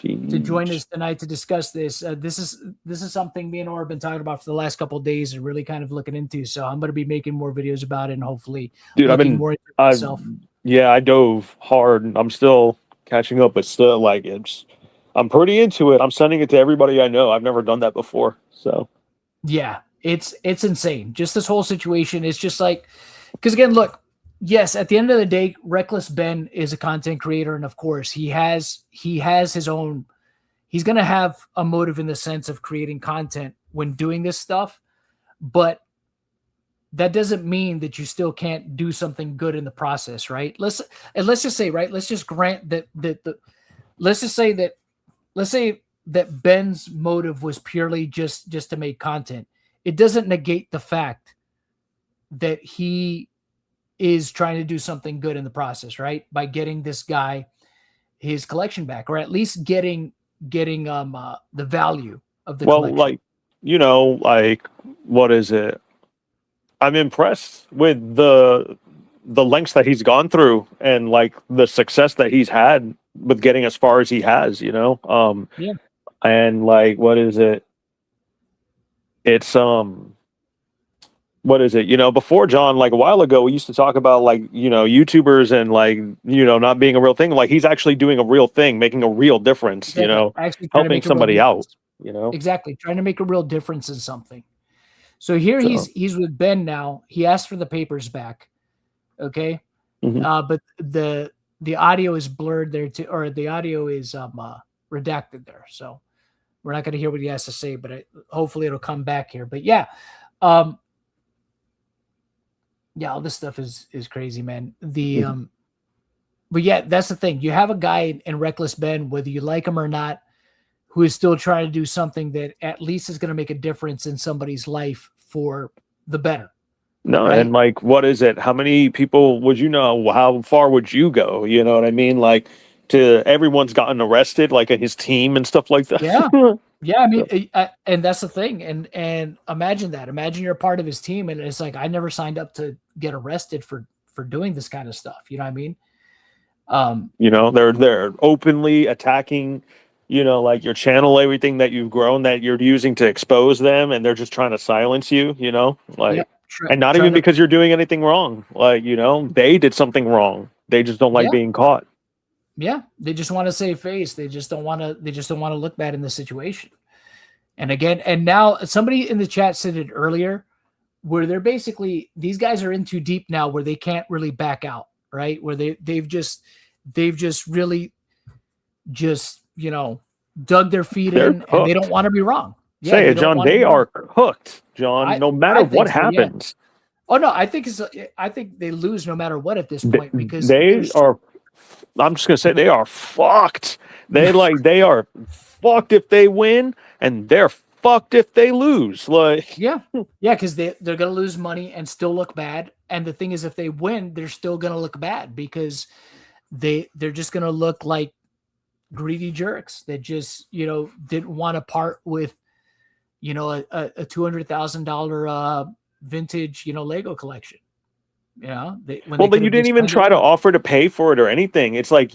to join us tonight to discuss this. This is something me and Or have been talking about for the last couple of days and really kind of looking into. So I'm going to be making more videos about it and hopefully more into myself. Yeah, I dove hard. I'm still catching up, but still like I'm pretty into it. I'm sending it to everybody I know. I've never done that before. So yeah, it's insane. Just this whole situation is just like, because again, look, yes, at the end of the day, Reckless Ben is a content creator. And of course he has his own, he's going to have a motive in the sense of creating content when doing this stuff. But that doesn't mean that you still can't do something good in the process. Right. Let's just say, right. Let's just grant let's say that Ben's motive was purely just to make content. It doesn't negate the fact that he is trying to do something good in the process, right? By getting this guy his collection back, or at least getting getting the value of the Well, collection. like, like, what is it? I'm impressed with the lengths that he's gone through and like the success that he's had with getting as far as he has, Yeah. And like, what is it? It's what is it? Before John, like a while ago, we used to talk about like, YouTubers and like, not being a real thing. Like he's actually doing a real thing, making a real difference, Yeah, actually trying to helping make a real somebody out, difference. Exactly, trying to make a real difference in something. So here So- he's with Ben now. He asked for the papers back. Okay. Mhm. But the audio is blurred there too, or the audio is redacted there. So we're not going to hear what he has to say, but hopefully it'll come back here. But yeah, all this stuff is crazy, man. The but yeah, that's the thing. You have a guy in Reckless Ben, whether you like him or not, who is still trying to do something that at least is going to make a difference in somebody's life for the better. No, Right? and like, what is it? How many people would you know? How far would you go? You know what I mean? Like, everyone's gotten arrested, like in his team and stuff like that. Yeah. Yeah, I mean, and that's the thing. And imagine that. Imagine you're a part of his team, and it's like I never signed up to get arrested for doing this kind of stuff. You know what I mean? They're openly attacking, like your channel, everything that you've grown that you're using to expose them, and they're just trying to silence you. Like, Yep. and not even because you're doing anything wrong. Like, they did something wrong. They just don't like being caught. Yeah, they just want to save face. They just don't want to. They just don't want to look bad in the situation. And again, and now somebody in the chat said it earlier, where they're basically these guys are in too deep now, where they can't really back out, right? Where they've just really just dug their feet They're in, and they don't want to be wrong. Yeah, Say it, John. They are cooked, John. No matter what happens. Oh no, I think they lose no matter what at this point because they are. I'm just gonna say they are fucked. They are fucked if they win, and they're fucked if they lose. Like because they're gonna lose money and still look bad. And the thing is, if they win, they're still gonna look bad because they're just gonna look like greedy jerks that just didn't want to part with a $200,000 vintage Lego collection. Then you didn't even try to offer to pay for it or anything. It's like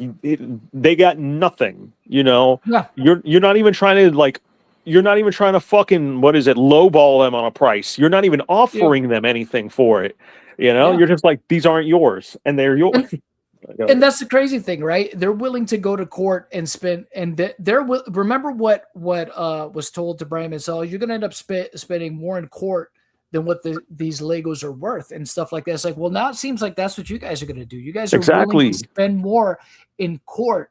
they got nothing. Yeah. You're not even trying to fucking lowball them on a price. You're not even offering them anything for it. You're just like, these aren't yours, and they're yours. And that's the crazy thing, right? They're willing to go to court and spend, and remember what was told to Brian Mansell, you're going to end up spending more in court than what these Legos are worth and stuff like that. It's like, well, now it seems like that's what you guys are going to do. You guys are willing to spend more in court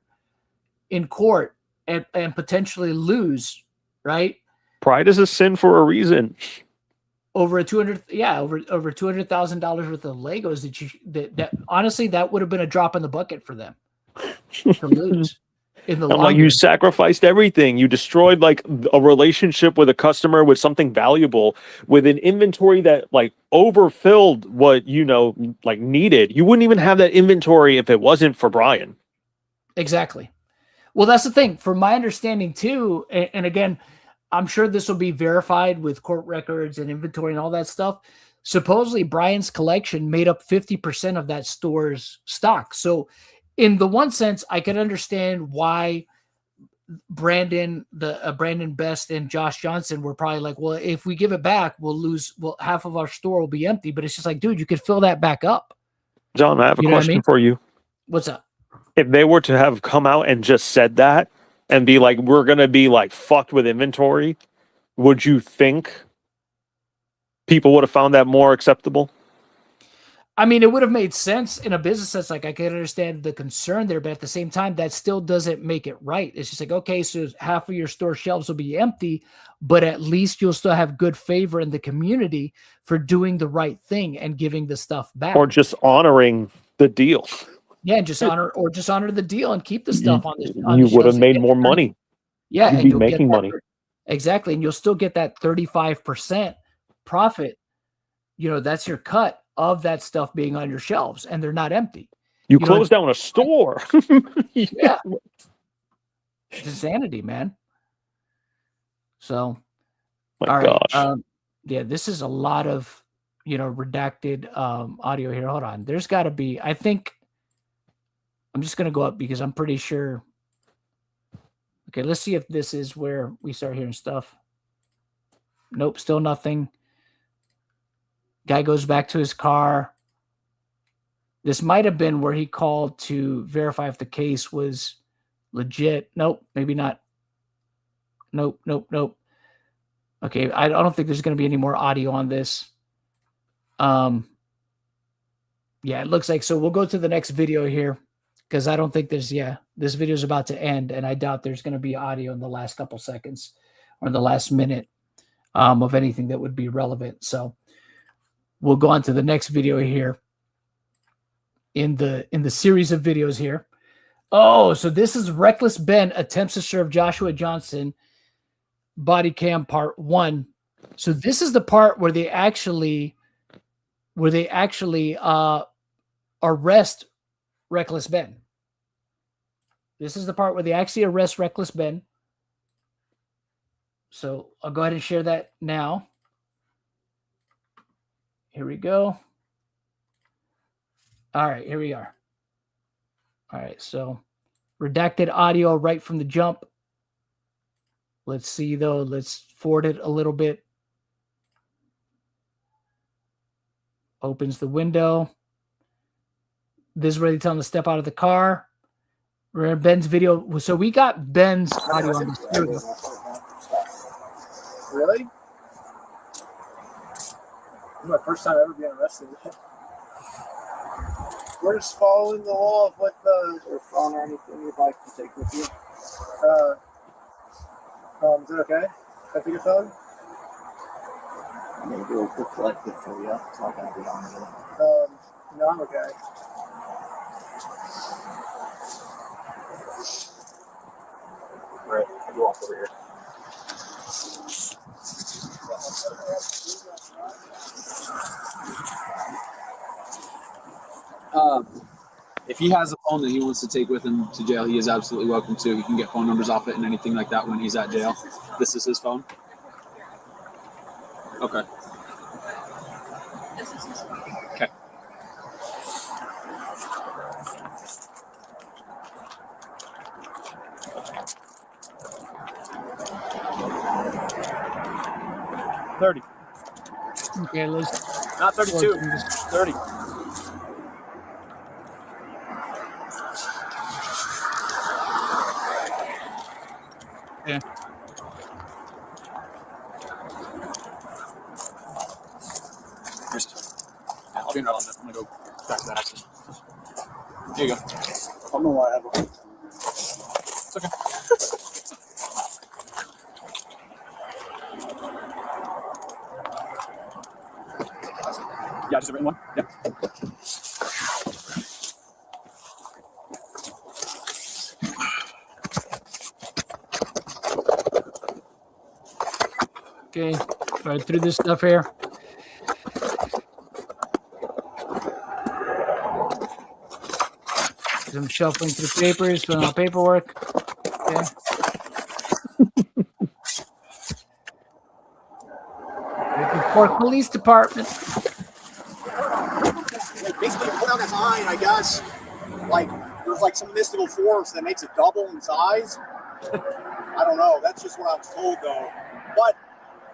and potentially lose, right? Pride is a sin for a reason. Over $200,000 worth of Legos that honestly, that would have been a drop in the bucket for them to lose. You sacrificed everything. You destroyed like a relationship with a customer with something valuable, with an inventory that like overfilled what needed. You wouldn't even have that inventory if it wasn't for Brian. Exactly. Well, that's the thing. From my understanding too, and again, I'm sure this will be verified with court records and inventory and all that stuff. Supposedly, Brian's collection made up 50% of that store's stock. So, in the one sense, I can understand why Brandon Best and Josh Johnson were probably like, well, if we give it back, we'll lose. Well, half of our store will be empty. But it's just like, dude, you could fill that back up. John, I have a question for you. What's up? If they were to have come out and just said that and be like, we're going to be like fucked with inventory, would you think people would have found that more acceptable? I mean, it would have made sense in a business sense. Like, I can understand the concern there, but at the same time, that still doesn't make it right. It's just like, okay, so half of your store shelves will be empty, but at least you'll still have good favor in the community for doing the right thing and giving the stuff back. Or just honoring the deal. Yeah, just honor the deal and keep the stuff on the You would have made more money. Yeah, you'd be making money. Exactly, and you'll still get that 35% profit. That's your cut of that stuff being on your shelves, and they're not empty. You close down a store. Yeah. It's insanity, man. So, My all right. gosh. Yeah, this is a lot of, redacted audio here. Hold on. There's got to be, I think, I'm just going to go up because I'm pretty sure. Okay, let's see if this is where we start hearing stuff. Nope, still nothing. Guy goes back to his car. This might have been where he called to verify if the case was legit. Nope, maybe not. Nope. Okay, I don't think there's going to be any more audio on this. Yeah, it looks like so. We'll go to the next video here because I don't think there's. Yeah, this video is about to end, and I doubt there's going to be audio in the last couple seconds or in the last minute of anything that would be relevant. So we'll go on to the next video here in the series of videos here. Oh, so this is Reckless Ben attempts to serve Joshua Johnson. Body cam part 1. So this is the part where they actually arrest Reckless Ben. This is the part where they actually arrest Reckless Ben. So I'll go ahead and share that now. Here we go. All right, here we are. All right, so redacted audio right from the jump. Let's see, though. Let's forward it a little bit. Opens the window. This is where they tell him to step out of the car. We're in Ben's video. So we got Ben's audio on this. Here we go. Really? This is my first time ever being arrested. We're just following the law of what or phone or anything you'd like to take with you. Is it okay? Can I take your phone? Maybe we'll collect it for you. It's not going to be on there. No, I'm okay. Right, you walk over here. If he has a phone that he wants to take with him to jail, he is absolutely welcome to. He can get phone numbers off it and anything like that when he's at jail. This is his phone? Okay. This is his phone. Okay. $30. Okay, let's Not 32. 30. Yeah. Here's this one. Yeah, I'll be in right on that. I'm going to go back to that action. Here you go. I don't know why I have a. It's okay. Yeah, just a written one. Yeah. Okay, right through this stuff here. I'm shuffling through papers, filling out paperwork. Okay. Report police department. Basically, put out a sign, I guess. Like, there's like some mystical force that makes it double in size. I don't know. That's just what I was told, though. But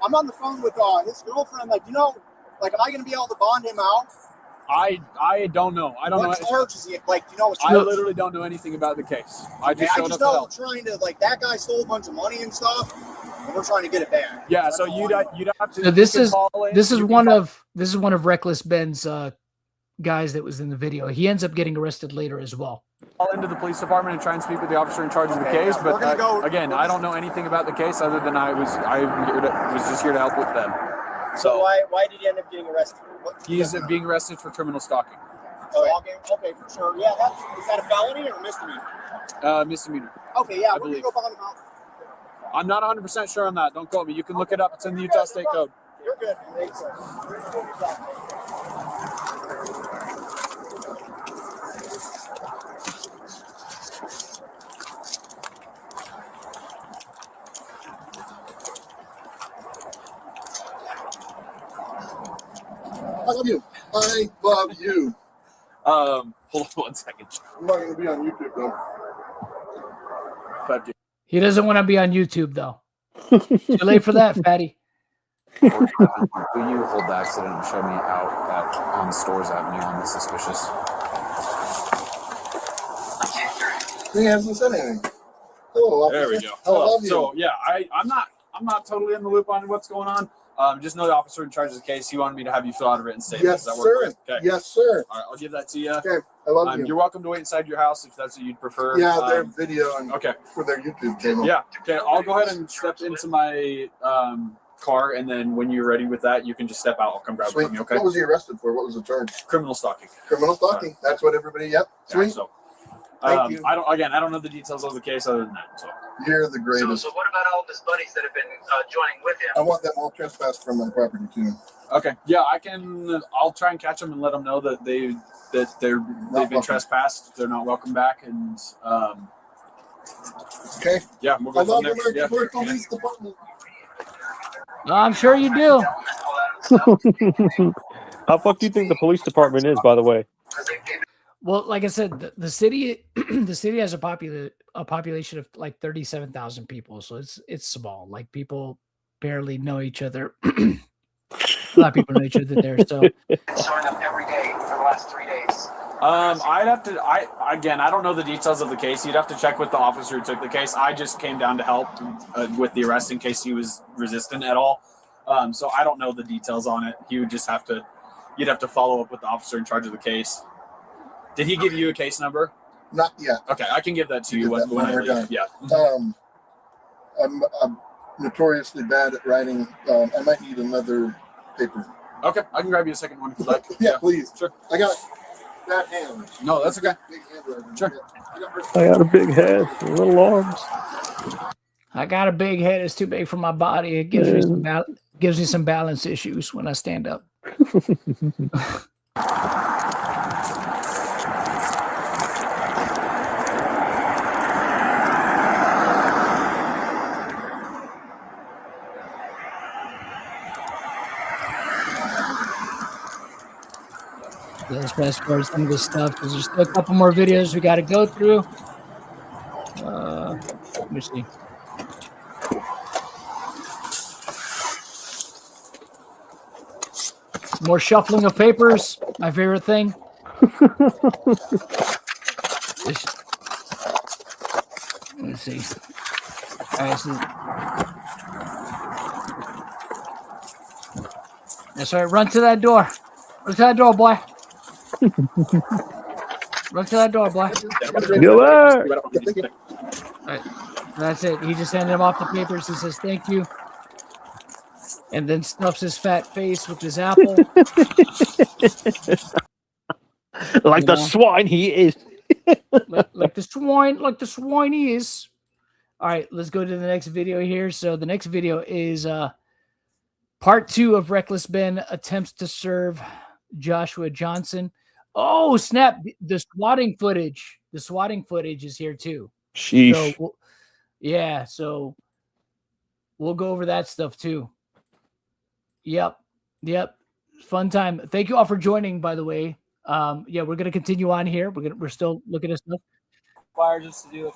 I'm on the phone with his girlfriend. Like, am I going to be able to bond him out? I don't know. I don't know. What charge is he? Like, I literally don't know anything about the case. I just showed up to help. Trying to, like, that guy stole a bunch of money and stuff, and we're trying to get it back. Yeah, so you'd have to. So this is one of Reckless Ben's guys that was in the video. He ends up getting arrested later as well. Call into the police department and try and speak with the officer in charge of the case. But again, I don't know anything about the case other than I was just here to help with them. So why did he end up getting arrested? He is being arrested for criminal stalking. Okay, for sure. Yeah, is that a felony or a misdemeanor? Misdemeanor. Okay, yeah, I we're going to believe. go bond him out. I'm not 100% sure on that. Don't quote me. You can look it up. It's in the Utah State Code. You're good. I love you. I love you. Hold on 1 second. I'm not going to be on YouTube, though. He doesn't want to be on YouTube, though. Too late for that, fatty. Will you hold the accident and show me out on Stores Avenue on the suspicious? He hasn't said anything. Hello, officer. There we go. I love you. So yeah, I'm not totally in the loop on what's going on. Just know the officer in charge of the case. He wanted me to have you fill out a written statement. Yes, Does that work? sir. Okay. Yes, sir. All right, I'll give that to you. Okay, I love you. You're welcome to wait inside your house if that's what you'd prefer. Yeah, their video and okay for their YouTube channel. Yeah. Okay. I'll go ahead and step into my car, and then when you're ready with that, you can just step out. I'll come grab it Sweet. from you. Okay. What was he arrested for? What was the charge? Criminal stalking. Criminal stalking. That's what everybody. Yep. Sweet. Yeah, so, Thank you. I don't know the details of the case other than that. So. You're the greatest. So what about all of his buddies that have been joining with him? I want them all trespassed from my property too. Okay. Yeah, I'll try and catch them and let them know that they've been trespassed. They're not welcome back, and okay. Yeah, we'll go I love from the there. American Police Department. I'm sure you do. How fuck do you think the police department is, by the way? Well, like I said, the city the city has a population of like 37,000 people, so it's small. Like people barely know each other. A lot of people know each other there. So Showing up every day for the last 3 days. I'd have to. I don't know the details of the case. You'd have to check with the officer who took the case. I just came down to help with the arrest in case he was resistant at all. So I don't know the details on it. He would just have to. You'd have to follow up with the officer in charge of the case. Did he give you a case number? Not yet. Okay, I can give that to you when I leave. Yeah. I'm notoriously bad at writing. I might need another paper. Okay, I can grab you a second one if you like. Yeah, please. Sure. I got bad hands. No, that's okay. Big handwriting. Sure. I got a big head, little arms. I got a big head. It's too big for my body. It gives me some balance issues when I stand up. Let's fast forward some of this stuff because there's still a couple more videos we got to go through. Let me see. More shuffling of papers, my favorite thing. Let's see. All right, so that's right. Run to that door. Run to that door, boy. Run to that door, boy. All right. That's it. He just handed him off the papers. He says, "Thank you." And then stuffs his fat face with his apple. Like the swine he is. like the swine he is. All right, let's go to the next video here. So the next video is part 2 of Reckless Ben attempts to serve Joshua Johnson. Oh, snap. The swatting footage. The swatting footage is here too. Sheesh. So, so we'll go over that stuff too. Yep. Fun time. Thank you all for joining, by the way. We're going to continue on here. We're still looking at stuff. Requires us to do it.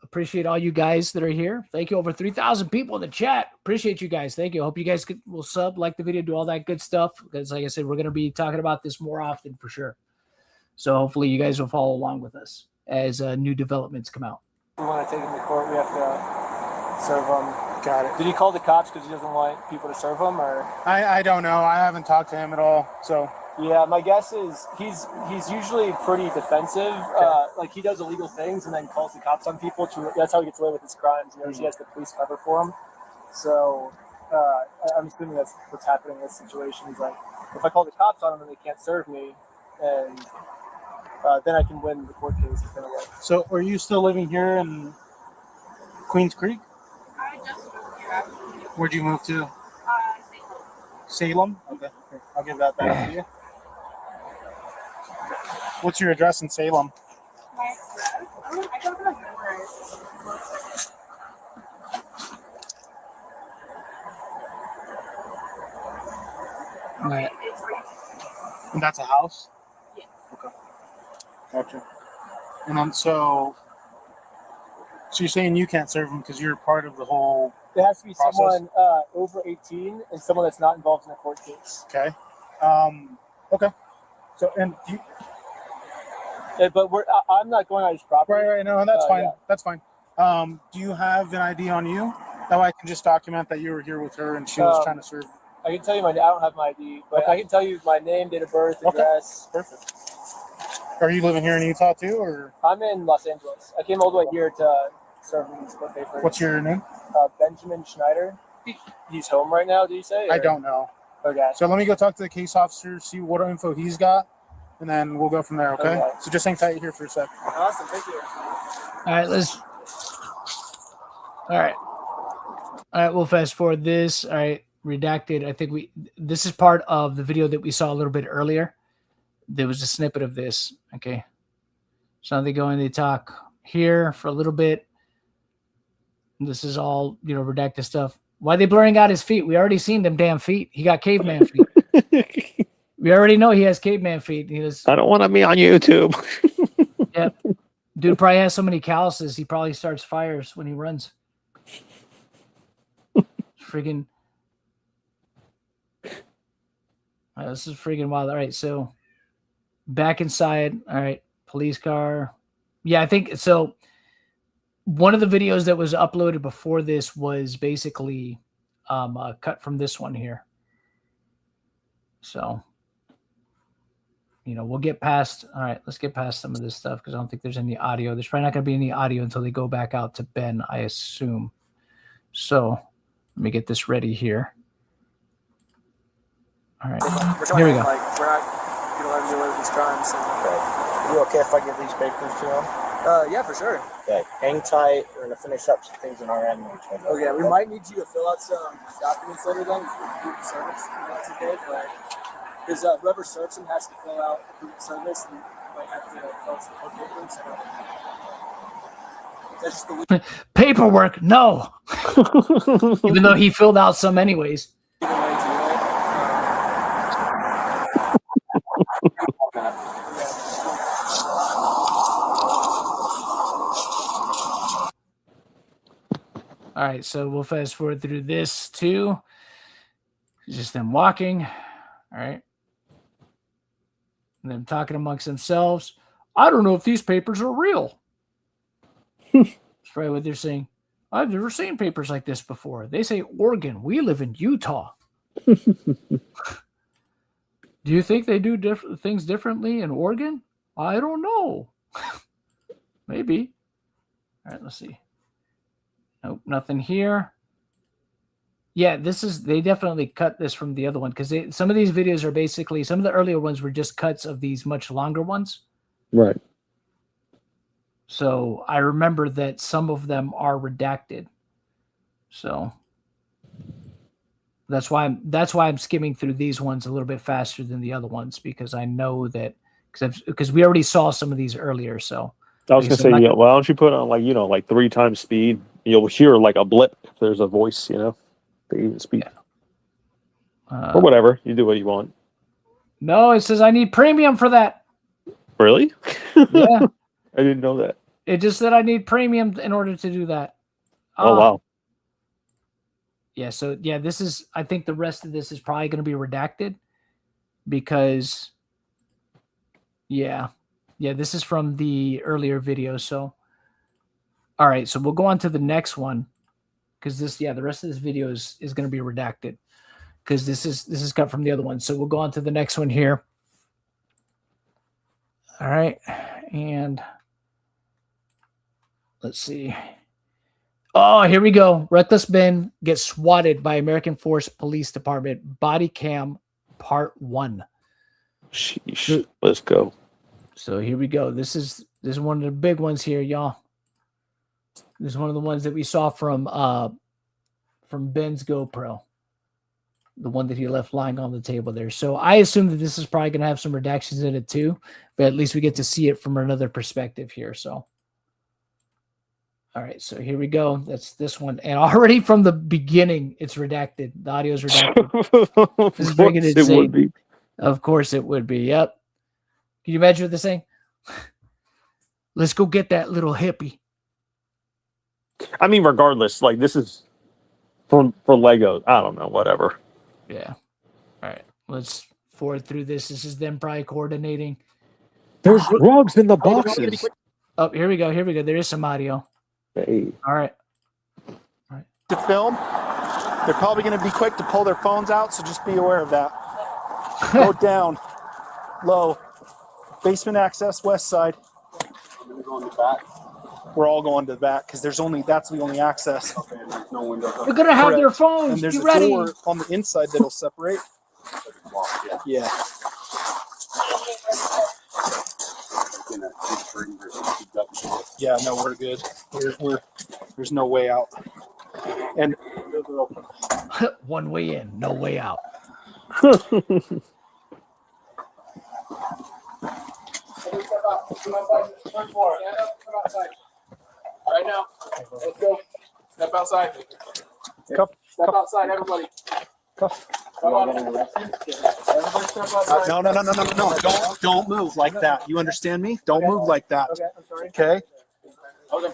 Appreciate all you guys that are here. Thank you. Over 3,000 people in the chat. Appreciate you guys. Thank you. Hope you guys will sub, like the video, do all that good stuff. Because like I said, we're going to be talking about this more often for sure. So hopefully you guys will follow along with us as new developments come out. We want to take him to court. We have to serve him. Got it. Did he call the cops because he doesn't want people to serve him, or? I don't know. I haven't talked to him at all. So yeah, my guess is he's usually pretty defensive. Like he does illegal things and then calls the cops on people. That's how he gets away with his crimes. You know, he has the police cover for him. So I'm assuming that's what's happening in this situation. He's like, if I call the cops on them and they can't serve me, and then I can win the court case. It's gonna work. So are you still living here in Queens Creek? I just moved here actually. Where'd you move to? Salem. Salem? Okay. Here, I'll give that back to you. What's your address in Salem? My address? I don't remember. And that's a house? Yes. Okay. Gotcha. And then so you're saying you can't serve them because you're part of the whole It has to be process? someone over 18 and someone that's not involved in a court case. Okay. Okay. So, and do you, But I'm not going on his property. right. No, that's fine. Yeah. That's fine. Do you have an ID on you? That way I can just document that you were here with her and she was trying to serve. I can tell you I don't have my ID, but I can tell you my name, date of birth, address. Perfect. Are you living here in Utah too, or? I'm in Los Angeles. I came all the way here to serve these court papers. What's your name? Benjamin Schneider. He's home right now, did you say? I don't know. Okay. So let me go talk to the case officer, see what info he's got, and then we'll go from there, okay? So just hang tight here for a sec. Awesome, thank you. All right, all right, we'll fast forward this. All right, redacted. I think this is part of the video that we saw a little bit earlier. There was a snippet of this, okay? So now they go and they talk here for a little bit. This is all, redacted stuff. Why are they blurring out his feet? We already seen them damn feet. He got caveman feet. We already know he has caveman feet. I don't want to be on YouTube. Yep. Dude probably has so many calluses, he probably starts fires when he runs. Friggin'. This is friggin' wild. All right, so back inside. All right, police car. Yeah, I think so. One of the videos that was uploaded before this was basically cut from this one here. So, we'll get past. All right, let's get past some of this stuff because I don't think there's any audio. There's probably not going to be any audio until they go back out to Ben, I assume. So let me get this ready here. All right, here we go. We're not going to let him deal with these crimes. Are you okay if I give these papers to him? Yeah, for sure. Okay, hang tight. We're going to finish up some things on our end. Okay, we might need you to fill out some documents later then. Proof of service. That's okay, but because whoever serves him has to fill out proof of service and might have to fill out some court papers. So that's just the Paperwork, no. Even though he filled out some anyways. All right, so we'll fast forward through this too. Just them walking. All right. And them talking amongst themselves. I don't know if these papers are real. That's probably what they're saying. I've never seen papers like this before. They say Oregon. We live in Utah. Do you think they do things differently in Oregon? I don't know. Maybe. All right, let's see. Nope, nothing here. Yeah, they definitely cut this from the other one because some of these videos are basically, some of the earlier ones were just cuts of these much longer ones. Right. So I remember that some of them are redacted. So that's why I'm skimming through these ones a little bit faster than the other ones because I know that because we already saw some of these earlier. So I was gonna say, yeah, why don't you put on like 3 times speed? You'll hear like a blip if there's a voice, the even speed. Yeah. Or whatever. You do what you want. No, it says I need premium for that. Really? Yeah. I didn't know that. It just said I need premium in order to do that. Oh, wow. Yeah, so yeah, I think the rest of this is probably going to be redacted because this is from the earlier video. So, all right, so we'll go on to the next one because the rest of this video is going to be redacted because this is cut from the other one. So we'll go on to the next one here. All right, and let's see. Oh, here we go. Reckless Ben gets swatted by American Force Police Department. Body cam part 1. Sheesh. Let's go. So here we go. This is one of the big ones here, y'all. This is one of the ones that we saw from Ben's GoPro. The one that he left lying on the table there. So I assume that this is probably going to have some redactions in it too, but at least we get to see it from another perspective here. So, all right, so here we go. That's this one. And already from the beginning, it's redacted. The audio is redacted. This is freaking insane. Of course it would be. Yep. Can you imagine what they're saying? Let's go get that little hippie. I mean, regardless, like this is for Legos. I don't know, whatever. Yeah. All right. Let's forward through this. This is them probably coordinating. There's drugs in the boxes. Oh, here we go. Here we go. There is some audio. Hey. All right. To film, they're probably going to be quick to pull their phones out, so just be aware of that. Go down, low, basement access, west side. I'm gonna go in the back. We're all going to the back because that's the only access. Okay, and there's no windows. They're gonna have their And phones. there's Get a ready. door on the inside that'll separate. Yeah. Yeah, no, we're good. We're there's no way out. And One way in, no way out. Right now. Let's go. Step outside. Step outside, everybody. Come on. Everybody step outside. No. Don't move like that. You understand me? Don't move like that. Okay, I'm sorry. Okay? Okay.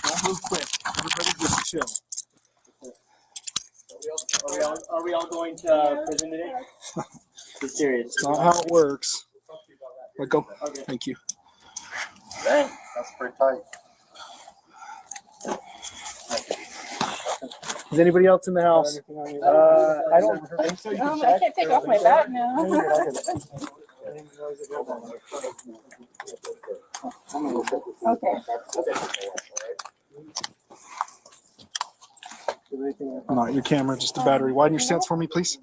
Don't move quick. Everybody just chill. Are we all going to prison today? Be serious. It's not how it works. Let go. Thank you. Dang, that's pretty tight. Is anybody else in the house? I don't think so. You can I can't take off my bag now. Okay. Not your camera, just the battery. Widen your stance for me, please.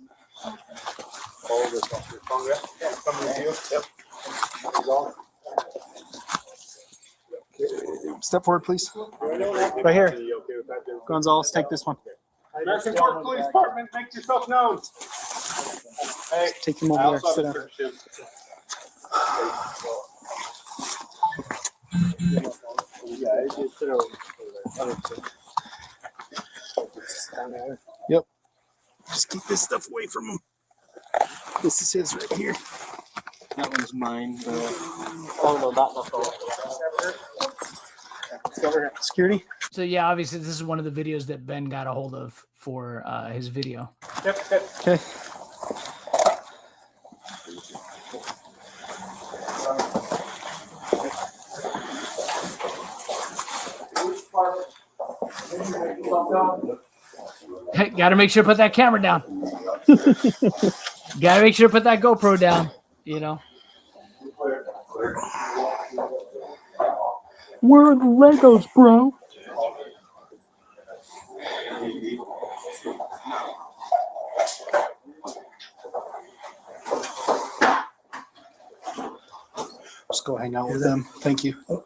Step forward, please. Right here. Gonzalez, take this one. American Park Police Department, make yourself known. Hey, Take him over there. Sit down. Yep. Just keep this stuff away from him. This is his right here. That one's mine. Oh no, that one. Security. So yeah, obviously this is one of the videos that Ben got a hold of for his video. Okay. Hey, gotta make sure to put that camera down. Gotta make sure to put that GoPro down. You know. Where are the Legos, bro? Just go hang out with them. Thank you. All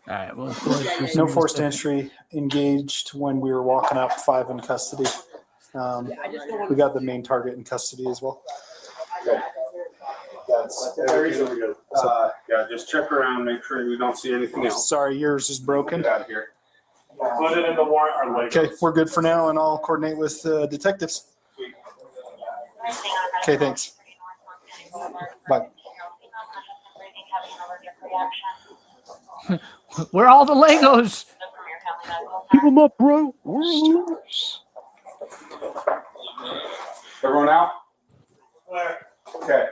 right. Well, No forced entry engaged when we were walking up, 5 in custody. We got the main target in custody as well. That's good. Yeah, just check around, make sure we don't see anything else. Sorry, yours is broken. Get out of here. Put it in the warrant or Legos. Okay, we're good for now, and I'll coordinate with detectives. Okay, thanks. Bye. where are all the Legos? Keep them up, bro. Where are the Legos? Everyone out? Okay.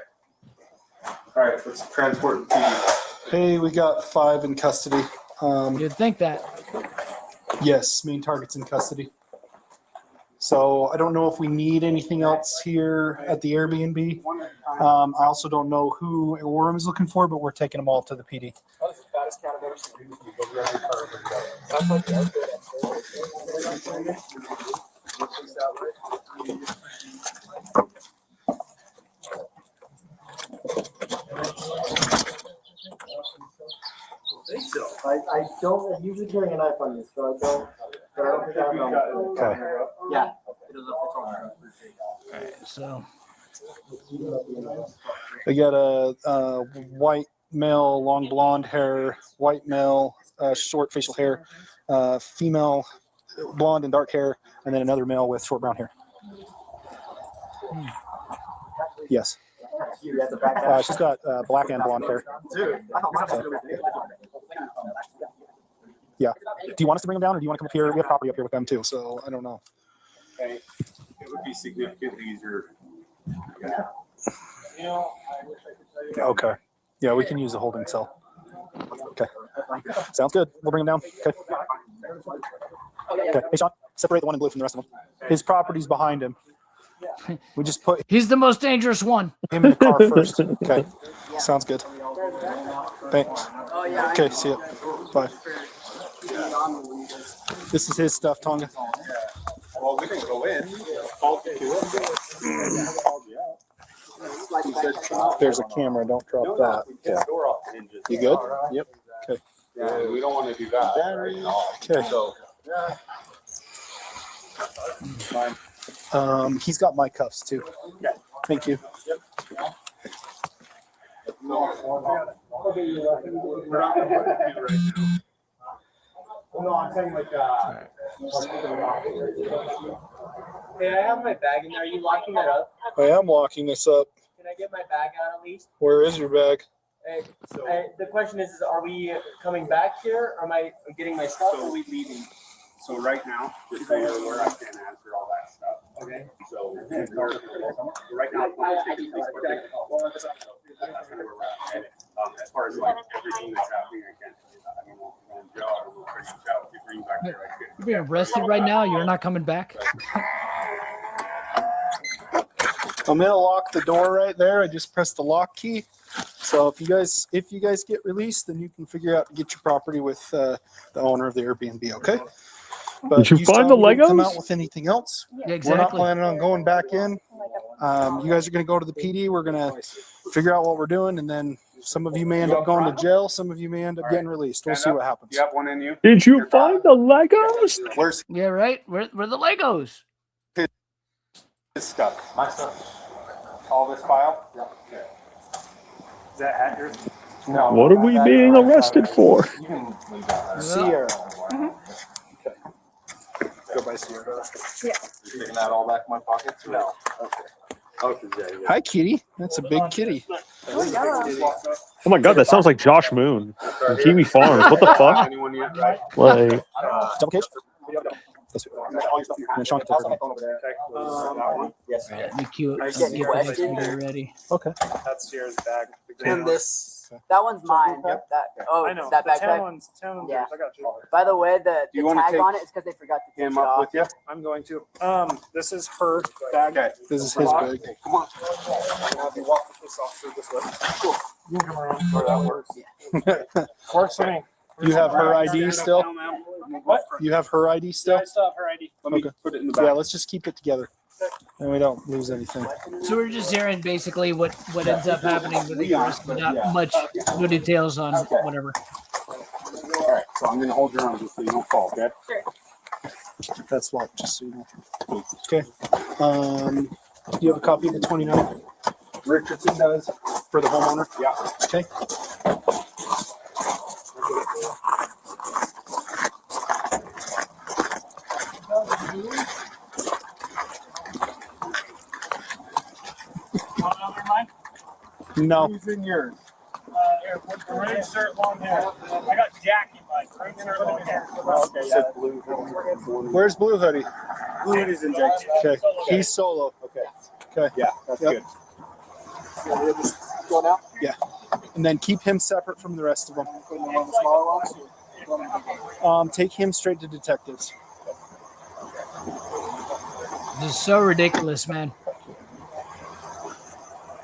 All right, let's transport the PD. Hey, we got 5 in custody. You'd think that. Yes, main target's in custody. So I don't know if we need anything else here at the Airbnb. I also don't know who Orem is looking for, but we're taking them all to the PD. I don't usually carry a knife on me, so I don't. But I don't think I know. Okay. Yeah. All right. So They got a white male, long blonde hair, white male, short facial hair, female, blonde and dark hair, and then another male with short brown hair. Yes. She's got black and blonde hair. So, yeah. Do you want us to bring them down, or do you want to come up here? We have property up here with them too, so I don't know. Okay. It would be significantly easier. Okay. Yeah, we can use a holding cell. Okay. Sounds good. We'll bring them down. Okay. Okay. Hey, Sean, separate the one in blue from the rest of them. His property's behind him. We just put He's the most dangerous one. him in the car first. Okay. Sounds good. Thanks. Okay, see ya. Bye. This is his stuff, Tonga. Well, we can go in. There's a camera. Don't drop that. Yeah. You good? Yep. Okay. Yeah, we don't want to do that. Okay. So, he's got my cuffs too. Thank you. No, I'm saying like. Hey, I have my bag in there. Are you locking that up? I am locking this up. Can I get my bag out at least? Where is your bag? The question is, are we coming back here? Or am I getting my stuff? Or are we leaving? so right now, just so you're aware, I can't answer all that stuff. Okay. So right now, that's kind of where we're at. As far as like everything that's happening, I can't do that. I don't know if you're going to jail or we'll bring you out. If you bring back there, I can. You're being arrested right now. You're not coming back. I'm gonna lock the door right there. I just pressed the lock key. So if you guys get released, then you can figure out to get your property with the owner of the Airbnb. Okay. But Did you find the Legos? Come Legos? out with anything else? Yeah, exactly. We're not planning on going back in. You guys are gonna go to the PD. We're gonna figure out what we're doing, and then some of you may end up going to jail. Some of you may end up getting released. We'll see what happens. You have one in you? Did you find the Legos? Where's Yeah, right. Where the Legos? his stuff? My stuff. All this file? Yeah. Okay. Is that at yours? No. What are we being arrested for? You can leave that. Sierra? Okay. Go by Sierra. Yeah. You taking that all back in my pockets? No. Okay. Okay, yeah. Hi, kitty. That's a big kitty. Oh, yeah. Oh my god, that sounds like Josh Moon from Kiwi Farms. What the fuck? Anyone yet, right? Like, Double cage? And then Sean can take her. Yes. Right, be cute. Get the next video ready. Okay. That's Sierra's bag. And this, that one's mine. That, I know. that The backpack. one's Yeah. I got you. By the way, the you wanna tag take on it is because they forgot to take Him it up off. with you? I'm going to. This is her bag. Okay. This is his bag. Come on. I'll have you walk with this officer this way. Cool. You can come around where that works. Works for me. You have her ID still? What? You have her ID still? I still have her ID. Let me put it in the bag. Yeah, let's just keep it together. And we don't lose anything. So we're just hearing basically what ends up happening with the arrest, but not much no details on whatever. All right, so I'm going to hold your arm just so you don't fall, okay? That's locked, just so you know. Okay. Do you have a copy of the 29? Richardson does. For the homeowner? Yeah. Okay. No. Who's in yours? Here, with the red shirt, long hair. I got Jack in mine. Red shirt, long hair. Okay, yeah. Blue. Where's Blue Hoodie? Blue Hoodie's in Jake's. Okay. He's solo. Okay. Okay. Yeah, that's Yep. good. So we'll just go now. Yeah. And then keep him separate from the rest of them. Put them on the smaller ones. Take him straight to detectives. This is so ridiculous, man.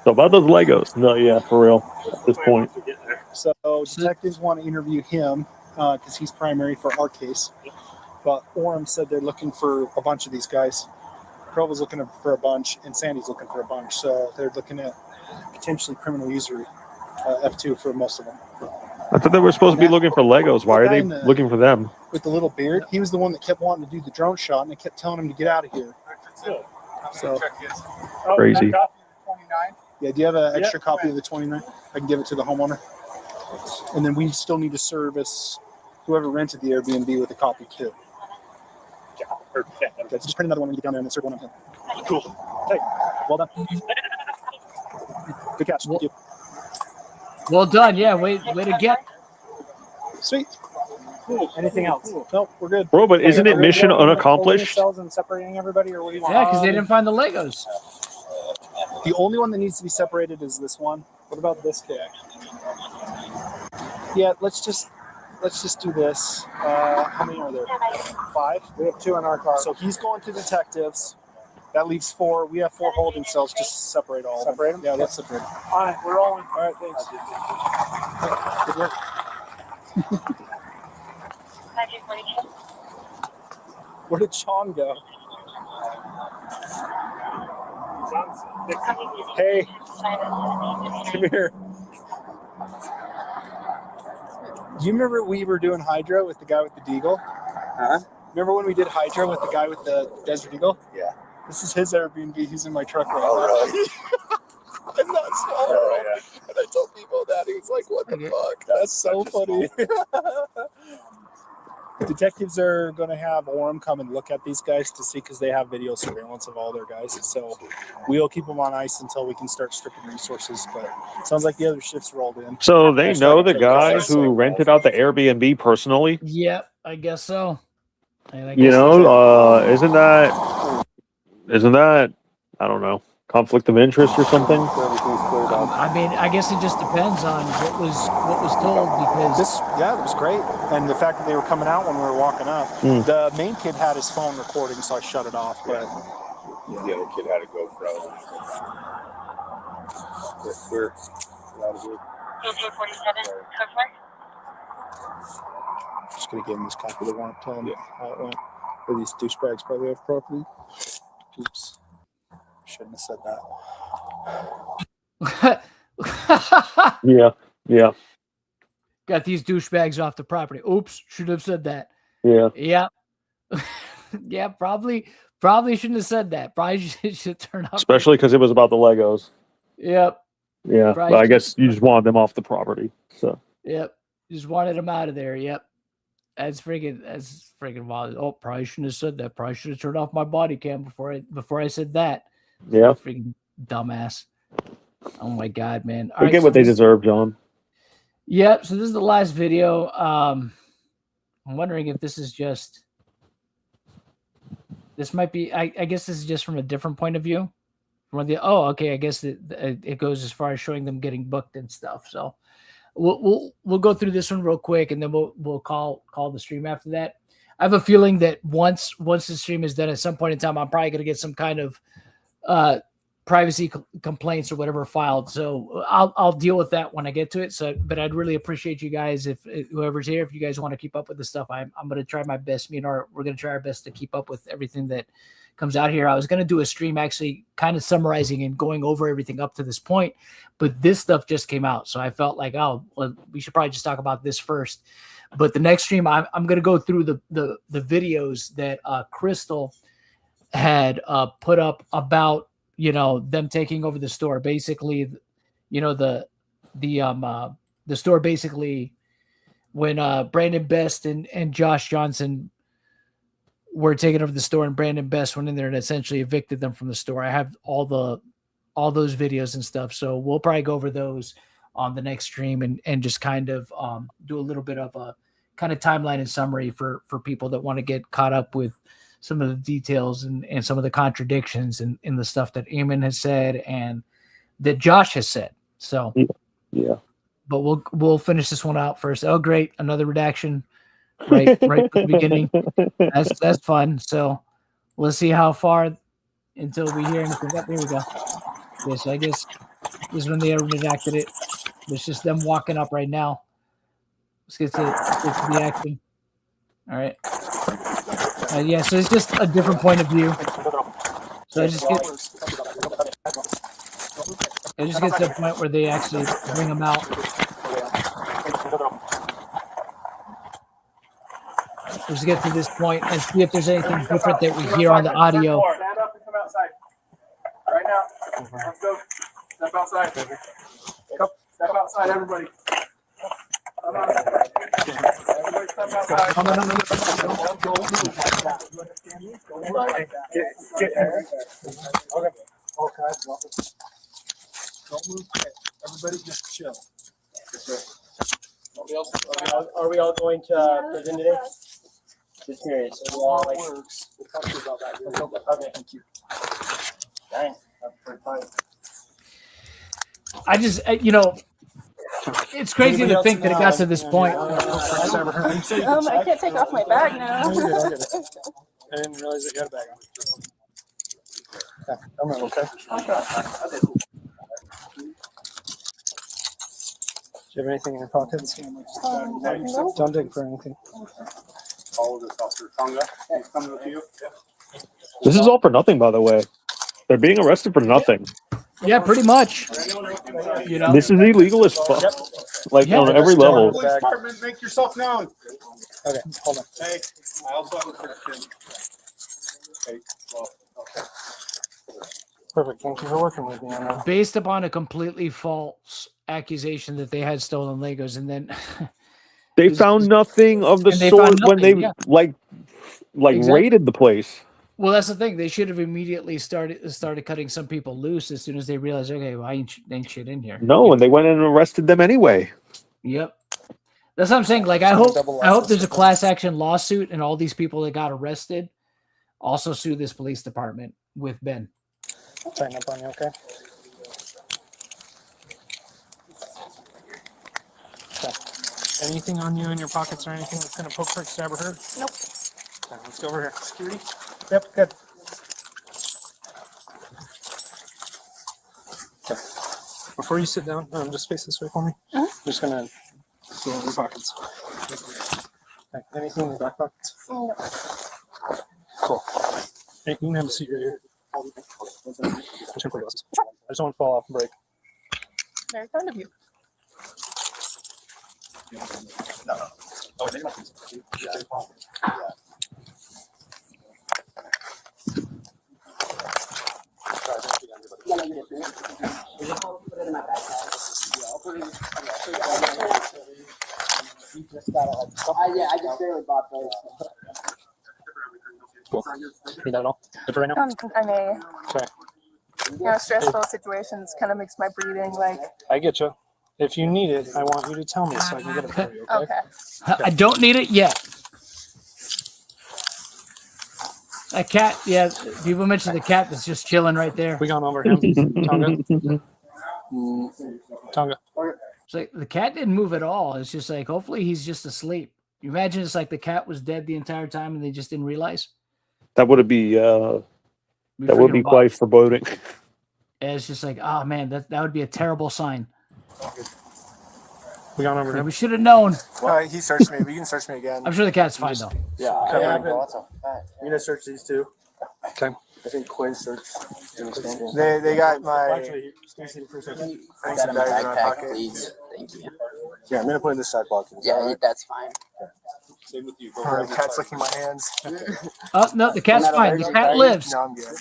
so about those Legos. No, yeah, for real. At this point. So detectives want to interview him because he's primary for our case. But Orem said they're looking for a bunch of these guys. Prova's looking for a bunch, and Sandy's looking for a bunch. So they're looking at potentially criminal usury, F2 for most of them. I thought they were supposed to be looking for Legos. Why are they looking for them? With the little beard, he was the one that kept wanting to do the drone shot, and I kept telling him to get out of here. So Crazy. yeah, do you have an extra copy of the 29? I can give it to the homeowner. And then we still need to service whoever rented the Airbnb with a copy too. Okay, so just print another one when you get down there and then serve one on him. Cool. Okay, well done. Good catch. Thank you. Well done. Yeah, way to get. Sweet. Cool. Anything else? Nope, we're good. Bro, but isn't it mission unaccomplished? Cells and separating everybody, or what do you want? Yeah, because they didn't find the Legos. The only one that needs to be separated is this one. What about this kid? Yeah, let's just do this. How many are there? 5. We have 2 in our car. So he's going to detectives. That leaves 4. We have 4 holding cells. Just separate all. Separate them? Yeah, let's separate them. All right, we're rolling. All right, thanks. Good work. Where did Sean go? Hey, come here. Do you remember we were doing Hydra with the guy with the Deagle? Huh? Remember when we did Hydra with the guy with the Desert Eagle? Yeah. This is his Airbnb. He's in my truck right now. Oh, really? I'm not small. Oh, yeah. And I told people that. He was like, what the fuck? That's so funny. Detectives are going to have Orem come and look at these guys to see, because they have video surveillance of all their guys. So we'll keep them on ice until we can start stripping resources. But it sounds like the other shifts rolled in. So they know the guy who rented out the Airbnb personally? Yep, I guess so. And I You guess know, isn't that, I don't know, conflict of interest or something? I mean, I guess it just depends on what was told, because Yeah, it was great. And the fact that they were coming out when we were walking up. The main kid had his phone recording, so I shut it off. But The other kid had a GoPro. We're out of here. just going to give him this copy of the warrant, tell him how it went. Or these douchebags probably have property. Oops. Shouldn't have said that. Yeah. got these douchebags off the property. Oops, should have said that. Yeah. Yeah. Yeah, probably shouldn't have said that. Probably should turn off. Especially because it was about the Legos. Yep. Yeah. Probably But I guess you just wanted them off the property. So. Yep. Just wanted them out of there. Yep. That's freaking wild. Oh, probably shouldn't have said that. Probably should have turned off my body cam before I said that. Yeah. Freaking dumbass. Oh my God, man. They get what they deserve, John. Yep. So this is the last video. I'm wondering if this is just. This might be. I guess this is just from a different point of view. Okay. I guess it goes as far as showing them getting booked and stuff. So we'll go through this one real quick, and then we'll call the stream after that. I have a feeling that once the stream is done, at some point in time, I'm probably going to get some kind of privacy complaints or whatever filed. So I'll deal with that when I get to it. So, but I'd really appreciate you guys, if whoever's here, if you guys want to keep up with this stuff, I'm going to try my best. We're going to try our best to keep up with everything that comes out here. I was going to do a stream actually kind of summarizing and going over everything up to this point, but this stuff just came out. So I felt like, we should probably just talk about this first. But the next stream, I'm going to go through the videos that Crystal had put up about, them taking over the store. Basically, the store basically, when Brandon Best and Josh Johnson were taking over the store, and Brandon Best went in there and essentially evicted them from the store. I have all those videos and stuff. So we'll probably go over those on the next stream and just kind of do a little bit of a kind of timeline and summary for people that want to get caught up with some of the details and some of the contradictions in the stuff that Eamon has said and that Josh has said. So, yeah. But we'll finish this one out first. Oh, great. Another redaction right at the beginning. That's fun. So let's see how far until we hear anything. There we go. Yeah, so I guess this is when they redacted it. It's just them walking up right now. Let's get to the action. All right. Yeah, so it's just a different point of view. So I just get to the point where they actually bring them out. Let's get to this point and see if there's anything different that we hear on the audio. Stand up and come outside. Right now. Let's go. Step outside. Step outside, everybody. Come on. Everybody Don't move. Everybody just chill. Are we all going to prison today? Just curious. Are we all like? We'll talk to you about that. Okay, thank you. Dang, that's pretty fine. I just, it's crazy to think that it got to this point. I can't take off my bag now. I didn't realize that you had a bag on. Yeah, I'm not okay. Do you have anything in your pockets? No. Don't dig for anything. All of this, Officer Tonga. He's coming with you. This is all for nothing, by the way. They're being arrested for nothing. Yeah, pretty much. This is illegal as fuck. Like on every level. Police department, make yourself known. Okay, hold on. Hey, I also have a question. Okay, well, okay. Perfect. Thank you for working with me on that. Based upon a completely false accusation that they had stolen Legos, and then They found nothing of the And they sort found when they nothing, yeah. Exactly. raided the place. Well, that's the thing. They should have immediately started cutting some people loose as soon as they realized, okay, well, ain't shit in here. No, and they went in and arrested them anyway. Yep. That's what I'm saying. Like, I hope there's a class action lawsuit, and all these people that got arrested also sue this police department with Ben. Tighten up on you, okay? Okay. Anything on you in your pockets or anything that's gonna poke, prick, stab, or hurt? Nope. Okay, let's go over here. Security. Yep, good. Okay. Before you sit down, just face this way for me. I'm just gonna go over your pockets. Okay. Anything in your back pockets? No. Cool. Hey, you can have a seat right here. I'm just gonna put glasses. I just don't want to fall off and break. Very kind of you. Yeah, I just barely bought those. Cool. Need that at all? Good for right now? I may. Okay. Stressful situations kind of makes my breathing like. I get you. If you need it, I want you to tell me so I can get it for you, okay? I don't need it yet. That cat, yeah, people mentioned the cat that's just chilling right there. We gone over him. Tonga. Tonga. It's like the cat didn't move at all. It's just like, hopefully he's just asleep. You imagine it's like the cat was dead the entire time and they just didn't realize? That would be quite foreboding. And it's just like, oh man, that would be a terrible sign. We gone over here. We should have known. He searched me, but you can search me again. I'm sure the cat's fine though. Yeah, I'm gonna search these two. Okay. I think Quinn searched. They got my. Please. Thank you. Yeah, I'm gonna put it in the side pocket. Yeah, that's fine. Same with you. The cat's licking my hands. Oh no, the cat's fine. The cat lives. No, I'm good.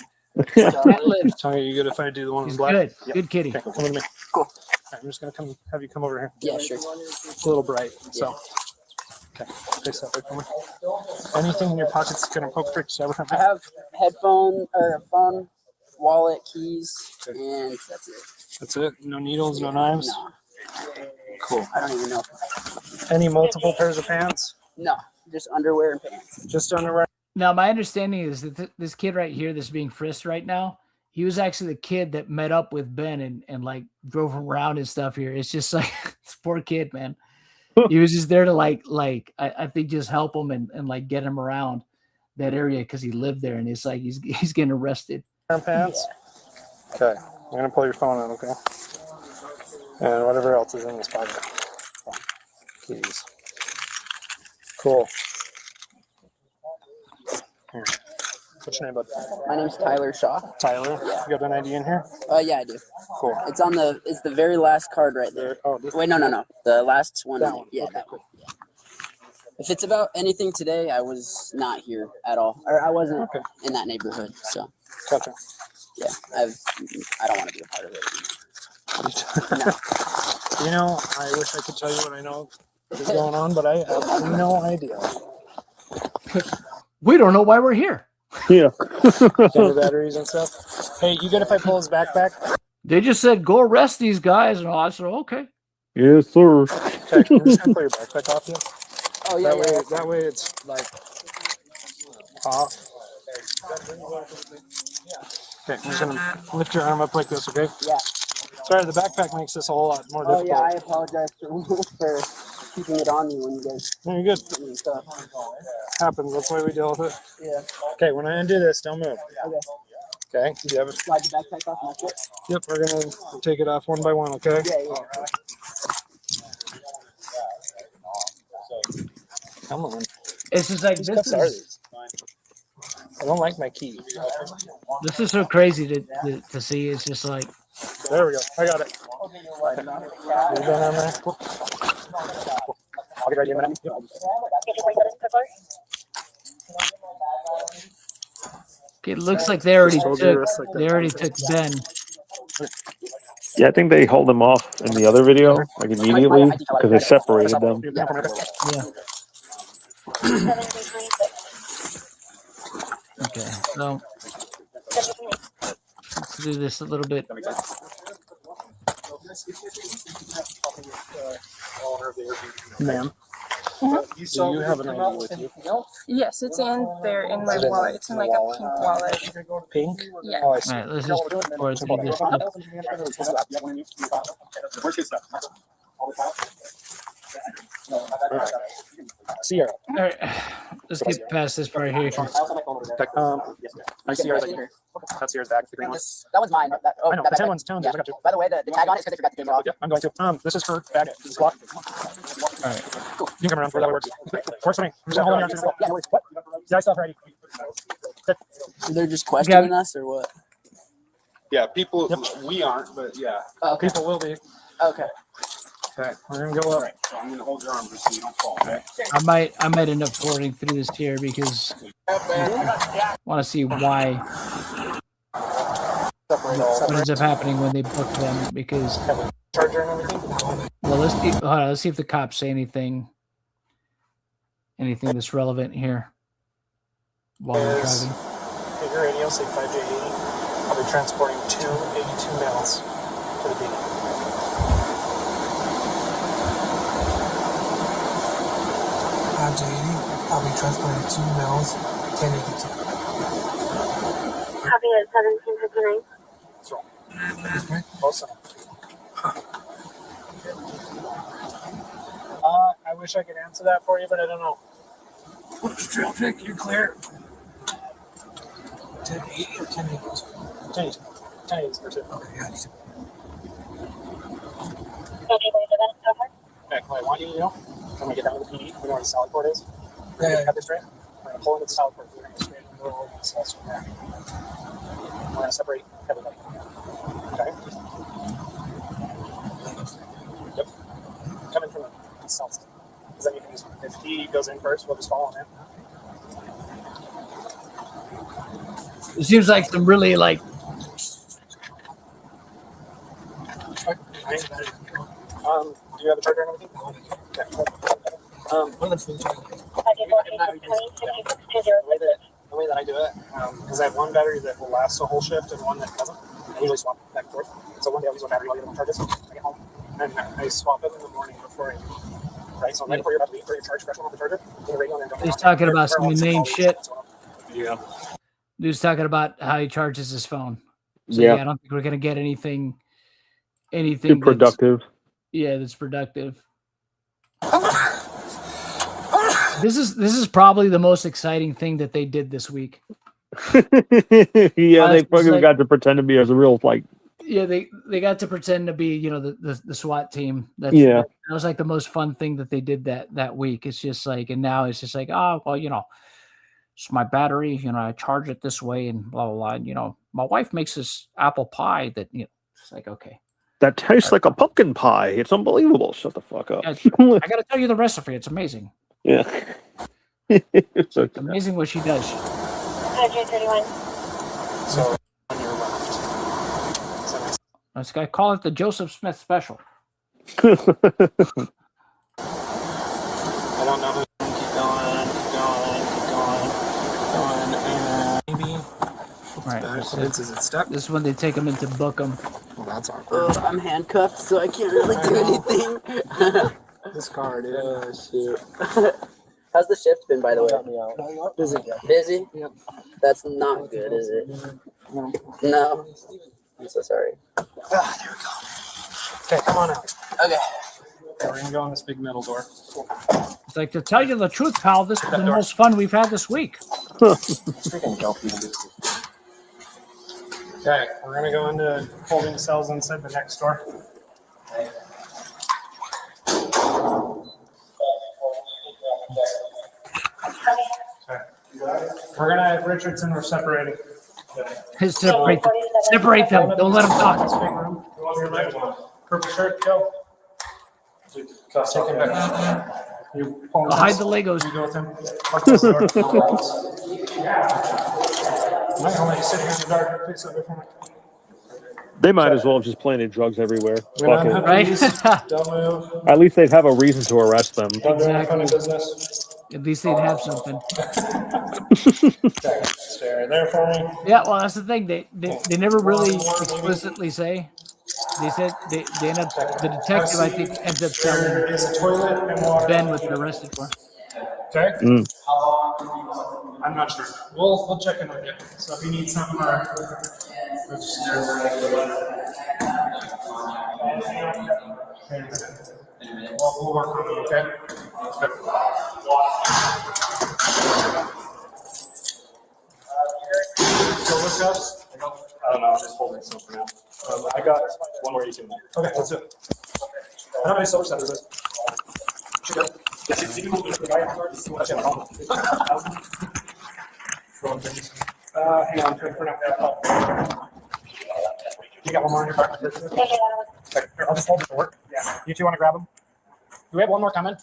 Cat lives. Tonga, you good if I do the one in He's black? good. Yep. Good kitty. Okay, come with me. Cool. Right, I'm just gonna have you come over here. Yeah, sure. It's a little bright, so. Okay, face that way for me. Anything in your pockets gonna poke, prick, stab, or I have headphone or phone, wallet, keys, and that's it. That's it? No needles, no knives? No. Cool. I don't even know. Any multiple pairs of pants? No, just underwear and pants. Just underwear? Now, my understanding is that this kid right here that's being frisked right now, he was actually the kid that met up with Ben and like drove him around and stuff here. It's just like, this poor kid, man. He was just there to I think just help him and like get him around that area because he lived there, and it's like he's getting arrested. Pants? Yeah. Okay. I'm gonna pull your phone out, okay? And whatever else is in this pocket. Keys. Cool. Here. What's your name, bud? My name's Tyler Shaw. Tyler? Yeah. You got an ID in here? Yeah, I do. Cool. It's the very last card right there. Oh, this. Wait, no. The last one. That one. Yeah, Okay, that cool. one. Yeah. If it's about anything today, I was not here at all, or I wasn't in that neighborhood. So. Gotcha. Yeah, I don't want to be a part of it. No. You know, I wish I could tell you what I know. is going on, but I have no idea. We don't know why we're here. Yeah. Camera batteries and stuff. Hey, you good if I pull his backpack? They just said, go arrest these guys. And I said, okay. Yes, sir. Okay, I'm just gonna pull your backpack off you. Oh yeah. That way it's like off. Okay, I'm just gonna lift your arm up like this, okay? Yeah. Sorry, the backpack makes this a whole lot more Oh difficult. yeah, I apologize for keeping it on you when you guys. No, you're good. put me in stuff. Happens. That's why we deal with it. Yeah. Okay, when I undo this, don't move. Okay. Okay. Do you have it? Slide the backpack off my foot. Yep. We're gonna take it off one by one. Okay. Yeah. Come on. It's just like, Whose this cups are is, these? I don't like my key. this is so crazy to see. It's just like, There we go. I got it. You done on there? Cool. I'll get ready in a minute. Yep. it looks like they already took Ben. Yeah, I think they held them off in the other video, like immediately, because they separated them. Yeah. Okay, so let's do this a little bit. Ma'am, do you have an ID with you? Yes, it's in there in my wallet. It's in like a pink wallet. Pink? Yeah. Oh, I All see. right, let's just pour through this stuff. Sierra. All right, let's get past this part here. I see yours right here. That's yours back. The green one. That one's mine. I know. The 10 one's 10 ones. I got you. By the way, the tag on it is because I forgot to take it off. Yep, I'm going to. This is for bag. This is block. All right. Cool. You can come around where that works. Works for me. I'm just gonna hold on your arm. Yeah, what? Is that stuff ready? They're just questioning us or what? Yeah, people. We aren't, but yeah. Okay. People will be. Okay. Okay, we're gonna go up. So I'm gonna hold your arm just so you don't fall. Okay. I might end up pouring through this here because I want to see why what ends up happening when they book them. Because Charger and everything. well, let's see if the cops say anything that's relevant here while we're driving. Hit your radio, say 5J80. I'll be transporting 282 males to the beach. I'll be transporting 2 males, 1082. Copy at 1759. What's wrong? Awesome. I wish I could answer that for you, but I don't know. What's traffic? You're clear. 1080 or 1082? 1080. 1080 for 2. Okay, yeah. Okay, well, I want you to know, when we get down to the PD, we know where the salad court is. We're Yeah. going to cut this straight. We're going to pull into the salad court. We're going to go straight in the middle of the cells from there. We're going to separate everybody. Okay? Yep. Come in from the cells. Because then you can just, if he goes in first, we'll just follow him in. It seems like some really like Do you have a charger and everything? Okay. The way that I do it, because I have one battery that will last the whole shift and one that doesn't. I usually swap back and forth. So one day I'll use one battery, I'll get one charges. I get home, and I swap them in the morning before I, right? So right before you're about to leave, for your charge fresh one off the charger, get the radio and then he's talking about some inane shit. Yeah. Dude's talking about how he charges his phone. So Yeah. yeah, I don't think we're gonna get anything Too productive. that's productive. This is probably the most exciting thing that they did this week. Yeah, they probably got to pretend to be as a real like. Yeah, they got to pretend to be, the SWAT team. Yeah. That was like the most fun thing that they did that week. It's just like, and now it's just like, oh well, it's my battery. I charge it this way and blah blah blah. My wife makes this apple pie that it's like, okay. That tastes like a pumpkin pie. It's unbelievable. Shut the fuck up. I got to tell you the recipe. It's amazing. Yeah. It's amazing what she does. 31. So on your left. Let's call it the Joseph Smith special. I don't know who. Keep going, keep going, keep going, and maybe. Right. Is it stuck? This is when they take them in to book them. Well, that's awkward. I'm handcuffed, so I can't really do anything. This car, dude. Oh, shoot. How's the shift been, by the way? Busy. Busy? Yep. That's not good, is it? No. I'm so sorry. There we go. Okay, come on out. Okay. We're going to go in this big metal door. It's like, to tell you the truth, pal, this is the most fun we've had this week. Freaking go. Okay, we're going to go into holding cells inside the next door. We're gonna Richardson. We're separating. Separate them. Don't let them talk. This big room. You want your leg on? Purple shirt. Go. Take him back. You pull him. I'll hide the Legos. You go with him. Lock this door. You might only sit here in the dark. Fix it before me. They might as well have just planted drugs everywhere. Fuck it. Right? Don't move. At least they'd have a reason to arrest them. Don't do any funny business. At least they'd have something. Stay there for me. Yeah, well, that's the thing. They never really explicitly say. They said they end up, the detective, I think, ends up There telling is a toilet and water. Ben what they're arrested for. Okay. Mm. I'm not sure. We'll check in with you. So if you need something, we'll work on it. Okay. Silver cups? I don't know. I'm just holding some for now. I got one more each in there. Okay, let's do it. How many silver cups is this? Hang on for now. You got one more in your car? Okay, here, I'll just hold it for work. Yeah. You two want to grab them? Do we have one more coming?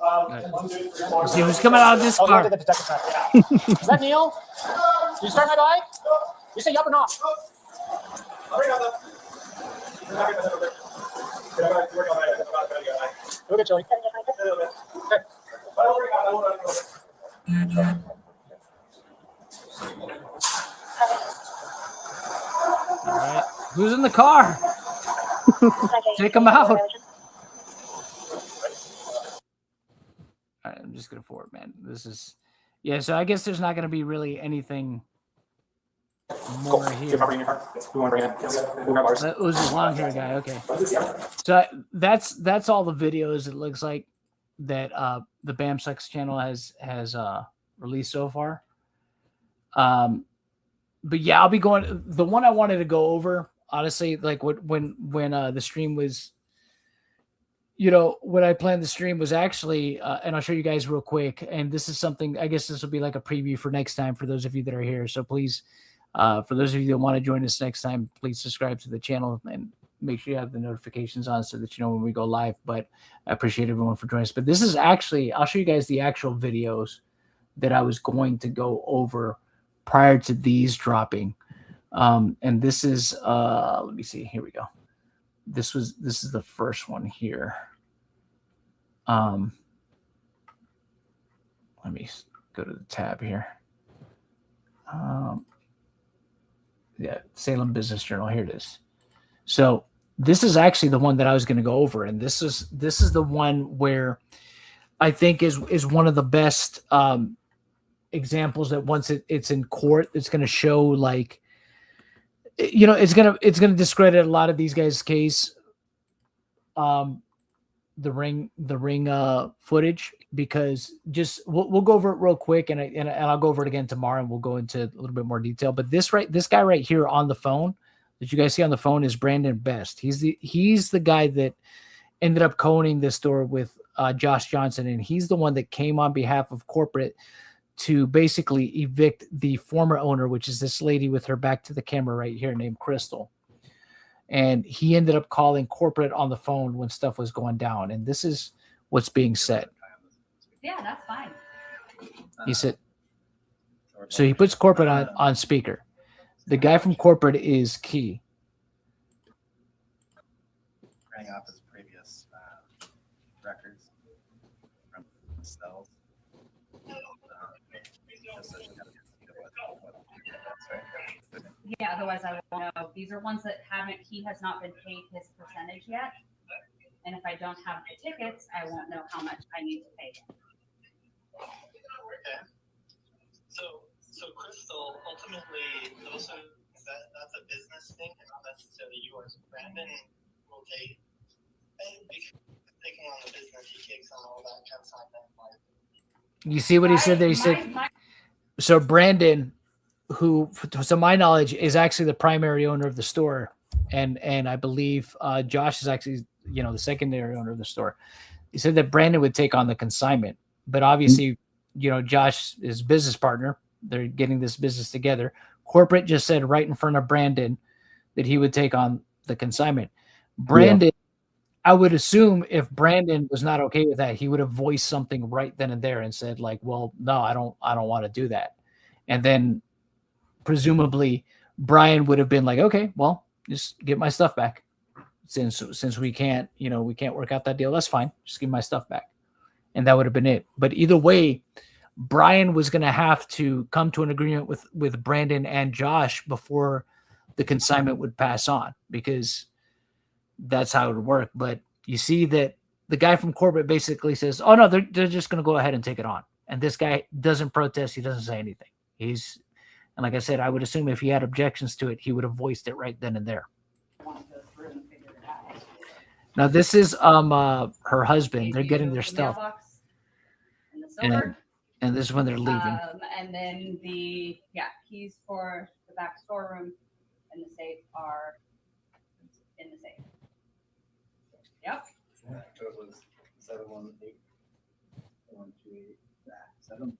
Let's see who's coming out of this car. The detective side. Is that Neil? Did you start my bike? You say yup or not? We'll get Joey. Okay. All right. Who's in the car? Take them out. All right, I'm just going to forward, man. This is, yeah, so I guess there's not going to be really anything more here. That was a long hair guy. Okay. So that's all the videos it looks like that the BAMSEX channel has released so far. But yeah, I'll be going. The one I wanted to go over, honestly, like when the stream was, when I planned the stream was actually, and I'll show you guys real quick. And this is something, I guess this will be like a preview for next time for those of you that are here. So please, for those of you that want to join us next time, please subscribe to the channel and make sure you have the notifications on so that you know when we go live. But I appreciate everyone for joining us. But this is actually, I'll show you guys the actual videos that I was going to go over prior to these dropping. And this is, let me see, here we go. This is the first one here. Let me go to the tab here. Yeah, Salem Business Journal. Here it is. So this is actually the one that I was going to go over, and this is the one where I think is one of the best examples that once it's in court, it's going to show like, it's going to discredit a lot of these guys' case. The ring footage, because just we'll go over it real quick, and I'll go over it again tomorrow, and we'll go into a little bit more detail. But this guy right here on the phone that you guys see on the phone is Brandon Best. He's the guy that ended up co-owning this store with Josh Johnson, and he's the one that came on behalf of corporate to basically evict the former owner, which is this lady with her back to the camera right here named Crystal. And he ended up calling corporate on the phone when stuff was going down. And this is what's being said. Yeah, that's fine. He said, so he puts corporate on speaker. The guy from corporate is Key. Running off his previous records. cells. Yeah, otherwise I won't know. These are ones that he has not been paid his percentage yet. And if I don't have the tickets, I won't know how much I need to pay him. Okay. So Crystal, ultimately, that's a business thing and not necessarily yours. Brandon will take, taking on the business, he takes on all that consignment. You see what he said there? He said, so Brandon, who, to my knowledge, is actually the primary owner of the store. And I believe Josh is actually, the secondary owner of the store. He said that Brandon would take on the consignment, but obviously, Josh is business partner. They're getting this business together. Corporate just said right in front of Brandon that he would take on the consignment. Brandon, I would assume if Brandon was not okay with that, he would have voiced something right then and there and said like, well, no, I don't want to do that. And then presumably Brian would have been like, okay, well, just get my stuff back. Since we can't, we can't work out that deal. That's fine. Just give my stuff back. And that would have been it. But either way, Brian was going to have to come to an agreement with Brandon and Josh before the consignment would pass on, because that's how it would work. But you see that the guy from corporate basically says, oh no, they're just going to go ahead and take it on. And this guy doesn't protest. He doesn't say anything. And like I said, I would assume if he had objections to it, he would have voiced it right then and there. Now this is her husband. They're getting their stuff. And this is when they're leaving. And then the keys for the back storeroom and the safe are in the safe. Yep. Total is 718-128-7.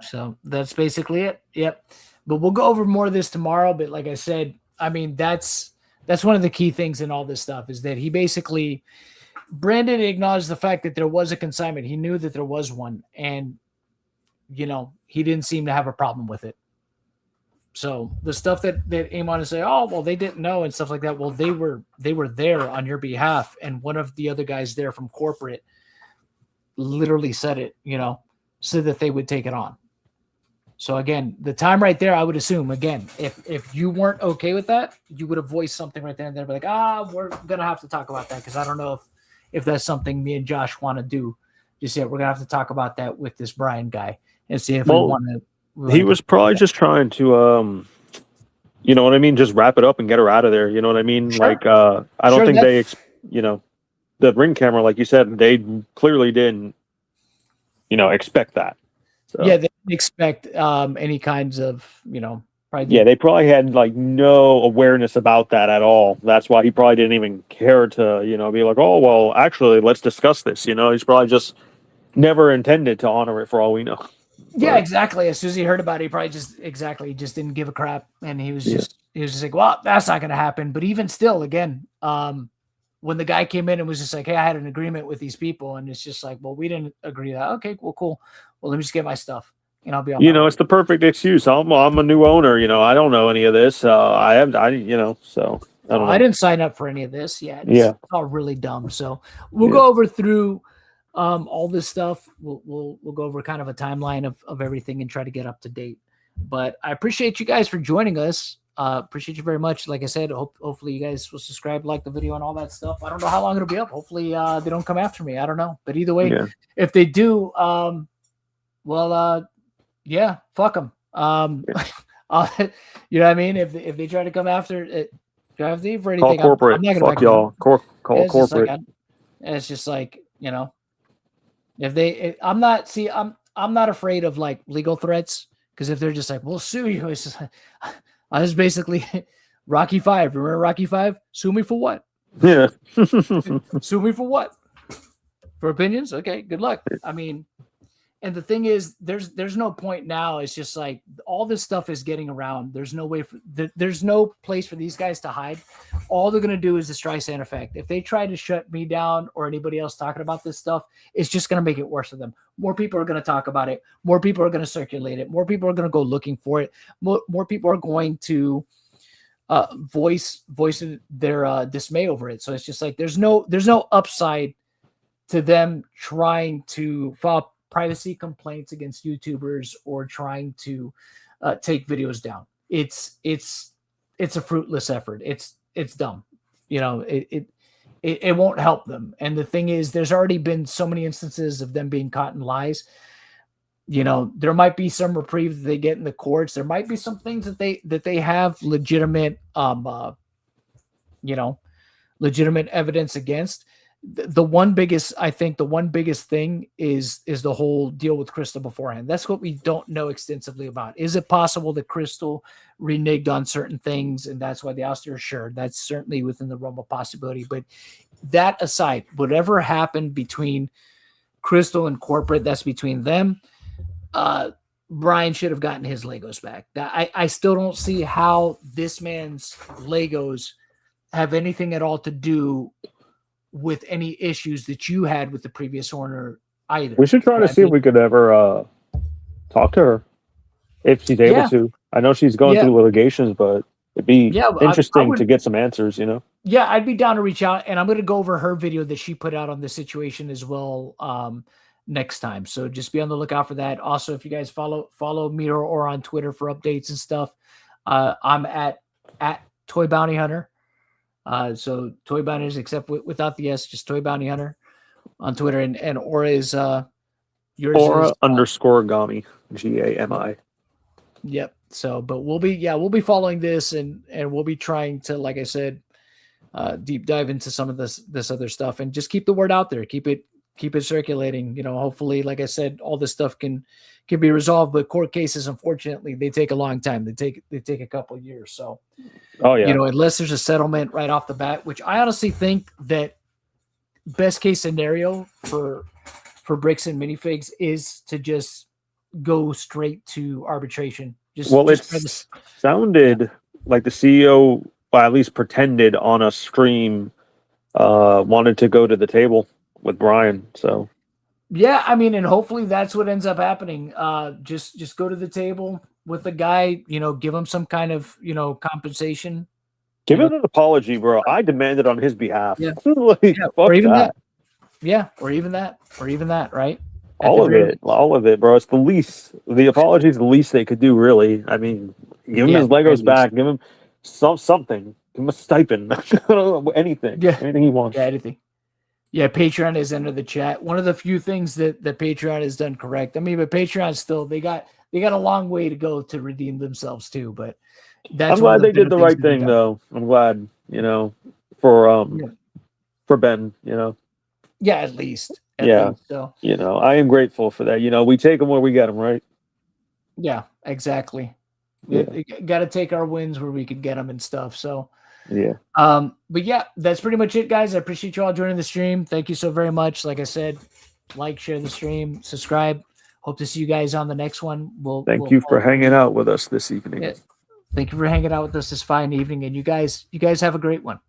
So that's basically it. Yep. But we'll go over more of this tomorrow. But like I said, I mean, that's one of the key things in all this stuff is that he basically, Brandon acknowledged the fact that there was a consignment. He knew that there was one, and he didn't seem to have a problem with it. So the stuff that Amon to say, oh, well, they didn't know and stuff like that. Well, they were there on your behalf. And one of the other guys there from corporate literally said it, said that they would take it on. So again, the time right there, I would assume, again, if you weren't okay with that, you would have voiced something right there and then be like, we're going to have to talk about that, because I don't know if that's something me and Josh want to do just yet. We're going to have to talk about that with this Brian guy and see if we want to. He was probably just trying to, you know what I mean? Just wrap it up and get her out of there. You know what I mean? Sure. Like, I don't think they, the ring camera, like you said, they clearly didn't, expect that. So. Yeah, they didn't expect any kinds of, probably. Yeah, they probably had like no awareness about that at all. That's why he probably didn't even care to, be like, oh, well, actually, let's discuss this. He's probably just never intended to honor it for all we know. Yeah, exactly. As soon as he heard about it, he probably just didn't give a crap. And he was just like, well, that's not going to happen. But even still, again, when the guy came in and was just like, hey, I had an agreement with these people. And it's just like, well, we didn't agree to that. Okay, well, cool. Well, let me just get my stuff. And I'll be on. It's the perfect excuse. I'm a new owner. I don't know any of this. So I don't know. I didn't sign up for any of this. It's all really dumb. So we'll go over through all this stuff. We'll go over kind of a timeline of everything and try to get up to date. But I appreciate you guys for joining us. Appreciate you very much. Like I said, hopefully you guys will subscribe, like the video, and all that stuff. I don't know how long it'll be up. Hopefully they don't come after me. I don't know. But either way, if they do, fuck them. You know what I mean? If they try to come after it, for anything, call corporate. I'm not gonna fuck y'all. Call corporate. It's just like, if they, I'm not afraid of like legal threats, because if they're just like, we'll sue you, it's just, I was basically Rocky 5. Remember Rocky 5? Sue me for what? Yeah. Sue me for what? For opinions? Okay, good luck. I mean, and the thing is, there's no point now. It's just like all this stuff is getting around. There's no way there's no place for these guys to hide. All they're gonna do is the Streisand effect. If they try to shut me down or anybody else talking about this stuff, it's just gonna make it worse for them. More people are gonna talk about it. More people are gonna circulate it. More people are gonna go looking for it. More people are going to voice their dismay over it. So it's just like there's no upside to them trying to file privacy complaints against YouTubers or trying to take videos down. It's a fruitless effort. It's dumb. It won't help them. And the thing is, there's already been so many instances of them being caught in lies. There might be some reprieve that they get in the courts. There might be some things that they have legitimate, legitimate evidence against. The one biggest thing is the whole deal with Crystal beforehand. That's what we don't know extensively about. Is it possible that Crystal reneged on certain things and that's why the ouster? Sure, that's certainly within the realm of possibility. But that aside, whatever happened between Crystal and corporate, that's between them. Brian should have gotten his Legos back. I still don't see how this man's Legos have anything at all to do with any issues that you had with the previous owner either. We should try to see if we could ever talk to her if she's able to. I know she's going through litigations, but it'd be interesting to get some answers, Yeah, I'd be down to reach out, and I'm going to go over her video that she put out on this situation as well next time. So just be on the lookout for that. Also, if you guys follow me or on Twitter for updates and stuff, I'm at Toy Bounty Hunter. So Toy Bounty is except without the S, just Toy Bounty Hunter on Twitter, and Aura is yours Aura is, _ Gami, GAMI. Yep. So, but we'll be following this and we'll be trying to, like I said, deep dive into some of this other stuff and just keep the word out there. Keep it circulating. Hopefully, like I said, all this stuff can be resolved, but court cases, unfortunately, they take a long time. They take a couple of years. So, unless there's a settlement right off the bat, which I honestly think that best case scenario for Bricks and Minifigs is to just go straight to arbitration. It sounded like the CEO, well, at least pretended on a stream, wanted to go to the table with Brian. So yeah, I mean, and hopefully that's what ends up happening. Just go to the table with the guy, give him some kind of, compensation. Give him an apology, bro. I demanded on his behalf. Yeah. Or even that. Yeah, or even that, right? All of it, bro. It's the least. The apology is the least they could do, really. I mean, give him his Legos back. Give him something. Give him a stipend. Anything. Yeah. Anything he wants. Yeah, anything. Yeah, Patreon has entered the chat. One of the few things that Patreon has done correct. I mean, but Patreon still they got a long way to go to redeem themselves too. But that's I'm glad they did the right thing, though. I'm glad, for Ben, Yeah, at least. So. I am grateful for that. We take them where we get them, right? Yeah, exactly. Yeah. Got to take our wins where we could get them and stuff. So, yeah. But yeah, that's pretty much it, guys. I appreciate you all joining the stream. Thank you so very much. Like I said, like, share the stream, subscribe. Hope to see you guys on the next one. Thank you for hanging out with us this evening. Yeah. Thank you for hanging out with us this fine evening. And you guys have a great one.